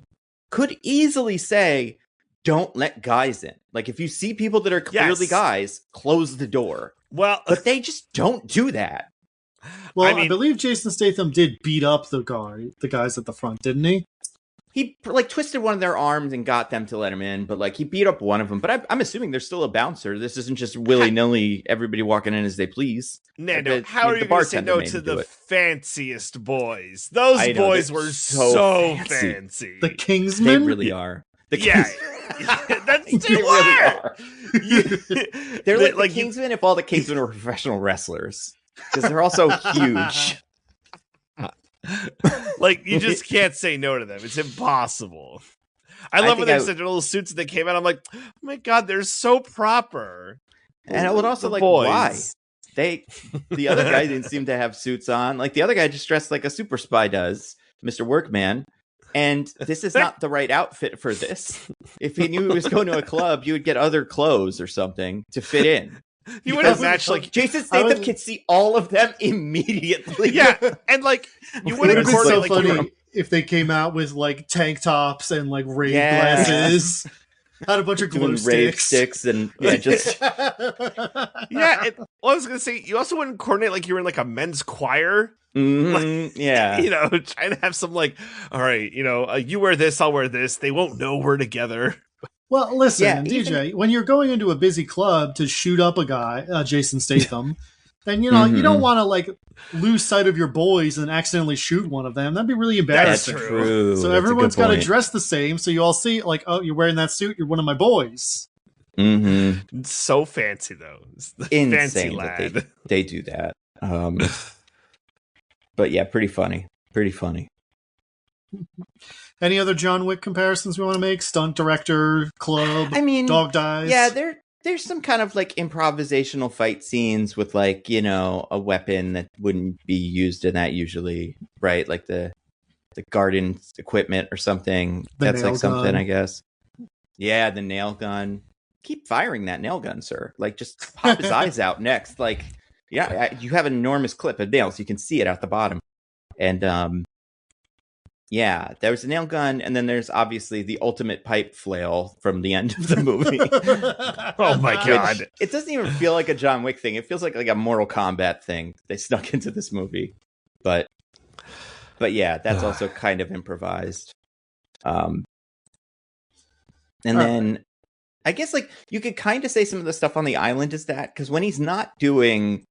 could easily say, "Don't let guys in." Like if you see people that are clearly guys, close the door. Well, but they just don't do that. Well, I believe Jason Statham did beat up the guys at the front, didn't he? He like twisted one of their arms and got them to let him in, but like he beat up one of them. But I'm assuming there's still a bouncer. This isn't just willy nilly everybody walking in as they please. Nando, how are you going to say no to the fanciest boys? Those boys were so fancy. The Kingsmen? They really are. That's they really are. They're like the Kingsmen if all the Kingsmen were professional wrestlers. Because they're also huge. Like, you just can't say no to them. It's impossible. I love when they said their little suits and they came out. I'm like, oh my God, they're so proper. And I would also like, boys. why? The other guy didn't seem to have suits on. Like the other guy just dressed like a super spy does, Mr. Workman. And this is not the right outfit for this. If he knew he was going to a club, you would get other clothes or something to fit in. You would have matched like Jason Statham could see all of them immediately. Yeah, and like you would have been so like, funny if they came out with like tank tops and like rave glasses. Had a bunch of glue sticks and just yeah. And, well, I was gonna say you also wouldn't coordinate like you were in like a men's choir. Like, you know, trying to have some like, all right, you know, you wear this, I'll wear this. They won't know we're together. Well, listen, DJ, when you're going into a busy club to shoot up a guy, Jason Statham, then you know you don't want to like lose sight of your boys and accidentally shoot one of them. That'd be really embarrassing. That's true. So everyone's got to dress the same, so you all see like, oh, you're wearing that suit, you're one of my boys. Mm-hmm. It's so fancy though. Insane fancy lad. That they do that. But yeah, pretty funny. Pretty funny. Any other John Wick comparisons we want to make? Stunt director, club, I mean, dog dies. Yeah, there's some kind of like improvisational fight scenes with like, you know, a weapon that wouldn't be used in that usually, right? Like the garden equipment or something. That's like something, I guess. Yeah, the nail gun. Keep firing that nail gun, sir. Like just pop his eyes out next. Like, yeah, you have an enormous clip of nails. You can see it out the bottom. And yeah, there's a nail gun, and then there's obviously the ultimate pipe flail from the end of the movie. Oh my God. It doesn't even feel like a John Wick thing. It feels like a Mortal Kombat thing they snuck into this movie. But yeah, that's also kind of improvised. And then I guess like you could kind of say some of the stuff on the island is that, because when he's not doing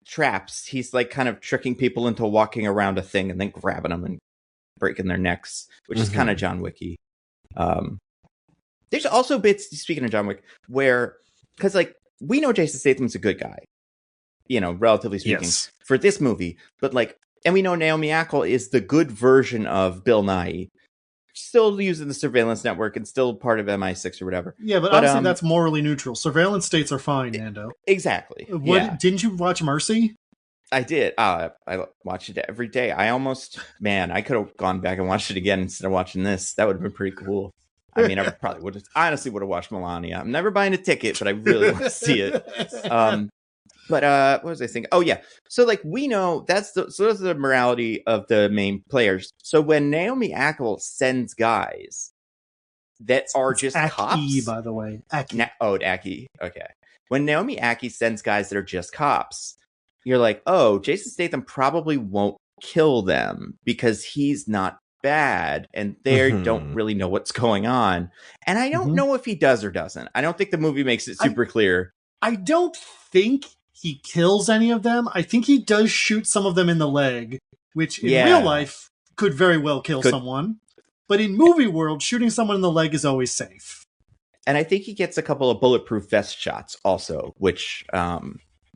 traps, he's like kind of tricking people into walking around a thing and then grabbing them and breaking their necks, which is kind of John Wicky. There's also bits, speaking of John Wick, where, because like we know Jason Statham's a good guy, you know, relatively speaking, for this movie, but like, and we know Naomi Ackel is the good version of Bill Nighy, still using the surveillance network and still part of MI6 or whatever. Yeah, but obviously that's morally neutral. Surveillance states are fine, Nando. Exactly. Didn't you watch Mercy? I did. I watch it every day. I could have gone back and watched it again instead of watching this. That would have been pretty cool. I mean, I probably would have, honestly would have watched Melania. I'm never buying a ticket, but I really want to see it. But what was I thinking? Oh yeah. So like we know that's the morality of the main players. So when Naomi Ackel sends guys that are just cops, by the way, Aki. Okay. When Naomi Ackie sends guys that are just cops, you're like, oh, Jason Statham probably won't kill them because he's not bad and they don't really know what's going on. And I don't know if he does or doesn't. I don't think the movie makes it super clear. I don't think he kills any of them. I think he does shoot some of them in the leg, which in real life could very well kill someone. But in movie world, shooting someone in the leg is always safe. And I think he gets a couple of bulletproof vest shots also, which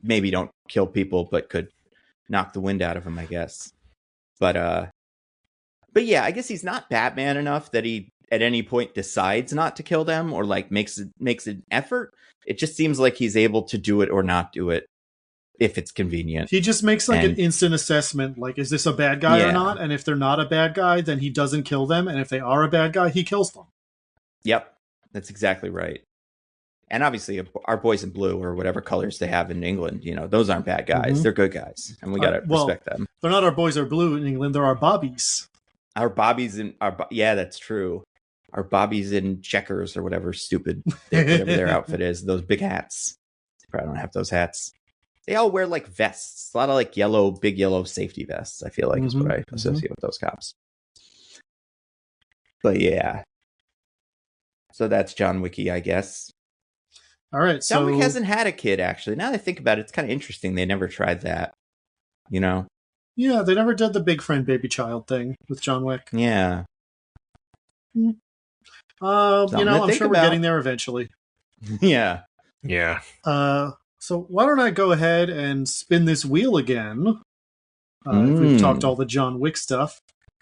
maybe don't kill people, but could knock the wind out of them, I guess. But yeah, I guess he's not Batman enough that he at any point decides not to kill them or like makes an effort. It just seems like he's able to do it or not do it if it's convenient. He just makes like an instant assessment, like, is this a bad guy or not? And if they're not a bad guy, then he doesn't kill them. And if they are a bad guy, he kills them. Yep, that's exactly right. And obviously, our boys in blue or whatever colors they have in England, you know, those aren't bad guys. They're good guys. And we got to respect them. They're not our boys are blue in England. They're our bobbies. Our bobbies yeah, that's true. Our bobbies in checkers or whatever stupid, whatever their outfit is. Those big hats. They probably don't have those hats. They all wear like vests. A lot of like big yellow safety vests, I feel like is what I associate with those cops. But yeah. So that's John Wicky, I guess. All right, John Wick hasn't had a kid, actually. Now that I think about it, it's kind of interesting. They never tried that, you know? Yeah, they never did the big friend, baby child thing with John Wick. Yeah. You know, I'm sure we're getting there eventually. Yeah. Yeah. So why don't I go ahead and spin this wheel again? If we've talked all the John Wick stuff.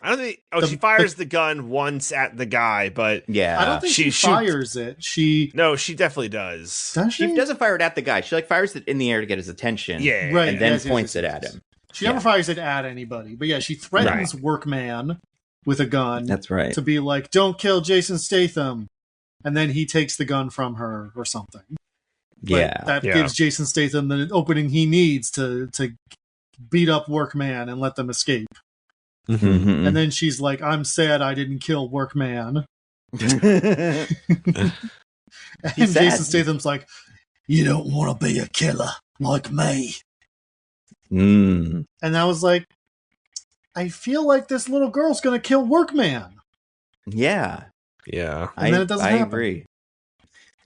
I don't think. Oh, she fires the gun once at the guy, but I don't think she fires it. She definitely does. Does she? She doesn't fire it at the guy. She fires it in the air to get his attention. Yeah, right. And then points it at him. She never fires it at anybody, but she threatens Workman with a gun. That's right. To be like, "Don't kill Jason Statham," and then he takes the gun from her or something. But that gives Jason Statham the opening he needs to beat up Workman and let them escape. Mm-hmm. And then she's like, "I'm sad I didn't kill Workman." And Jason Statham's like, "You don't want to be a killer like me." And I was like, I feel like this little girl's going to kill Workman. Yeah. Yeah. And then it doesn't happen. I agree.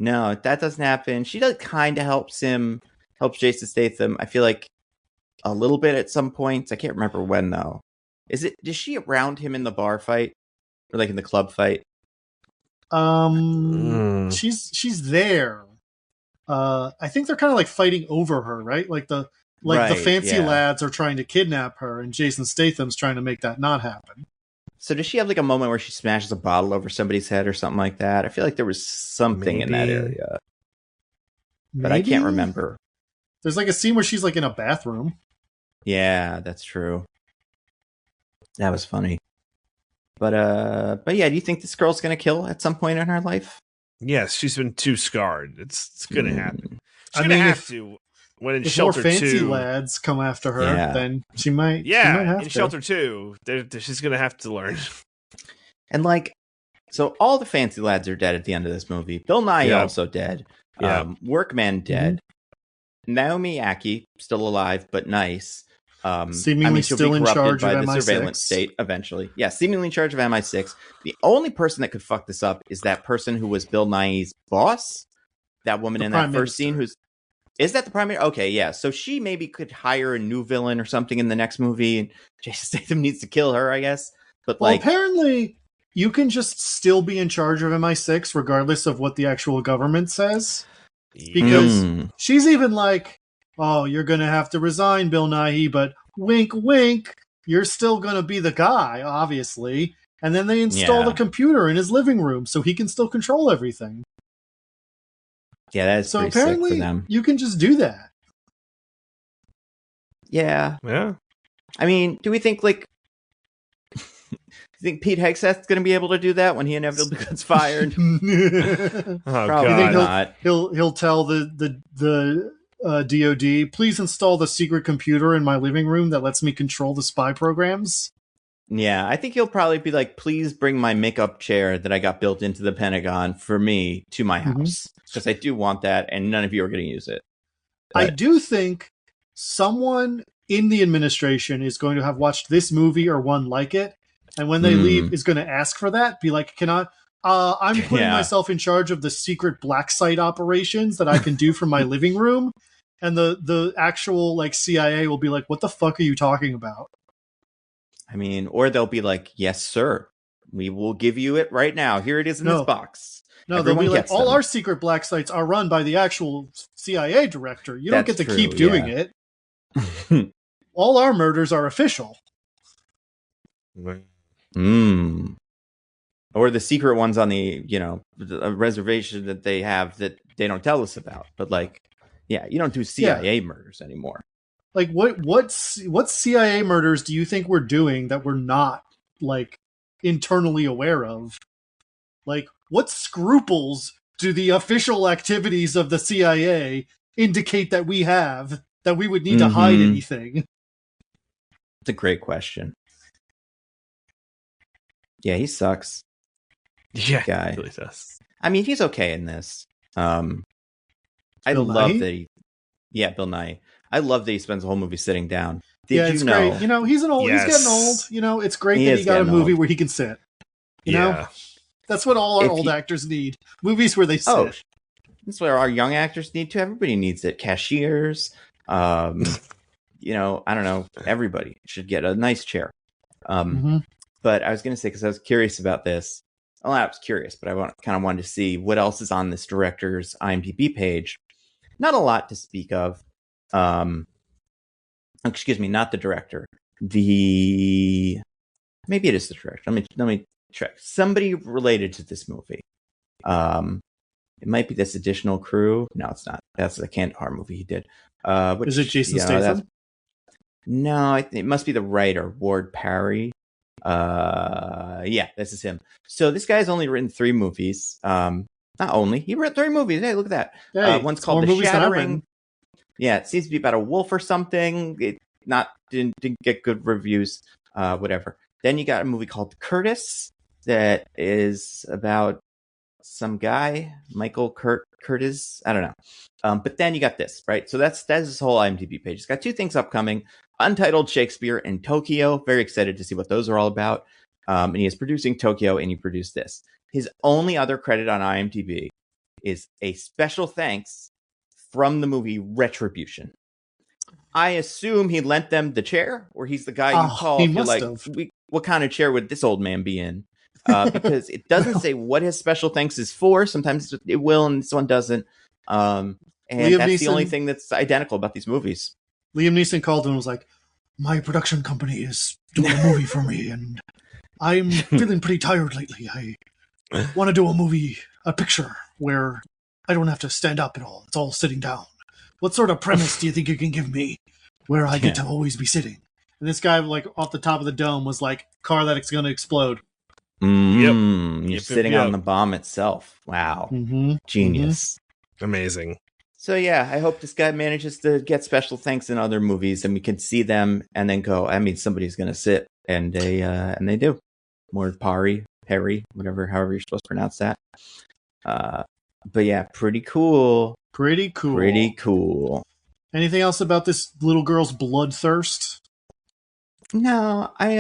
No, that doesn't happen. She does kind of helps Jason Statham. I feel like a little bit at some points. I can't remember when though. Is she around him in the bar fight? Or like in the club fight? She's there. I think they're kind of like fighting over her, right? Like the fancy lads are trying to kidnap her, and Jason Statham's trying to make that not happen. So does she have like a moment where she smashes a bottle over somebody's head or something like that? I feel like there was something in that area, but I can't remember. There's like a scene where she's like in a bathroom. Yeah, that's true. That was funny. But yeah, do you think this girl's gonna kill at some point in her life? Yes, she's been too scarred. It's gonna happen. She's gonna have to. When in Shelter 2, more fancy lads come after her, then she might. Yeah, she might have in to. Shelter 2, she's gonna have to learn. And like, so all the fancy lads are dead at the end of this movie. Bill Nye also dead. Workman dead. Naomi Aki still alive, but nice. Seemingly still in charge by of the MI6. surveillance state eventually. Yeah, seemingly in charge of MI6. The only person that could fuck this up is that person who was Bill Nye's boss. That woman in that first scene who's... Is that the primary? Okay, yeah. So she maybe could hire a new villain or something in the next movie, and Jason Statham needs to kill her, I guess. But apparently you can just still be in charge of MI6 regardless of what the actual government says. Because she's even like, "Oh, you're going to have to resign, Bill Nighy, but wink, wink, you're still going to be the guy, obviously." And then they install the computer in his living room so he can still control everything. Yeah, that's so pretty apparently sick for them. You can just do that. Yeah. Yeah. I mean, do we think like... Do you think Pete Hegseth's going to be able to do that when he inevitably gets fired? Probably not. He'll tell the DOD, "Please install the secret computer in my living room that lets me control the spy programs." Yeah, I think he'll probably be like, "Please bring my makeup chair that I got built into the Pentagon for me to my house, because I do want that, and none of you are going to use it." I do think someone in the administration is going to have watched this movie or one like it, and when they leave is going to ask for that. Be like, "Can I? I'm putting myself in charge of the secret black site operations that I can do from my living room," and the actual like CIA will be like, "What the fuck are you talking about?" I mean, or they'll be like, "Yes, sir. We will give you it right now. Here it is in this box." No, everyone they'll be like, "All our secret black sites are run by the actual CIA director. You don't get to keep doing it. All our murders are official." Or the secret ones on the, the reservation that they have that they don't tell us about. But like, yeah, you don't do CIA murders anymore. Like what CIA murders do you think we're doing that we're not like internally aware of? Like what scruples do the official activities of the CIA indicate that we have that we would need to hide anything? It's a great question. Yeah, he sucks. Yeah, guy. He really does. I mean, he's okay in this. I love that he... Yeah, Bill Nighy. I love that he spends the whole movie sitting down. It's great. He's getting old. It's great that he got a movie where he can sit. You know? That's what all our old actors need. Movies where they sit. Oh, that's what our young actors need too. Everybody needs it. Cashiers, I don't know. Everybody should get a nice chair. But I was going to say, because I was curious about this. Well, I was curious, but I kind of wanted to see what else is on this director's IMDb page. Not a lot to speak of. Excuse me, not the director. The Maybe it is the director. Let me check. Somebody related to this movie. It might be this additional crew. No, it's not. That's the canned horror movie he did. Is it Jason Statham? No, it must be the writer, Ward Parry. Yeah, this is him. So this guy's only written 3 movies. Not only, he wrote 3 movies. Hey, look at that. Hey, one's called The Shattering. Yeah, it seems to be about a wolf or something. It didn't get good reviews. Whatever. Then you got a movie called Curtis that is about some guy, Michael Curtis. I don't know. But then you got this, right? So that's his whole IMDb page. It's got 2 things upcoming: Untitled Shakespeare and Tokyo. Very excited to see what those are all about. And he is producing Tokyo, and he produced this. His only other credit on IMDb is a special thanks from the movie Retribution. I assume he lent them the chair, or he's the guy you call. He must have. What kind of chair would this old man be in? Because it doesn't say what his special thanks is for. Sometimes it will, and this one doesn't. And Liam that's Neeson, the only thing that's identical about these movies. Liam Neeson called him and was like, "My production company is doing a movie for me, and I'm feeling pretty tired lately. I want to do a picture where I don't have to stand up at all. It's all sitting down. What sort of premise do you think you can give me where I get to always be sitting?" And this guy, like, off the top of the dome was like, "Car that's going to explode." You're sitting on the bomb itself. Wow. Genius. Amazing. So yeah, I hope this guy manages to get special thanks in other movies, and we can see them and then go, I mean, somebody's going to sit, and they do. More Parry, however you're supposed to pronounce that. But yeah, pretty cool. Pretty cool. Anything else about this little girl's bloodthirst? No, I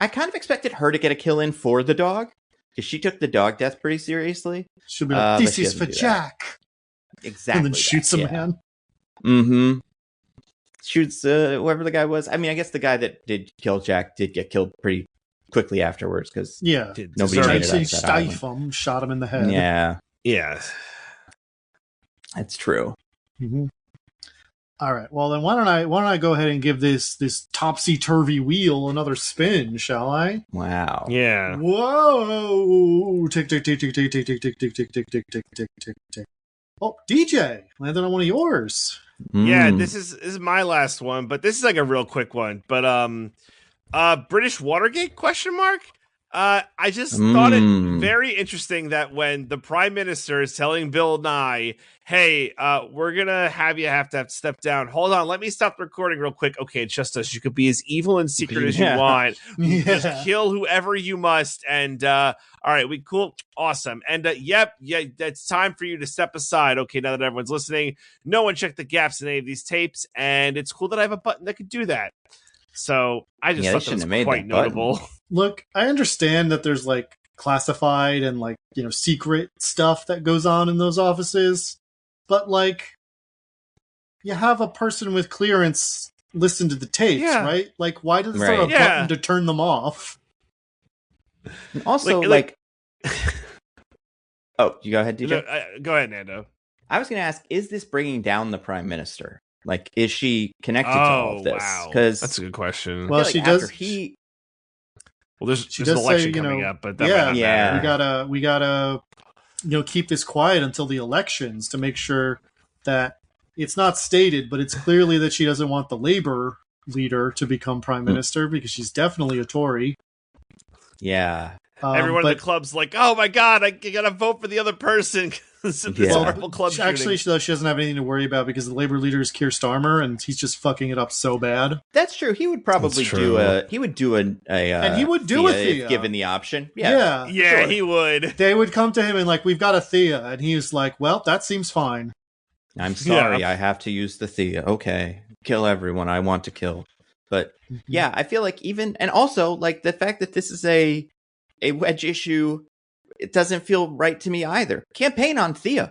kind of expected her to get a kill in for the dog, because she took the dog death pretty seriously. She'll be like, "This is for Jack." Exactly. And then shoots a man. Mm-hmm. Shoots whoever the guy was. I mean, I guess the guy that did kill Jack did get killed pretty quickly afterwards, because nobody made it out Statham shot him in the head. Yeah. That's true. Mm-hmm. All right. Well, then why don't I go ahead and give this topsy-turvy wheel another spin, shall I? Wow. Yeah. Whoa! Tick tick tick tick tick tick tick tick tick tick tick tick tick tick tick tick. Oh, DJ, landed on one of yours. Yeah, this is my last one, but this is like a real quick one. But British Watergate ? I just thought it very interesting that when the Prime Minister is telling Bill Nye, "Hey, we're gonna have to step down. Hold on, let me stop the recording real quick. Okay, it's just us. You could be as evil and secret as you want. Just kill whoever you must. And all right, we cool, awesome. And it's time for you to step aside. Okay, now that everyone's listening, no one checked the gaps in any of these tapes, and it's cool that I have a button that could do that." So I just thought that was quite notable. Look, I understand that there's like classified and like, secret stuff that goes on in those offices, but like, you have a person with clearance listen to the tapes, right? Like, why does there a button to turn them off? Also, oh, you go ahead, DJ. Go ahead, Nando. I was going to ask: is this bringing down the Prime Minister? Like, is she connected to all of this? Because that's a good question. Well, she does. Well, there's an election coming up, but that might not matter. we gotta, keep this quiet until the elections to make sure that it's not stated, but it's clearly that she doesn't want the Labour leader to become prime minister, because she's definitely a Tory. Yeah. Everyone in the club's like, "Oh my god, I gotta vote for the other person." Actually, she doesn't have anything to worry about, because the Labour leader is Keir Starmer, and he's just fucking it up so bad. That's true. He would probably do a Thea if given the option. Yeah, sure. He would. They would come to him and like, "We've got a Thea," and he's like, "Well, that seems fine. I'm sorry, I have to use the Thea. Okay, kill everyone I want to kill." But yeah, I feel like and also like the fact that this is a wedge issue, it doesn't feel right to me either. Campaign on Thea.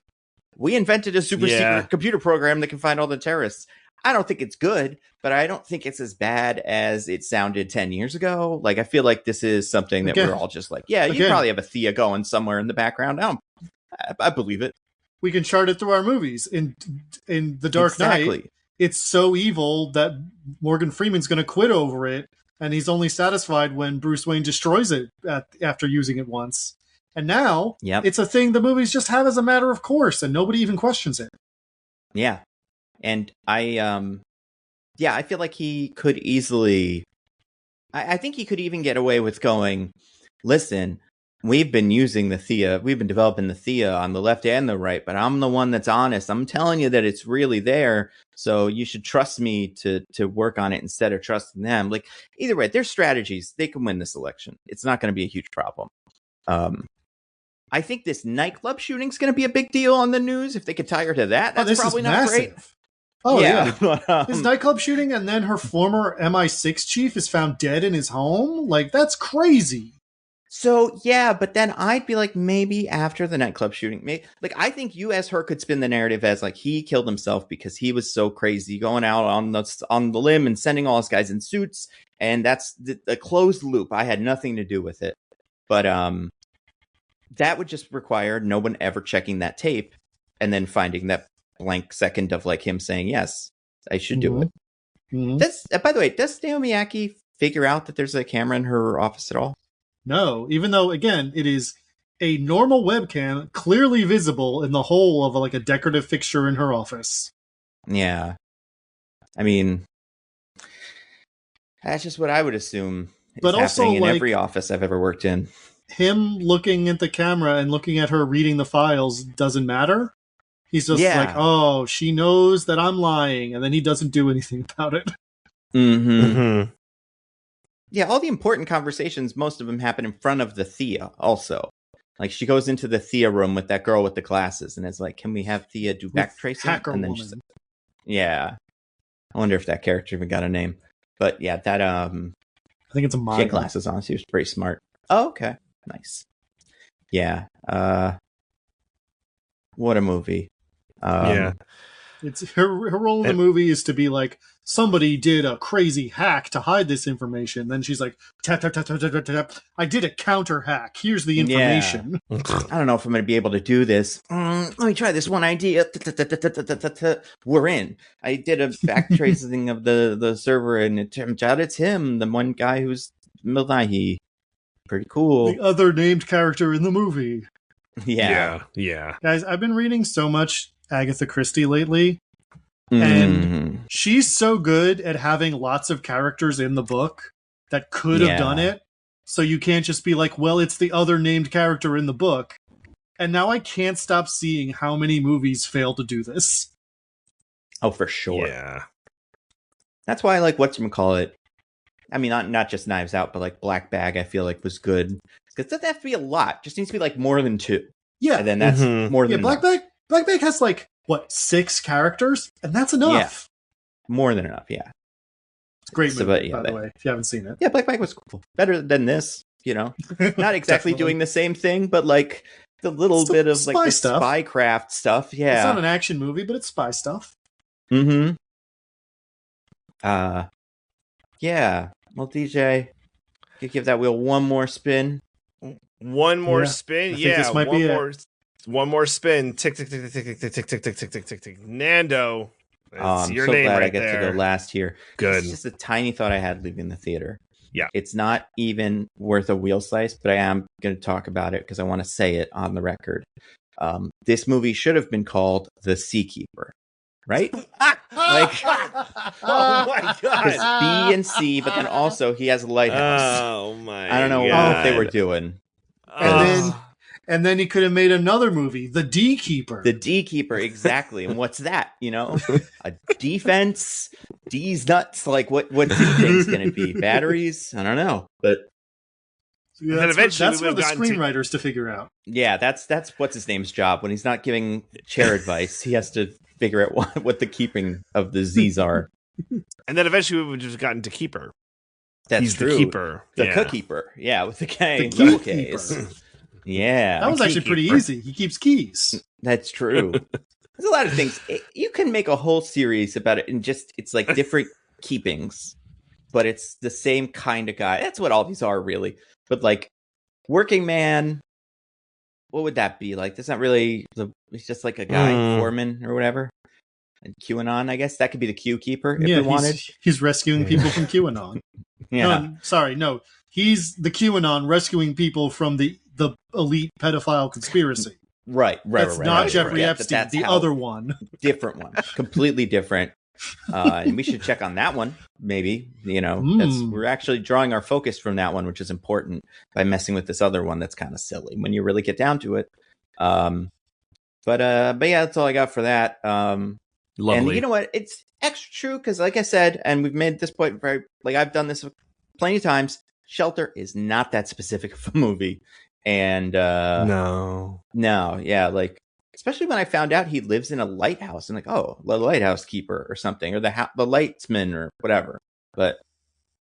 We invented a super secret computer program that can find all the terrorists. I don't think it's good, but I don't think it's as bad as it sounded 10 years ago. Like, I feel like this is something that we're all just like, you probably have a Thea going somewhere in the background. I believe it. We can chart it through our movies. In The Dark Knight, it's so evil that Morgan Freeman's going to quit over it, and he's only satisfied when Bruce Wayne destroys it after using it once. And now it's a thing the movies just have as a matter of course, and nobody even questions it. Yeah. And I feel like he could easily... I think he could even get away with going, listen, we've been developing the Thea on the left and the right, but I'm the one that's honest. I'm telling you that it's really there, so you should trust me to work on it instead of trusting them. Like, either way, their strategies, they can win this election. It's not going to be a huge problem. I think this nightclub shooting is going to be a big deal on the news. If they could tie her to that, that's probably not great. Oh, yeah. His nightclub shooting, and then her former MI6 chief is found dead in his home? Like, that's crazy. So, yeah, but then I'd be like, maybe after the nightclub shooting, I think you as her could spin the narrative as, like, he killed himself because he was so crazy going out on the limb and sending all his guys in suits, and that's a closed loop. I had nothing to do with it. But that would just require no one ever checking that tape and then finding that blank second of like him saying, yes, I should do it. Mm-hmm. By the way, does Naomi Ackie figure out that there's a camera in her office at all? No, even though, again, it is a normal webcam clearly visible in the hole of like a decorative fixture in her office. Yeah. I mean, that's just what I would assume is happening in every office I've ever worked in. Him looking at the camera and looking at her reading the files doesn't matter. He's just like, oh, she knows that I'm lying, and then he doesn't do anything about it. Mm-hmm. Yeah, all the important conversations, most of them happen in front of the Thea also. Like, she goes into the Thea room with that girl with the glasses, and it's like, can we have Thea do back tracing? Hacker and then woman. Yeah. I wonder if that character even got a name. But yeah, that I think it's a she had glasses on. She was pretty smart. Oh, okay. Nice. Yeah. What a movie. It's her role in the movie is to be like, somebody did a crazy hack to hide this information. Then she's like, tap, tap, tap, tap, tap, tap, tap. I did a counter hack. Here's the information. Yeah. I don't know if I'm going to be able to do this. Let me try this one idea. We're in. I did a back tracing of the server, and it turns out it's him, the one guy who's Milnahi. Pretty cool. The other named character in the movie. Yeah. Guys, I've been reading so much Agatha Christie lately, and she's so good at having lots of characters in the book that could have done it, so you can't just be like, well, it's the other named character in the book. And now I can't stop seeing how many movies fail to do this. Oh, for sure. Yeah. That's why I like whatchamacallit. I mean, not just Knives Out, but like Black Bag, I feel like was good. Because it doesn't have to be a lot. Just needs to be like more than 2. Yeah. And then that's more than enough. Black Bag has like, 6 characters? And that's enough. Yeah. More than enough, yeah. It's a great movie, by the way, if you haven't seen it. Yeah, Black Bag was cool. Better than this, you know. Not exactly doing the same thing, but like the little bit of like the spycraft stuff. Yeah. It's not an action movie, but it's spy stuff. Mm-hmm. Yeah. Well, DJ, you give that wheel one more spin. One more spin? Yeah, this might be one more spin. Tick, tick, tick, tick, tick, tick, tick, tick, tick, tick, tick, tick, tick. Nando. I'm so glad I get to go last here. Good. It's just a tiny thought I had leaving the theater. Yeah. It's not even worth a wheel slice, but I am going to talk about it because I want to say it on the record. This movie should have been called The Seakeeper. Right? Like, oh my god. B and C, but then also he has a lighthouse. Oh my I don't know what they were doing. And then he could have made another movie, The D Keeper. The D Keeper, exactly. And what's that? You know, a defense, D's nuts. Like what D thing's going to be? Batteries? I don't know, but yeah, that's for the screenwriters to figure out. Yeah, that's what's his name's job when he's not giving chair advice. He has to figure out what the keeping of the Z's are. And then eventually we would have gotten to Keeper. He's true. The keeper. The Cookkeeper. Yeah, with the K. The keeper. Yeah. That was actually pretty easy. He keeps keys. That's true. There's a lot of things. You can make a whole series about it, and it's like different keepings, but it's the same kind of guy. That's what all these are, really. But like, working man, what would that be? Like, that's not really, he's just like a guy, foreman or whatever. And QAnon, I guess that could be the Q keeper if we wanted. He's rescuing people from QAnon. No, sorry, no. He's the QAnon rescuing people from the elite pedophile conspiracy. Right. That's not Jeffrey Epstein, the other one. Different one. Completely different. And we should check on that one, maybe. We're actually drawing our focus from that one, which is important, by messing with this other one that's kind of silly when you really get down to it. But yeah, that's all I got for that. Lovely. And you know what? It's extra true because, like I said, and we've made this point I've done this plenty of times. Shelter is not that specific of a movie, and no, yeah, especially when I found out he lives in a lighthouse, and the lighthouse keeper or something, or the lightsman or whatever. But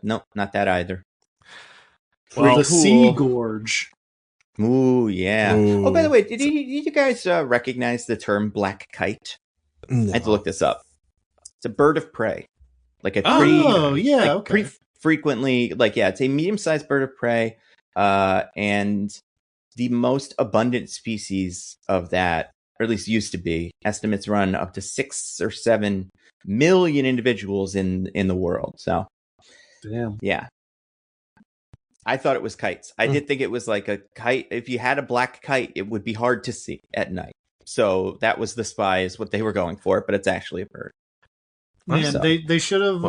no, not that either. Well, the Sea Gorge. Ooh, yeah. Ooh. Oh, by the way, did you guys recognize the term black kite? No. I had to look this up. It's a bird of prey, pretty frequently. It's a medium-sized bird of prey, and the most abundant species of that, or at least used to be. Estimates run up to 6 or 7 million individuals in the world. So, damn, yeah. I thought it was kites. I did think it was like a kite. If you had a black kite, it would be hard to see at night. So that was the spy, is what they were going for, but it's actually a bird. Man, they should have.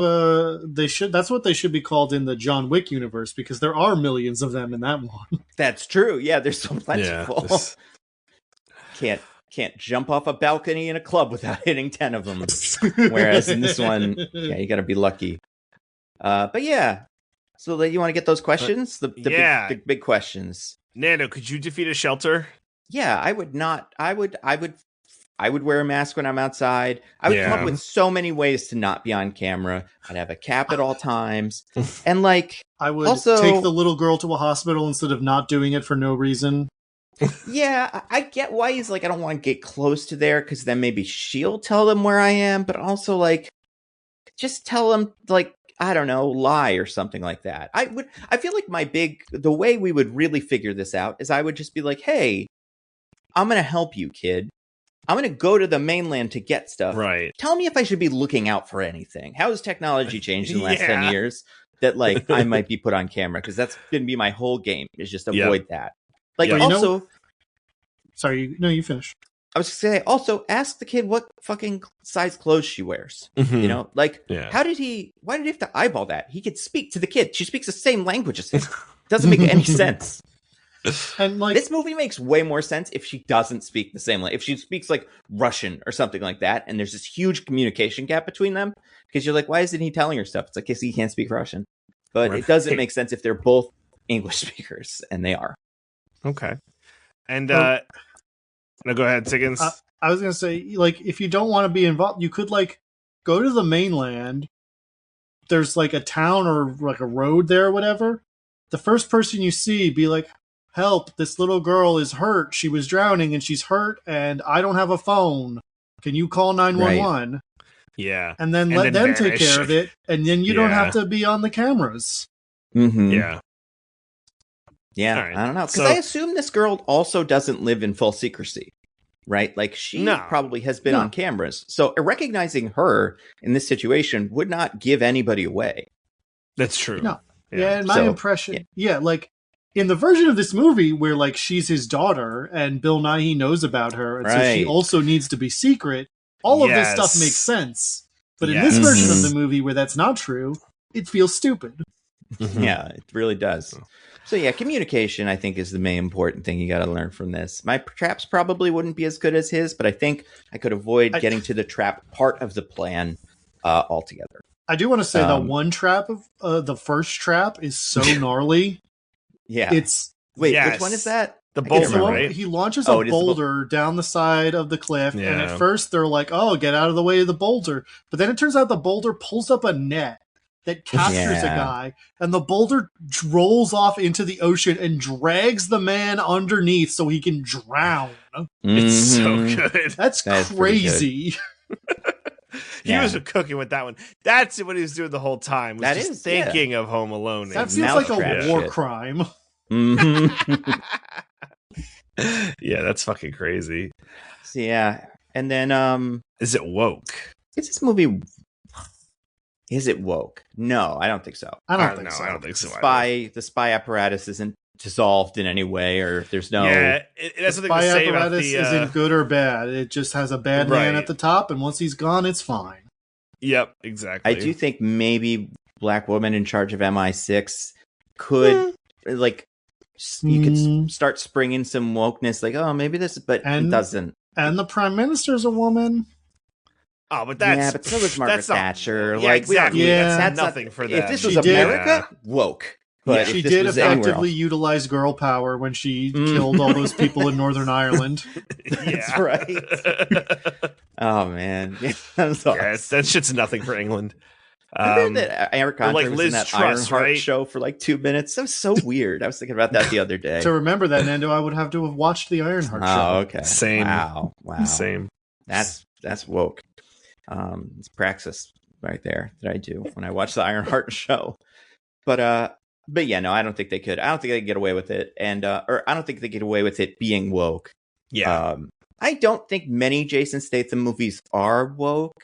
That's what they should be called in the John Wick universe, because there are millions of them in that one. That's true. Yeah, there's so plentiful. Can't jump off a balcony in a club without hitting 10 of them. Whereas in this one, yeah, you got to be lucky. But yeah. So you want to get those questions? The big questions. Nando, could you defeat a shelter? Yeah, I would not. I would wear a mask when I'm outside. I would come up with so many ways to not be on camera. I'd have a cap at all times. And I would also take the little girl to a hospital instead of not doing it for no reason. Yeah, I get why he's I don't want to get close to there, because then maybe she'll tell them where I am, but also just tell them I don't know, lie or something like that. I feel the way we would really figure this out is I would just be hey, I'm going to help you, kid. I'm going to go to the mainland to get stuff. Right. Tell me if I should be looking out for anything. How has technology changed in the last 10 years that I might be put on camera? Because that's going to be my whole game, is just avoid that. Also, sorry, you finish. I was going to say, also ask the kid what fucking size clothes she wears. Mm-hmm. Why did he have to eyeball that? He could speak to the kid. She speaks the same language as him. Doesn't make any sense. And this movie makes way more sense if she doesn't speak the same language. If she speaks Russian or something like that, and there's this huge communication gap between them, because you're why isn't he telling her stuff? It's because he can't speak Russian. But it doesn't make sense if they're both English speakers, and they are. Okay. And no, go ahead, Diggins. I was gonna say, if you don't want to be involved, you could go to the mainland. There's a town or a road there or whatever. The first person you see, be help, this little girl is hurt. She was drowning and she's hurt, and I don't have a phone. Can you call 911? Right. Yeah. And then let them take care of it, and then you don't have to be on the cameras. Mm-hmm. Yeah. Yeah, right. I don't know. Because I assume this girl also doesn't live in full secrecy, right? She probably has been on cameras. So recognizing her in this situation would not give anybody away. That's true. No. Yeah, in my impression, in the version of this movie where she's his daughter and Bill Nighy knows about her, and so she also needs to be secret, all of this stuff makes sense. But in this version of the movie where that's not true, it feels stupid. Yeah, it really does. So yeah, communication, I think, is the main important thing you got to learn from this. My traps probably wouldn't be as good as his, but I think I could avoid getting to the trap part of the plan altogether. I do want to say that one trap of the first trap is so gnarly. Yeah. Which one is that? The boulder, right? He launches a boulder down the side of the cliff, and at first they're get out of the way of the boulder. But then it turns out the boulder pulls up a net that captures a guy, and the boulder rolls off into the ocean and drags the man underneath so he can drown. It's so good. That's crazy. He was cooking with that one. That's what he was doing the whole time. Was just thinking of Home Alone. That feels like a war crime. Mm-hmm. Yeah, that's fucking crazy. So, yeah, and then is it woke? Is this movie? Is it woke? No, I don't think so. I don't think so. I don't think so. Either. The spy apparatus isn't dissolved in any way, or there's no. Yeah, it has the something to spy say about apparatus the. isn't good or bad. It just has a bad man at the top, and once he's gone, it's fine. Yep, exactly. I do think maybe black woman in charge of MI6 could like you could start springing some wokeness, like maybe this, but it doesn't. And the prime minister's a woman. Oh, but that's but so was Margaret Thatcher. Yeah, exactly. That's nothing for them. If this was America, woke. But she did effectively utilize girl power when she killed all those people in Northern Ireland. That's right. Oh man, that's awesome. That shit's nothing for England. Remember that Eric Andre was Liz in that Truss, Ironheart right? show for like 2 minutes? That was so weird. I was thinking about that the other day. To remember that, Nando, I would have to have watched the Ironheart show. Oh, okay. Same. Wow. Same. That's woke. It's praxis right there that I do when I watch the Ironheart show. But yeah, no, I don't think they could. I don't think they could get away with it, and or I don't think they get away with it being woke. Yeah. I don't think many Jason Statham movies are woke.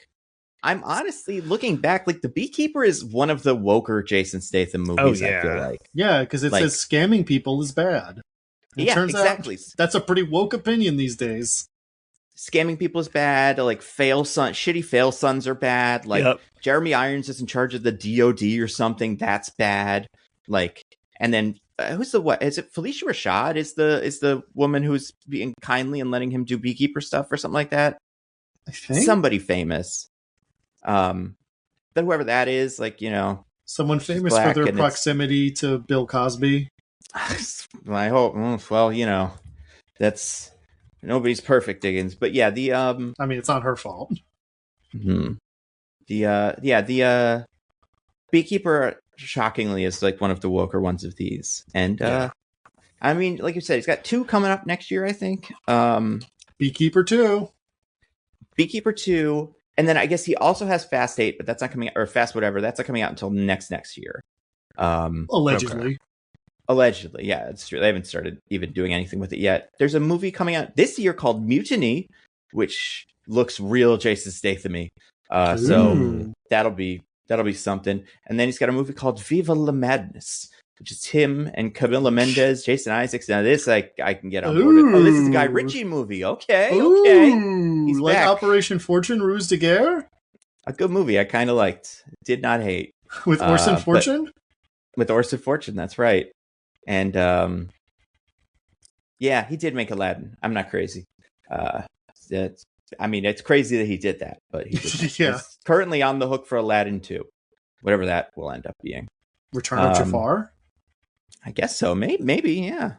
I'm honestly looking back, like The Beekeeper is one of the woker Jason Statham movies. I feel like, because it says scamming people is bad. It turns out that's a pretty woke opinion these days. Scamming people is bad. Like shitty fail sons are bad. Like Jeremy Irons is in charge of the DOD or something. That's bad. Like, and then who's the what? Is it Felicia Rashad? Is the woman who's being kindly and letting him do beekeeper stuff or something like that? I think somebody famous. But whoever that is, like, someone famous for their proximity to Bill Cosby. I hope. Well, that's nobody's perfect, Diggins. But yeah, I mean, it's not her fault. The beekeeper, shockingly, is like one of the woker ones of these, and I mean, like you said, he's got 2 coming up next year, I think. Beekeeper 2, and then I guess he also has Fast 8, but that's not coming out, or Fast whatever. That's not coming out until next year. Allegedly. Okay. Allegedly, yeah, it's true. They haven't started even doing anything with it yet. There's a movie coming out this year called Mutiny, which looks real Jason Statham-y. So that'll be something. And then he's got a movie called Viva la Madness, which is him and Camila Mendes, Jason Isaacs. Now this I can get on board with. Oh, this is a Guy Ritchie movie. Okay. He's like back. Operation Fortune, Ruse de Guerre? A good movie. I kind of liked. Did not hate. With Orson Fortune? With Orson Fortune, that's right. And yeah, he did make Aladdin. I'm not crazy. It's crazy that he did that, but he did. He's currently on the hook for Aladdin 2, whatever that will end up being. Return of Jafar? I guess so. Maybe, yeah.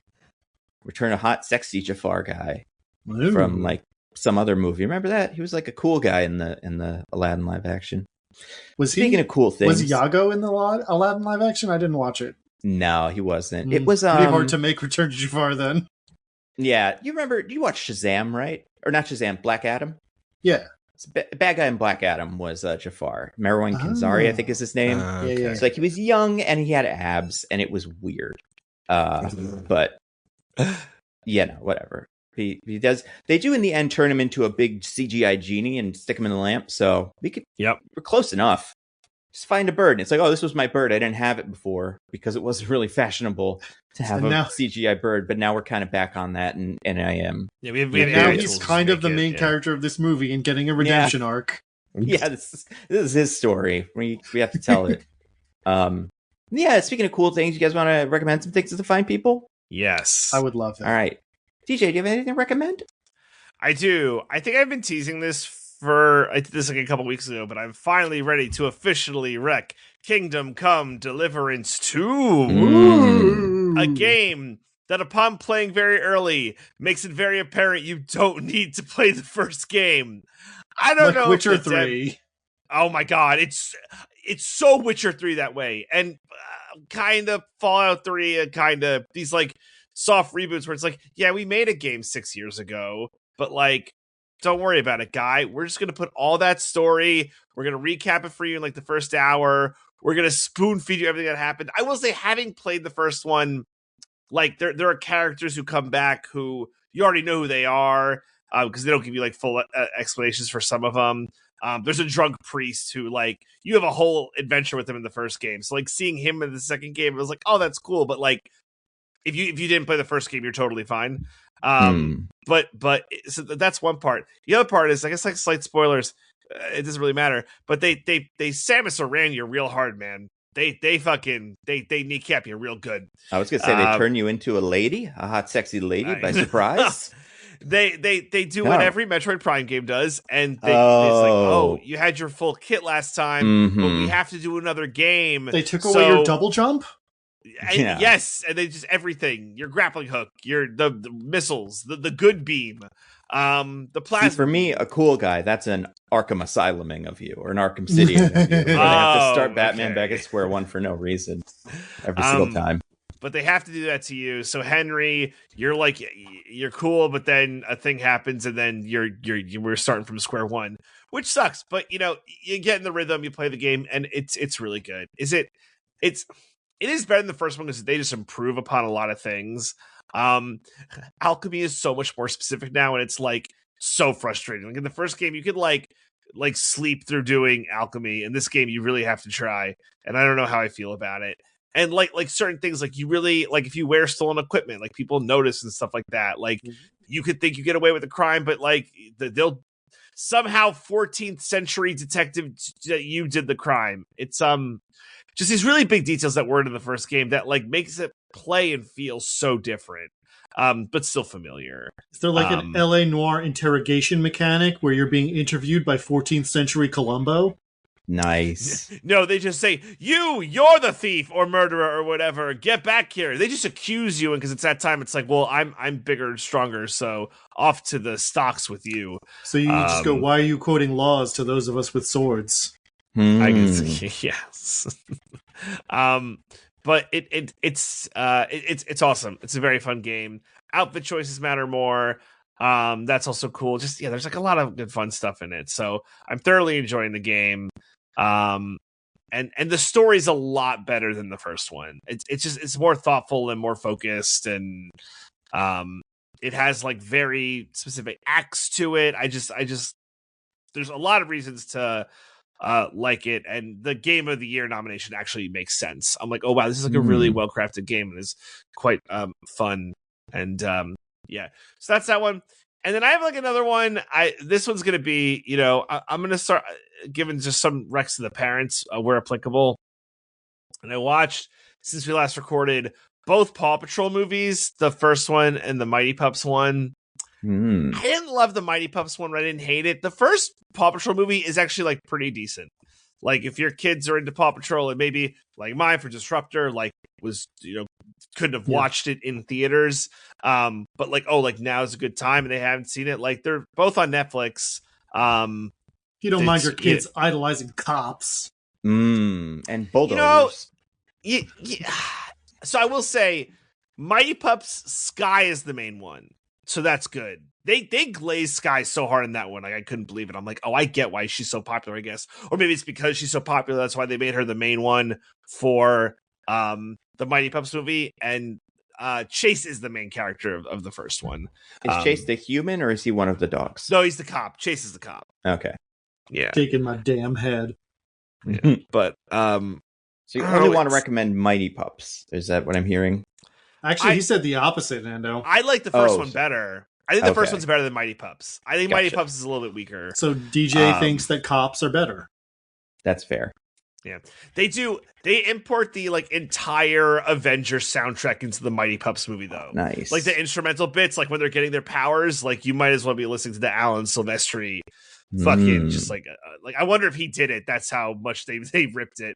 Return of hot, sexy Jafar guy from like some other movie. Remember that? He was like a cool guy in the Aladdin live action. Speaking of cool things, was Iago in the Aladdin live action? I didn't watch it. No, he wasn't. It was pretty hard to make Return to Jafar then. Yeah, you watched Shazam, right? Or not Shazam, Black Adam? Yeah. Bad guy in Black Adam was Jafar. Marwan Kenzari, I think is his name. Yeah. So like he was young and he had abs and it was weird. But whatever. He does. They do in the end turn him into a big CGI genie and stick him in the lamp. So we're close enough. Just find a bird. And it's like, oh, this was my bird. I didn't have it before because it wasn't really fashionable to have a CGI bird. But now we're kind of back on that, and I am. Yeah, we have now he's kind of the main character of this movie and getting a redemption arc. Yeah, this is his story. We have to tell it. Speaking of cool things, you guys want to recommend some things to the fine people? Yes, I would love that. All right, DJ, do you have anything to recommend? I do. I think I've been teasing this. I did this like a couple weeks ago, but I'm finally ready to officially wreck Kingdom Come Deliverance 2. A game that upon playing very early makes it very apparent you don't need to play the first game. I don't know. Witcher 3. Oh my god, it's so Witcher 3 that way. And kind of Fallout 3 and kind of these like soft reboots where it's like, yeah, we made a game 6 years ago, but like, don't worry about it, guy. We're just going to put all that story. We're going to recap it for you in like the first hour. We're going to spoon feed you everything that happened. I will say, having played the first one, like there are characters who come back who you already know who they are because they don't give you like full explanations for some of them. There's a drunk priest who like you have a whole adventure with him in the first game. So like seeing him in the second game, it was like, oh, that's cool. But like if you didn't play the first game, you're totally fine. But so that's one part. The other part is, I guess, like slight spoilers. It doesn't really matter. But they Samus Aran you real hard, man. They kneecap you real good. I was gonna say they turn you into a lady, a hot, sexy lady by surprise. They do what every Metroid Prime game does, and it's like, oh, you had your full kit last time, but we have to do another game. They took away your double jump. And yes, and they just everything. Your grappling hook, the missiles, the good beam, the plasma. See, for me, a cool guy, that's an Arkham Asyluming of you, or an Arkham City of you. Where they have to start Batman back at square one for no reason every single time. But they have to do that to you. So Henry, you're cool, but then a thing happens, and then we're starting from square one, which sucks. But you get in the rhythm, you play the game, and it's really good. It is better than the first one because they just improve upon a lot of things. Alchemy is so much more specific now, and it's like so frustrating. Like in the first game, you could like sleep through doing alchemy. In this game, you really have to try, and I don't know how I feel about it. And like certain things, like you really like if you wear stolen equipment, like people notice and stuff like that. Like you could think you get away with the crime, but like they'll somehow 14th century detective that you did the crime. It's just these really big details that weren't in the first game that like makes it play and feel so different, but still familiar. Is there like an LA Noire interrogation mechanic where you're being interviewed by 14th century Columbo? Nice. No, they just say, you're the thief or murderer or whatever. Get back here. They just accuse you, and because it's that time, it's like, well, I'm bigger and stronger, so off to the stocks with you. So you just go, why are you quoting laws to those of us with swords? I guess, yes. But it's awesome. It's a very fun game. Outfit choices matter more. That's also cool. Just there's like a lot of good fun stuff in it. So I'm thoroughly enjoying the game. And the story's a lot better than the first one. It's more thoughtful and more focused, and it has like very specific acts to it. I just there's a lot of reasons to like it, and the Game of the Year nomination actually makes sense. I'm like, oh wow, this is like a really well crafted game, and is quite fun. And so that's that one. And then I have like another one. This one's gonna be, I'm gonna start giving just some recs to the parents where applicable. And I watched, since we last recorded, both PAW Patrol movies, the first one and the Mighty Pups one. I didn't love the Mighty Pups one, but I didn't hate it. The first Paw Patrol movie is actually like pretty decent. Like if your kids are into Paw Patrol, and maybe like mine for Disruptor, like was couldn't have watched it in theaters. But like now is a good time, and they haven't seen it. Like they're both on Netflix. You don't mind your kids idolizing cops. And bulldozers. Yeah. So I will say, Mighty Pups Sky is the main one. So that's good. They glazed Sky so hard in that one. Like I couldn't believe it. I'm like, oh, I get why she's so popular, I guess. Or maybe it's because she's so popular. That's why they made her the main one for the Mighty Pups movie. And Chase is the main character of the first one. Is Chase the human, or is he one of the dogs? No, he's the cop. Chase is the cop. Okay. Yeah. Taking my damn head. Yeah. But so you only want to recommend Mighty Pups. Is that what I'm hearing? Actually, he said the opposite, Nando. I like the first one better. I think the first one's better than Mighty Pups. I think Mighty Pups is a little bit weaker. So DJ thinks that cops are better. That's fair. Yeah. They import the like entire Avengers soundtrack into the Mighty Pups movie though. Nice. Like the instrumental bits, like when they're getting their powers, like you might as well be listening to the Alan Silvestri fucking just like I wonder if he did it. That's how much they ripped it.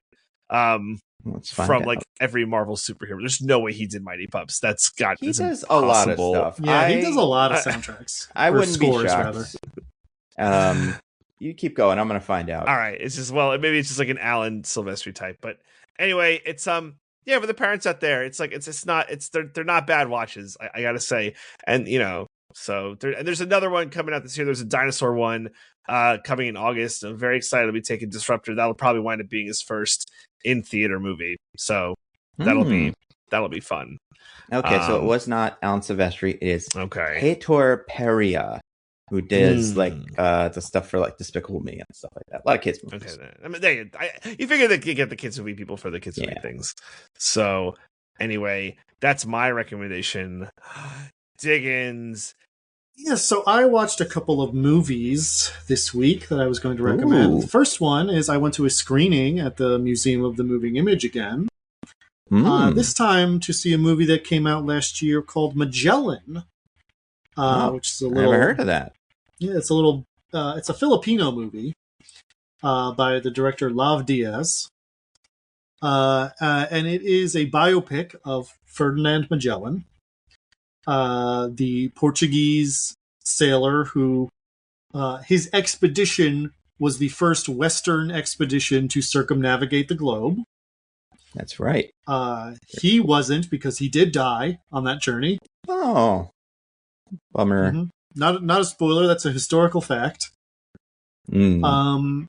From like every Marvel superhero. There's no way he did Mighty Pups. He does a lot of stuff. Yeah, he does a lot of soundtracks. I wouldn't be shocked. Rather. You keep going. I'm gonna find out. All right. It's just maybe it's just like an Alan Silvestri type. But anyway, it's for the parents out there, it's like they're not bad watches. I gotta say, and so there's another one coming out this year. There's a dinosaur one coming in August. I'm very excited to be taking Disruptor. That'll probably wind up being his first in theater movie. So that'll be fun. Okay, so it was not Alan Silvestri. It is okay. Heitor Perea. who does like the stuff for like Despicable Me and stuff like that. A lot of kids movies. Okay, I mean, you figure they could get the kids movie people for the kids movie things. So anyway, that's my recommendation. Diggins. Yeah, so I watched a couple of movies this week that I was going to recommend. Ooh. The first one is I went to a screening at the Museum of the Moving Image again. This time to see a movie that came out last year called Magellan, which is a little. I never heard of that. Yeah, it's a little. It's a Filipino movie by the director Lav Diaz, and it is a biopic of Ferdinand Magellan, the Portuguese sailor who his expedition was the first Western expedition to circumnavigate the globe. That's right. He wasn't, because he did die on that journey. Oh, bummer. Mm-hmm. Not a spoiler. That's a historical fact. So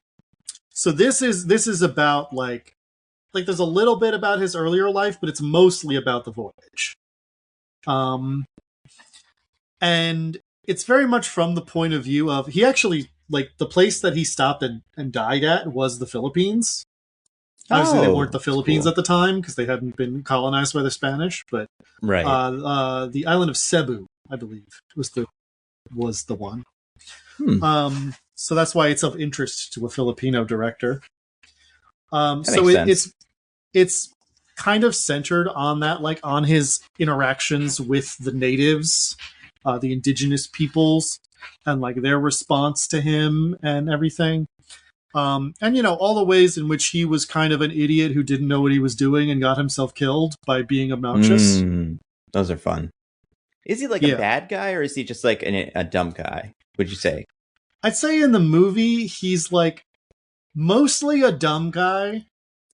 this is about like there's a little bit about his earlier life, but it's mostly about the voyage. And it's very much from the point of view of, he actually, like, the place that he stopped and died at was the Philippines. Obviously, they weren't the Philippines at the time because they hadn't been colonized by the Spanish, but right. The island of Cebu, I believe, was the one. So that's why it's of interest to a Filipino director. So it's kind of centered on that, like on his interactions with the natives, the indigenous peoples, and like their response to him and everything. And, you know, all the ways in which he was kind of an idiot who didn't know what he was doing and got himself killed by being obnoxious. Those are fun. Is he like a bad guy, or is he just like a dumb guy, would you say? I'd say in the movie, he's like mostly a dumb guy.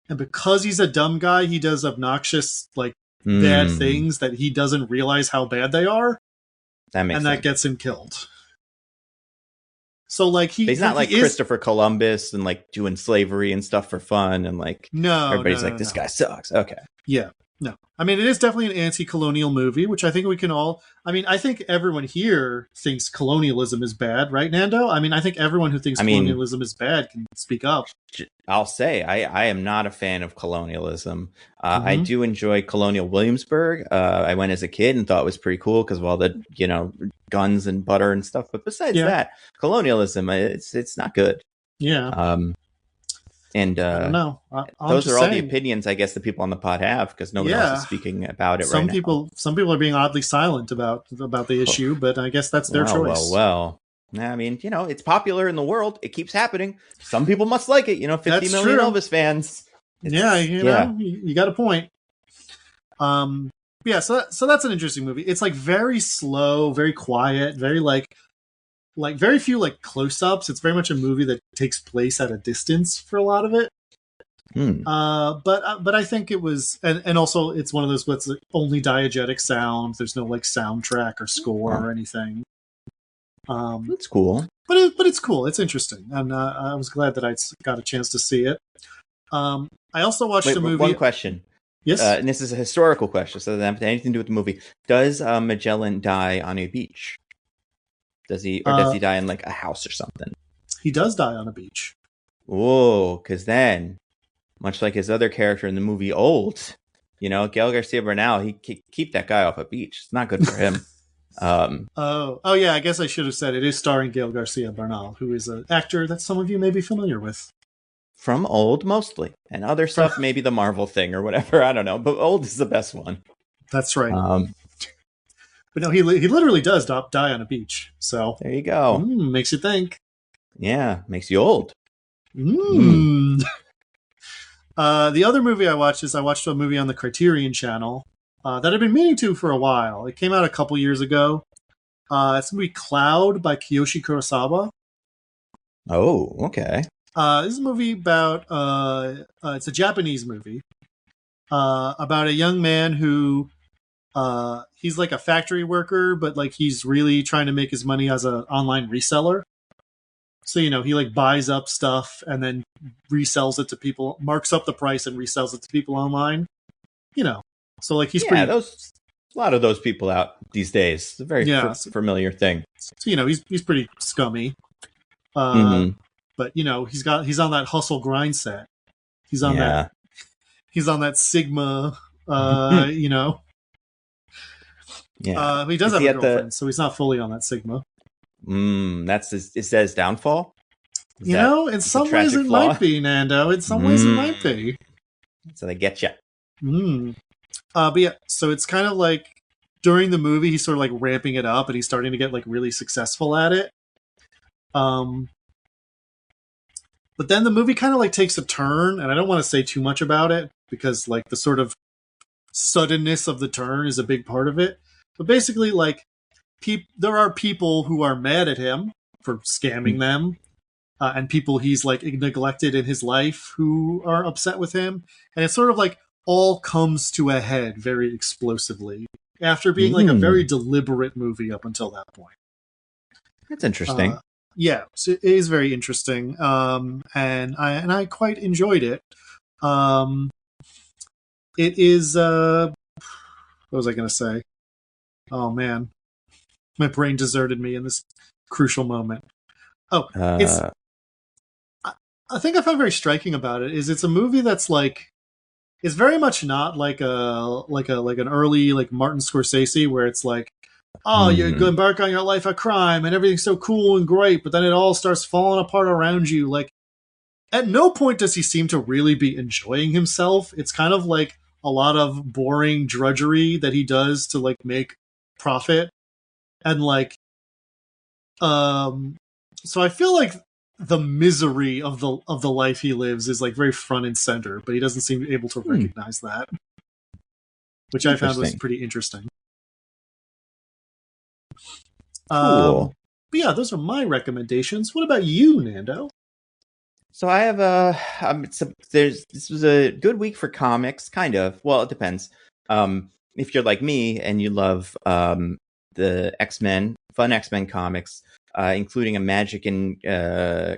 And because he's a dumb guy, he does obnoxious, like bad things that he doesn't realize how bad they are. That makes sense. That gets him killed. So like he's not like Christopher Columbus and like doing slavery and stuff for fun and like everybody's like this guy sucks. Okay. Yeah. No. I mean, it is definitely an anti-colonial movie, which I think we can all... I mean, I think everyone here thinks colonialism is bad, right, Nando? I mean, I think everyone who thinks colonialism is bad can speak up. I'll say, I am not a fan of colonialism. I do enjoy Colonial Williamsburg. I went as a kid and thought it was pretty cool because of all the, you know, guns and butter and stuff. But besides that, colonialism, it's not good. Yeah. And I don't know. Those are all the opinions, I guess, the people on the pod have, because nobody else is speaking about it right now. Some people are being oddly silent about the issue, but I guess that's their choice. Well. I mean, you know, it's popular in the world. It keeps happening. Some people must like it. You know, 50 million Elvis fans. You got a point. So that's an interesting movie. It's like very slow, very quiet, very like very few like close-ups. It's very much a movie that takes place at a distance for a lot of it. But I think it was, and also it's one of those what's only diegetic sound. There's no like soundtrack or score or anything. It's cool, but it's cool. It's interesting, and I was glad that I got a chance to see it. I also watched a movie. One question. Yes, and this is a historical question, so it doesn't have anything to do with the movie. Does Magellan die on a beach? Does he die in like a house or something? He does die on a beach. Whoa, because then, much like his other character in the movie Old, you know, Gael Garcia Bernal, he keep that guy off a beach. It's not good for him. Oh yeah, I guess I should have said it is starring Gael Garcia Bernal, who is an actor that some of you may be familiar with. From Old, mostly. And other stuff, maybe the Marvel thing or whatever. I don't know. But Old is the best one. That's right. But no, he literally does die on a beach. So there you go. Makes you think. Yeah, makes you old. The other movie I watched is a movie on the Criterion Channel that I've been meaning to for a while. It came out a couple years ago. It's the movie Cloud by Kiyoshi Kurosawa. Oh, okay. This is a movie about it's a Japanese movie about a young man who he's like a factory worker, but like he's really trying to make his money as an online reseller. So, you know, he like buys up stuff and then resells it to people, marks up the price and resells it to people online. You know, so like he's pretty. A lot of those people out these days. It's a very familiar thing. So, he's pretty scummy. But he's on that hustle grind set. He's on that Sigma. Yeah. He does have a girlfriend, so he's not fully on that Sigma. Is that his downfall? In some ways it might be, Nando. In some ways it might be. So they get you. But yeah, so it's kind of like during the movie he's sort of like ramping it up, and he's starting to get like really successful at it. But then the movie kind of like takes a turn, and I don't want to say too much about it because like the sort of suddenness of the turn is a big part of it. But basically, like there are people who are mad at him for scamming them, and people he's like neglected in his life who are upset with him, and it's sort of like all comes to a head very explosively after being like a very deliberate movie up until that point. That's interesting. Yeah, so it is very interesting, and I quite enjoyed it. It is. What was I going to say? Oh man, my brain deserted me in this crucial moment. It's. I think I found very striking about it is it's a movie that's like, it's very much not like an early like Martin Scorsese where it's like, oh, you embark on your life of crime and everything's so cool and great, but then it all starts falling apart around you. Like, at no point does he seem to really be enjoying himself. It's kind of like a lot of boring drudgery that he does to like make profit. And like, so I feel like the misery of the life he lives is like very front and center, but he doesn't seem able to recognize that, which I found was pretty interesting. Cool. But yeah, those are my recommendations. What about you, Nando? So I have this was a good week for comics, kind of. Well, it depends. If you're like me and you love the X-Men, fun X-Men comics, including a Magic and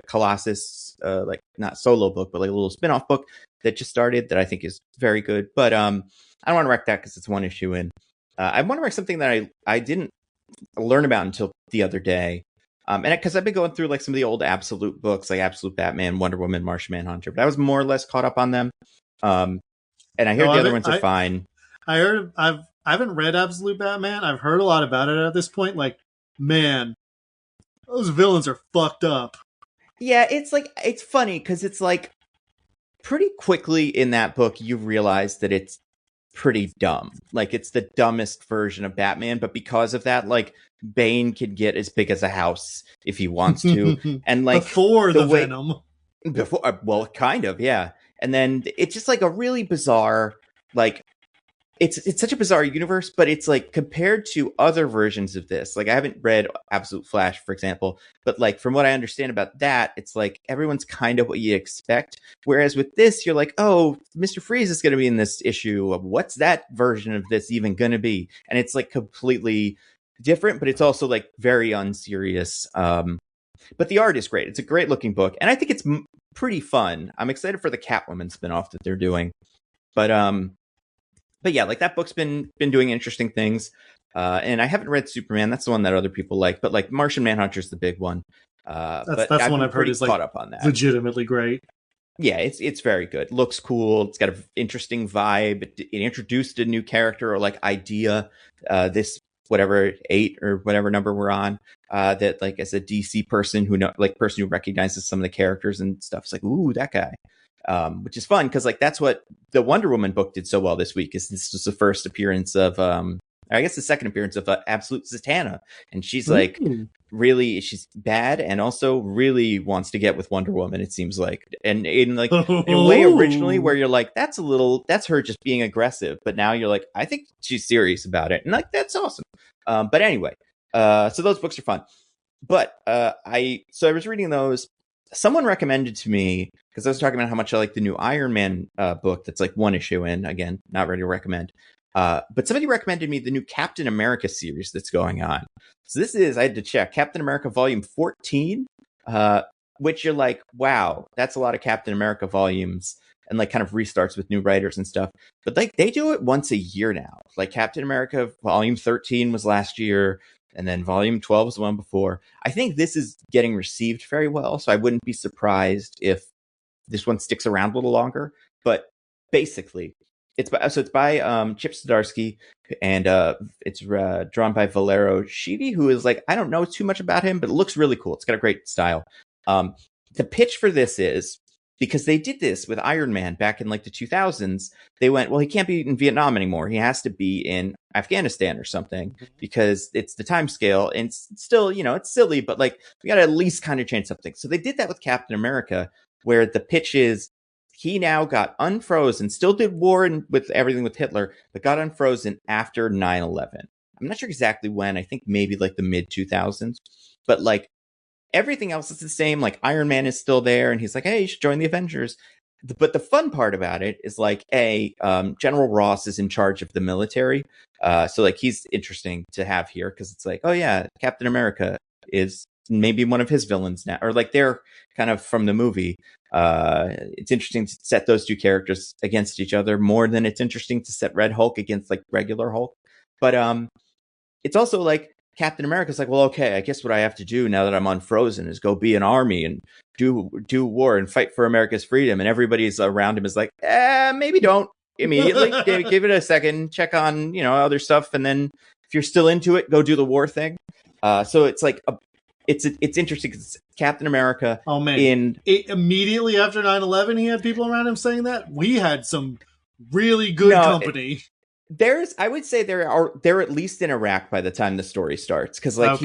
Colossus, like not solo book, but like a little spin-off book that just started that I think is very good. But I don't want to wreck that because it's one issue in. I want to wreck something that I didn't learn about until the other day. And because I've been going through like some of the old Absolute books, like Absolute Batman, Wonder Woman, Martian Manhunter, but I was more or less caught up on them. And I hear the other ones are fine. I haven't read Absolute Batman. I've heard a lot about it at this point. Like, man, those villains are fucked up. Yeah, it's funny because it's like pretty quickly in that book you realize that it's pretty dumb. Like it's the dumbest version of Batman, but because of that, like Bane could get as big as a house if he wants to, and like before the Venom. Well, kind of, yeah. And then it's just like a really bizarre, like it's such a bizarre universe, but it's like compared to other versions of this. Like I haven't read Absolute Flash, for example, but like from what I understand about that, it's like everyone's kind of what you expect. Whereas with this, you're like, oh, Mr. Freeze is going to be in this issue. What's that version of this even going to be? And it's like completely different, but it's also like very unserious. But the art is great. It's a great looking book, and I think it's pretty fun. I'm excited for the Catwoman spinoff that they're doing, but yeah, like that book's been doing interesting things. And I haven't read Superman. That's the one that other people like. But like Martian Manhunter's the big one. That's the one I've heard is like caught up on that. Legitimately great. Yeah, it's very good. Looks cool. It's got an interesting vibe. It introduced a new character or like idea. This whatever 8 or whatever number we're on. That like as a DC person who recognizes some of the characters and stuff. It's like, ooh, that guy. Which is fun because like that's what the Wonder Woman book did so well this week. Is this was the first appearance of I guess the second appearance of Absolute Zatanna, and she's like really she's bad and also really wants to get with Wonder Woman. It seems like, and in like in a way originally where you're like that's her just being aggressive, but now you're like I think she's serious about it, and like that's awesome. But anyway, so those books are fun. But I was reading those. Someone recommended to me, because I was talking about how much I like the new Iron Man book that's like one issue in, again, not ready to recommend. But somebody recommended me the new Captain America series that's going on. So this is, I had to check, Captain America Volume 14. which you're like, wow, that's a lot of Captain America volumes, and like kind of restarts with new writers and stuff. But like they do it once a year now. Like Captain America volume 13 was last year, and then volume 12 was the one before. I think this is getting received very well, so I wouldn't be surprised if this one sticks around a little longer. But basically, it's by Chip Zdarsky, and it's drawn by Valero Sheedy, who is like, I don't know too much about him, but it looks really cool. It's got a great style. The pitch for this is, because they did this with Iron Man back in like the 2000s, they went, well, he can't be in Vietnam anymore. He has to be in Afghanistan or something, because it's the time scale, and it's still, it's silly, but like we got to at least kind of change something. So they did that with Captain America, where the pitch is he now got unfrozen, still did war with everything with Hitler, but got unfrozen after 9/11. I'm not sure exactly when. I think maybe like the mid 2000s, but like everything else is the same. Like Iron Man is still there, and he's like, hey, you should join the Avengers. But the fun part about it is like, General Ross is in charge of the military. So like he's interesting to have here, because it's like, oh yeah, Captain America is maybe one of his villains now, or like they're kind of from the movie. It's interesting to set those two characters against each other more than it's interesting to set Red Hulk against like regular Hulk. But it's also like Captain America's like, well, okay, I guess what I have to do now that I'm unfrozen is go be an army and do war and fight for America's freedom. And everybody's around him is like, maybe don't immediately. Give it a second, check on, other stuff. And then if you're still into it, go do the war thing. So it's like, it's interesting because Captain America. Oh man! Immediately after 9/11, he had people around him saying that. We had some really good company. I would say they're at least in Iraq by the time the story starts, because like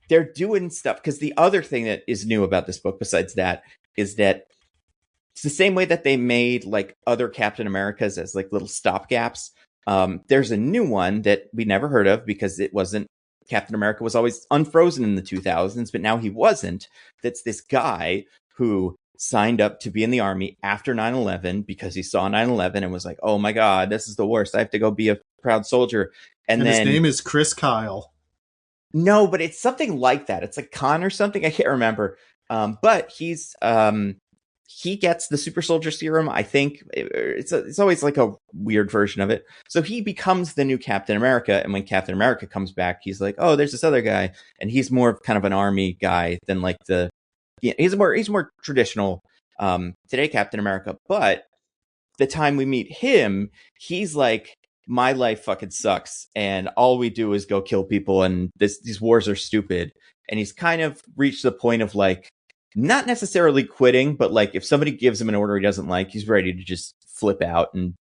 they're doing stuff. Because the other thing that is new about this book, besides that, is that it's the same way that they made like other Captain Americas as like little stopgaps. There's a new one that we never heard of because it wasn't. Captain America was always unfrozen in the 2000s, but now he wasn't. That's this guy who signed up to be in the army after 9/11 because he saw 9/11 and was like, oh my God, this is the worst. I have to go be a proud soldier. And then his name is Chris Kyle. No, but it's something like that. It's like Khan or something. I can't remember. But he gets the super soldier serum. I think it's always like a weird version of it. So he becomes the new Captain America. And when Captain America comes back, he's like, oh, there's this other guy. And he's more of kind of an army guy than like he's more traditional, today Captain America. But the time we meet him, he's like, my life fucking sucks. And all we do is go kill people. And these wars are stupid. And he's kind of reached the point of like, not necessarily quitting, but like if somebody gives him an order he doesn't like, he's ready to just flip out and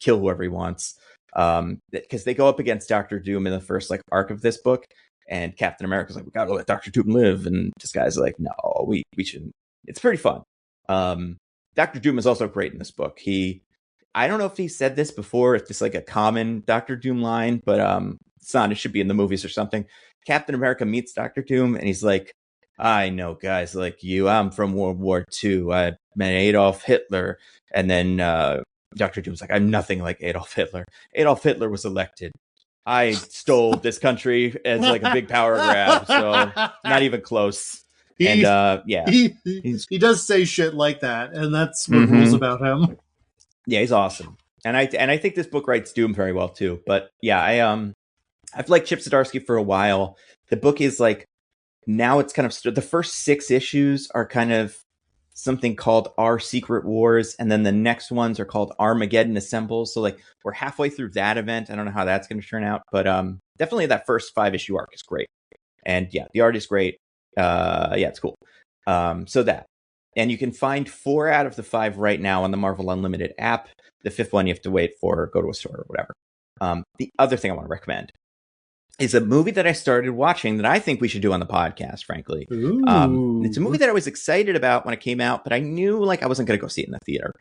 kill whoever he wants. Because they go up against Dr. Doom in the first like arc of this book, and Captain America's like, we gotta let Dr. Doom live, and this guy's like, no, we shouldn't. It's pretty fun. Dr. Doom is also great in this book. I don't know if he said this before, if it's like a common Dr. Doom line, but it should be in the movies or something. Captain America meets Dr. Doom, and he's like, I know guys like you. I'm from World War II. I met Adolf Hitler. And then Dr. Doom's like, I'm nothing like Adolf Hitler. Adolf Hitler was elected. I stole this country as like a big power grab. So not even close. He does say shit like that. And that's what rules about him. Yeah, he's awesome. And I think this book writes Doom very well too. But yeah, I've liked Chip Zdarsky for a while. The book is like, now it's kind of the first 6 issues are kind of something called Our Secret Wars, and then the next ones are called Armageddon Assembles. So like we're halfway through that event. I don't know how that's going to turn out, but definitely that first 5-issue arc is great, and yeah, the art is great. It's cool. So that, and you can find 4 out of the 5 right now on the Marvel Unlimited app. The 5th one you have to wait for, or go to a store or whatever. The other thing I want to recommend is a movie that I started watching that I think we should do on the podcast, frankly. It's a movie that I was excited about when it came out, but I knew like I wasn't going to go see it in the theater.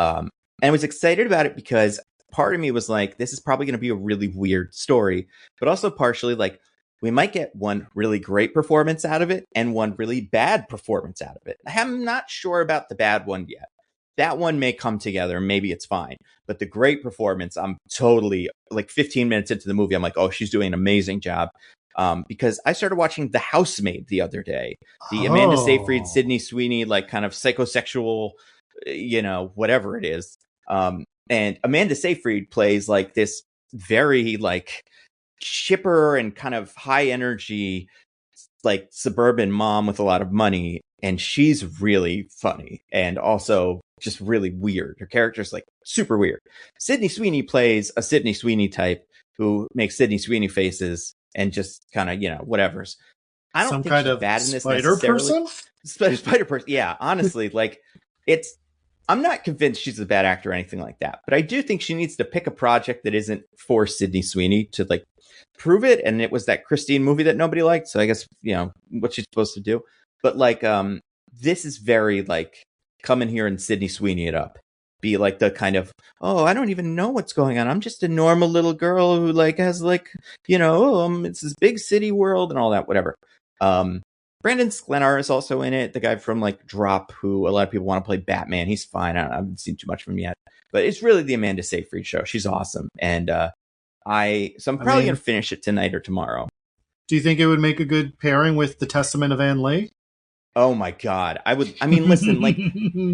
And I was excited about it because part of me was like, this is probably going to be a really weird story, but also partially like we might get one really great performance out of it and one really bad performance out of it. I'm not sure about the bad one yet. That one may come together. Maybe it's fine. But the great performance, I'm totally like 15 minutes into the movie. I'm like, oh, she's doing an amazing job. because I started watching The Housemaid the other day. The Amanda Seyfried, Sydney Sweeney, like kind of psychosexual, whatever it is. And Amanda Seyfried plays like this very like chipper and kind of high energy, like suburban mom with a lot of money. And she's really funny and also just really weird. Her character's like super weird. Sydney Sweeney plays a Sydney Sweeney type who makes Sydney Sweeney faces and just kind of, whatever's. I don't think she's bad in this necessarily. Spider person. Yeah, honestly, like I'm not convinced she's a bad actor or anything like that, but I do think she needs to pick a project that isn't for Sydney Sweeney to like prove it. And it was that Christine movie that nobody liked. So I guess, what she's supposed to do. But like, this is very like come in here and Sydney Sweeney it up. Be like the kind of, I don't even know what's going on. I'm just a normal little girl who like has like, it's this big city world and all that, whatever. Brandon Sklenar is also in it, the guy from like Drop, who a lot of people want to play Batman. He's fine. I haven't seen too much from him yet, but it's really the Amanda Seyfried show. She's awesome, and I'm probably gonna finish it tonight or tomorrow. Do you think it would make a good pairing with The Testament of Anne Lee? Oh my God, I would. I mean, listen, like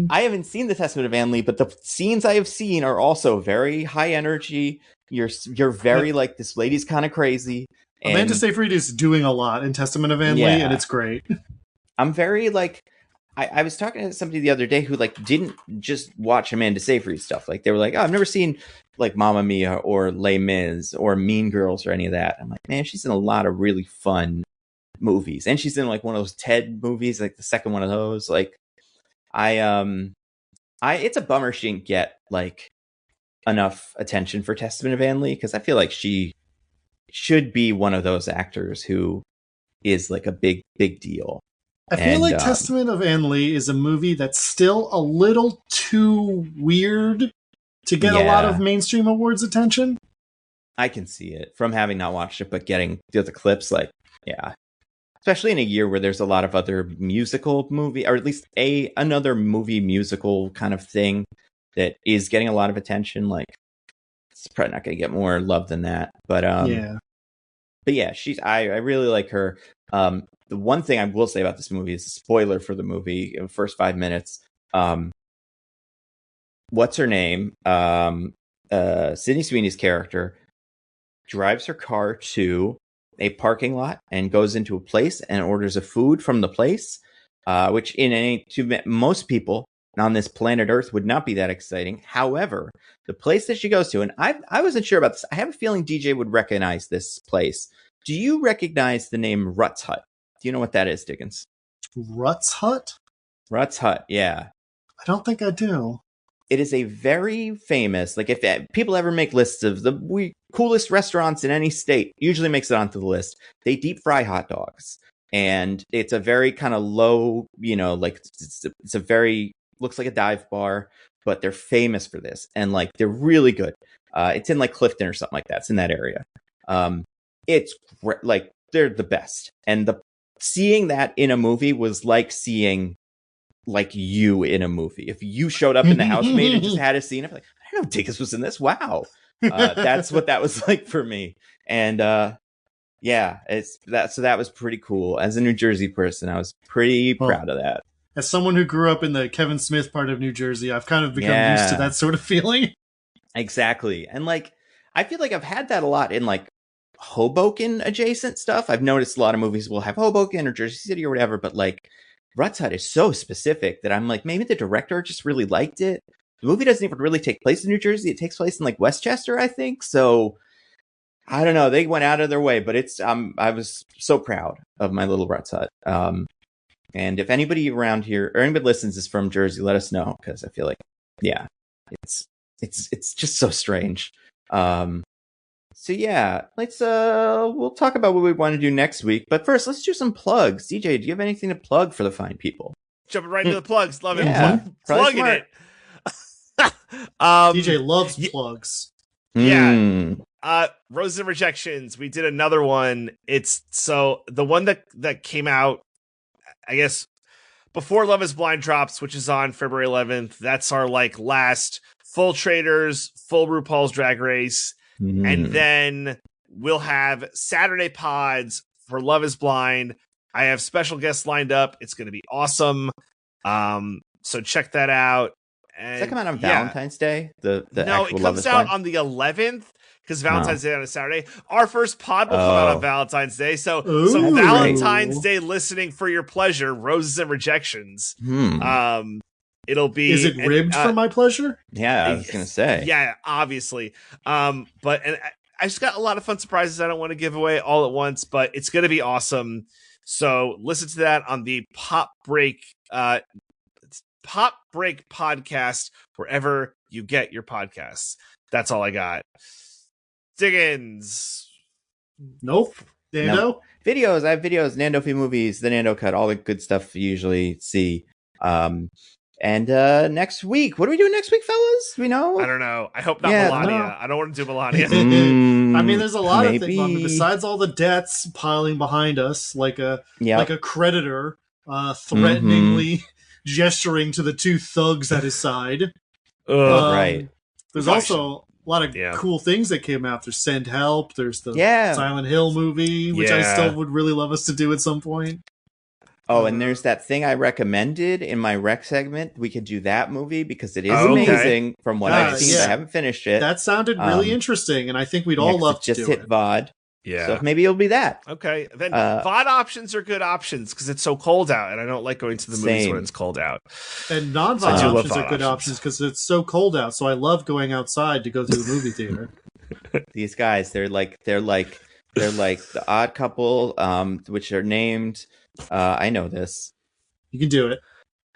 I haven't seen The Testament of Anne Lee, but the scenes I have seen are also very high energy. You're very like this lady's kind of crazy. Amanda Seyfried is doing a lot in Testament of Anne Lee, and it's great. I'm very like, I was talking to somebody the other day who like didn't just watch Amanda Seyfried stuff. Like they were like, I've never seen like Mamma Mia or Les Mis or Mean Girls or any of that. I'm like, man, she's in a lot of really fun movies, and she's in like one of those Ted movies, like the second one of those. Like, it's a bummer she didn't get like enough attention for Testament of Anne Lee, because I feel like she should be one of those actors who is like a big deal. I feel like Testament of Anne Lee is a movie that's still a little too weird to get a lot of mainstream awards attention. I can see it from having not watched it, but getting the other clips, like, yeah. Especially in a year where there's a lot of other musical movie, or at least another movie musical kind of thing that is getting a lot of attention. Like, it's probably not going to get more love than that, but yeah, I really like her. The one thing I will say about this movie is a spoiler for the movie in the first 5 minutes. What's her name? Sydney Sweeney's character drives her car to a parking lot and goes into a place and orders a food from the place, which to most people on this planet Earth would not be that exciting. However, the place that she goes to, and I wasn't sure about this. I have a feeling DJ would recognize this place. Do you recognize the name Rutt's Hut? Do you know what that is, Diggins? Rutt's Hut? Rutt's Hut, yeah. I don't think I do. It is a very famous, like if people ever make lists of the coolest restaurants in any state, usually makes it onto the list. They deep fry hot dogs. And it's a very kind of low, like it's a very, looks like a dive bar, but they're famous for this. And like, they're really good. It's in like Clifton or something like that. It's in that area. It's like, they're the best. And seeing that in a movie was like seeing like you in a movie. If you showed up in The Housemaid and just had a scene, I'm like, I didn't know Diggins was in this. Wow. That's what that was like for me. And that was pretty cool. As a New Jersey person, I was pretty proud of that. As someone who grew up in the Kevin Smith part of New Jersey, I've kind of become used to that sort of feeling. Exactly. And like, I feel like I've had that a lot in like Hoboken adjacent stuff. I've noticed a lot of movies will have Hoboken or Jersey City or whatever, but like Rutt's Hut is so specific that I'm like, maybe the director just really liked it. The movie doesn't even really take place in New Jersey. It takes place in like Westchester, I think. So I don't know. They went out of their way, but it's I was so proud of my little Rutt's Hut. And if anybody around here or anybody listens is from Jersey, let us know, because I feel like, yeah, it's just so strange. So yeah, we'll talk about what we want to do next week. But first, let's do some plugs. DJ, do you have anything to plug for the fine people? Jumping right into the plugs. Love it. Plugging it. DJ loves plugs. Yeah. Roses and Rejections. We did another one. It's so the one that came out, I guess, before Love Is Blind drops, which is on February 11th. That's our like last full Traders, full RuPaul's Drag Race. And then we'll have Saturday pods for Love Is Blind. I have special guests lined up. It's going to be awesome. So check that out. And, does that come out on Valentine's Day? The no, actual it Love comes Is out Blind? on the 11th because Valentine's Day on a Saturday. Our first pod will come out on Valentine's Day. So some Valentine's Day listening for your pleasure, Roses and Rejections. It'll be. Is it ribbed for my pleasure? Yeah, I was gonna say. Yeah, obviously. But I just got a lot of fun surprises I don't want to give away all at once, but it's gonna be awesome. So listen to that on the Pop Break podcast wherever you get your podcasts. That's all I got. Diggins. Nope. Nando? No. Videos. I have videos. Nando Fee Movies, the Nando Cut, all the good stuff you usually see. And next week, what are we doing next week, fellas? Do we know? I don't know. I hope not Melania. No. I don't want to do Melania. I mean, there's a lot of things. I mean, besides all the debts piling behind us, like a creditor threateningly gesturing to the two thugs at his side. Right. There's also a lot of cool things that came out. There's Send Help. There's the Silent Hill movie, which I still would really love us to do at some point. Oh, and there's that thing I recommended in my rec segment. We could do that movie because it is amazing from what I've seen. I haven't finished it. That sounded really interesting, and I think we'd all love to just do hit it. VOD. Yeah. So maybe it'll be that. Okay. Then VOD options are good options because it's so cold out, and I don't like going to the movies when it's cold out. And non-VOD options are good options because it's so cold out. So I love going outside to go to a movie theater. These guys, they're like the Odd Couple, which are named. I know this. You can do it.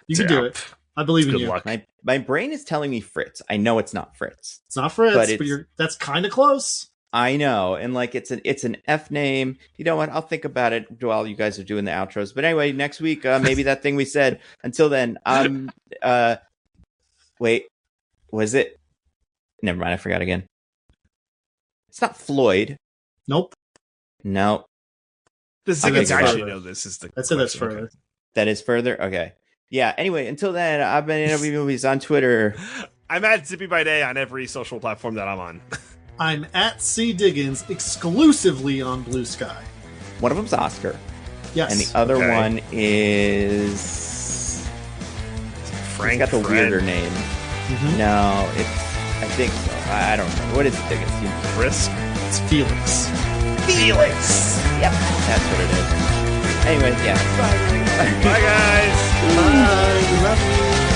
You can do it. I believe in you. Luck. My brain is telling me Fritz. I know it's not Fritz. It's not Fritz, but that's kind of close. I know, and like it's an F name. You know what? I'll think about it while you guys are doing the outros. But anyway, next week maybe that thing we said. Until then, wait, was it? Never mind, I forgot again. It's not Floyd. Nope. No. The Ziggins actually know this is the. I'd say that's further. That is further. Okay. Yeah. Anyway, until then, I've been in Movies on Twitter. I'm at Zippy by Day on every social platform that I'm on. I'm at C Diggins exclusively on Bluesky. One of them's Oscar. Yes. And the other one is Frank. He's got the weirder name. Mm-hmm. No, I think so. I don't know. What is it, Diggins? Frisk? It's Felix. Felix! Yep. That's what it is. Anyway, yeah. Bye, guys. Bye. We love you.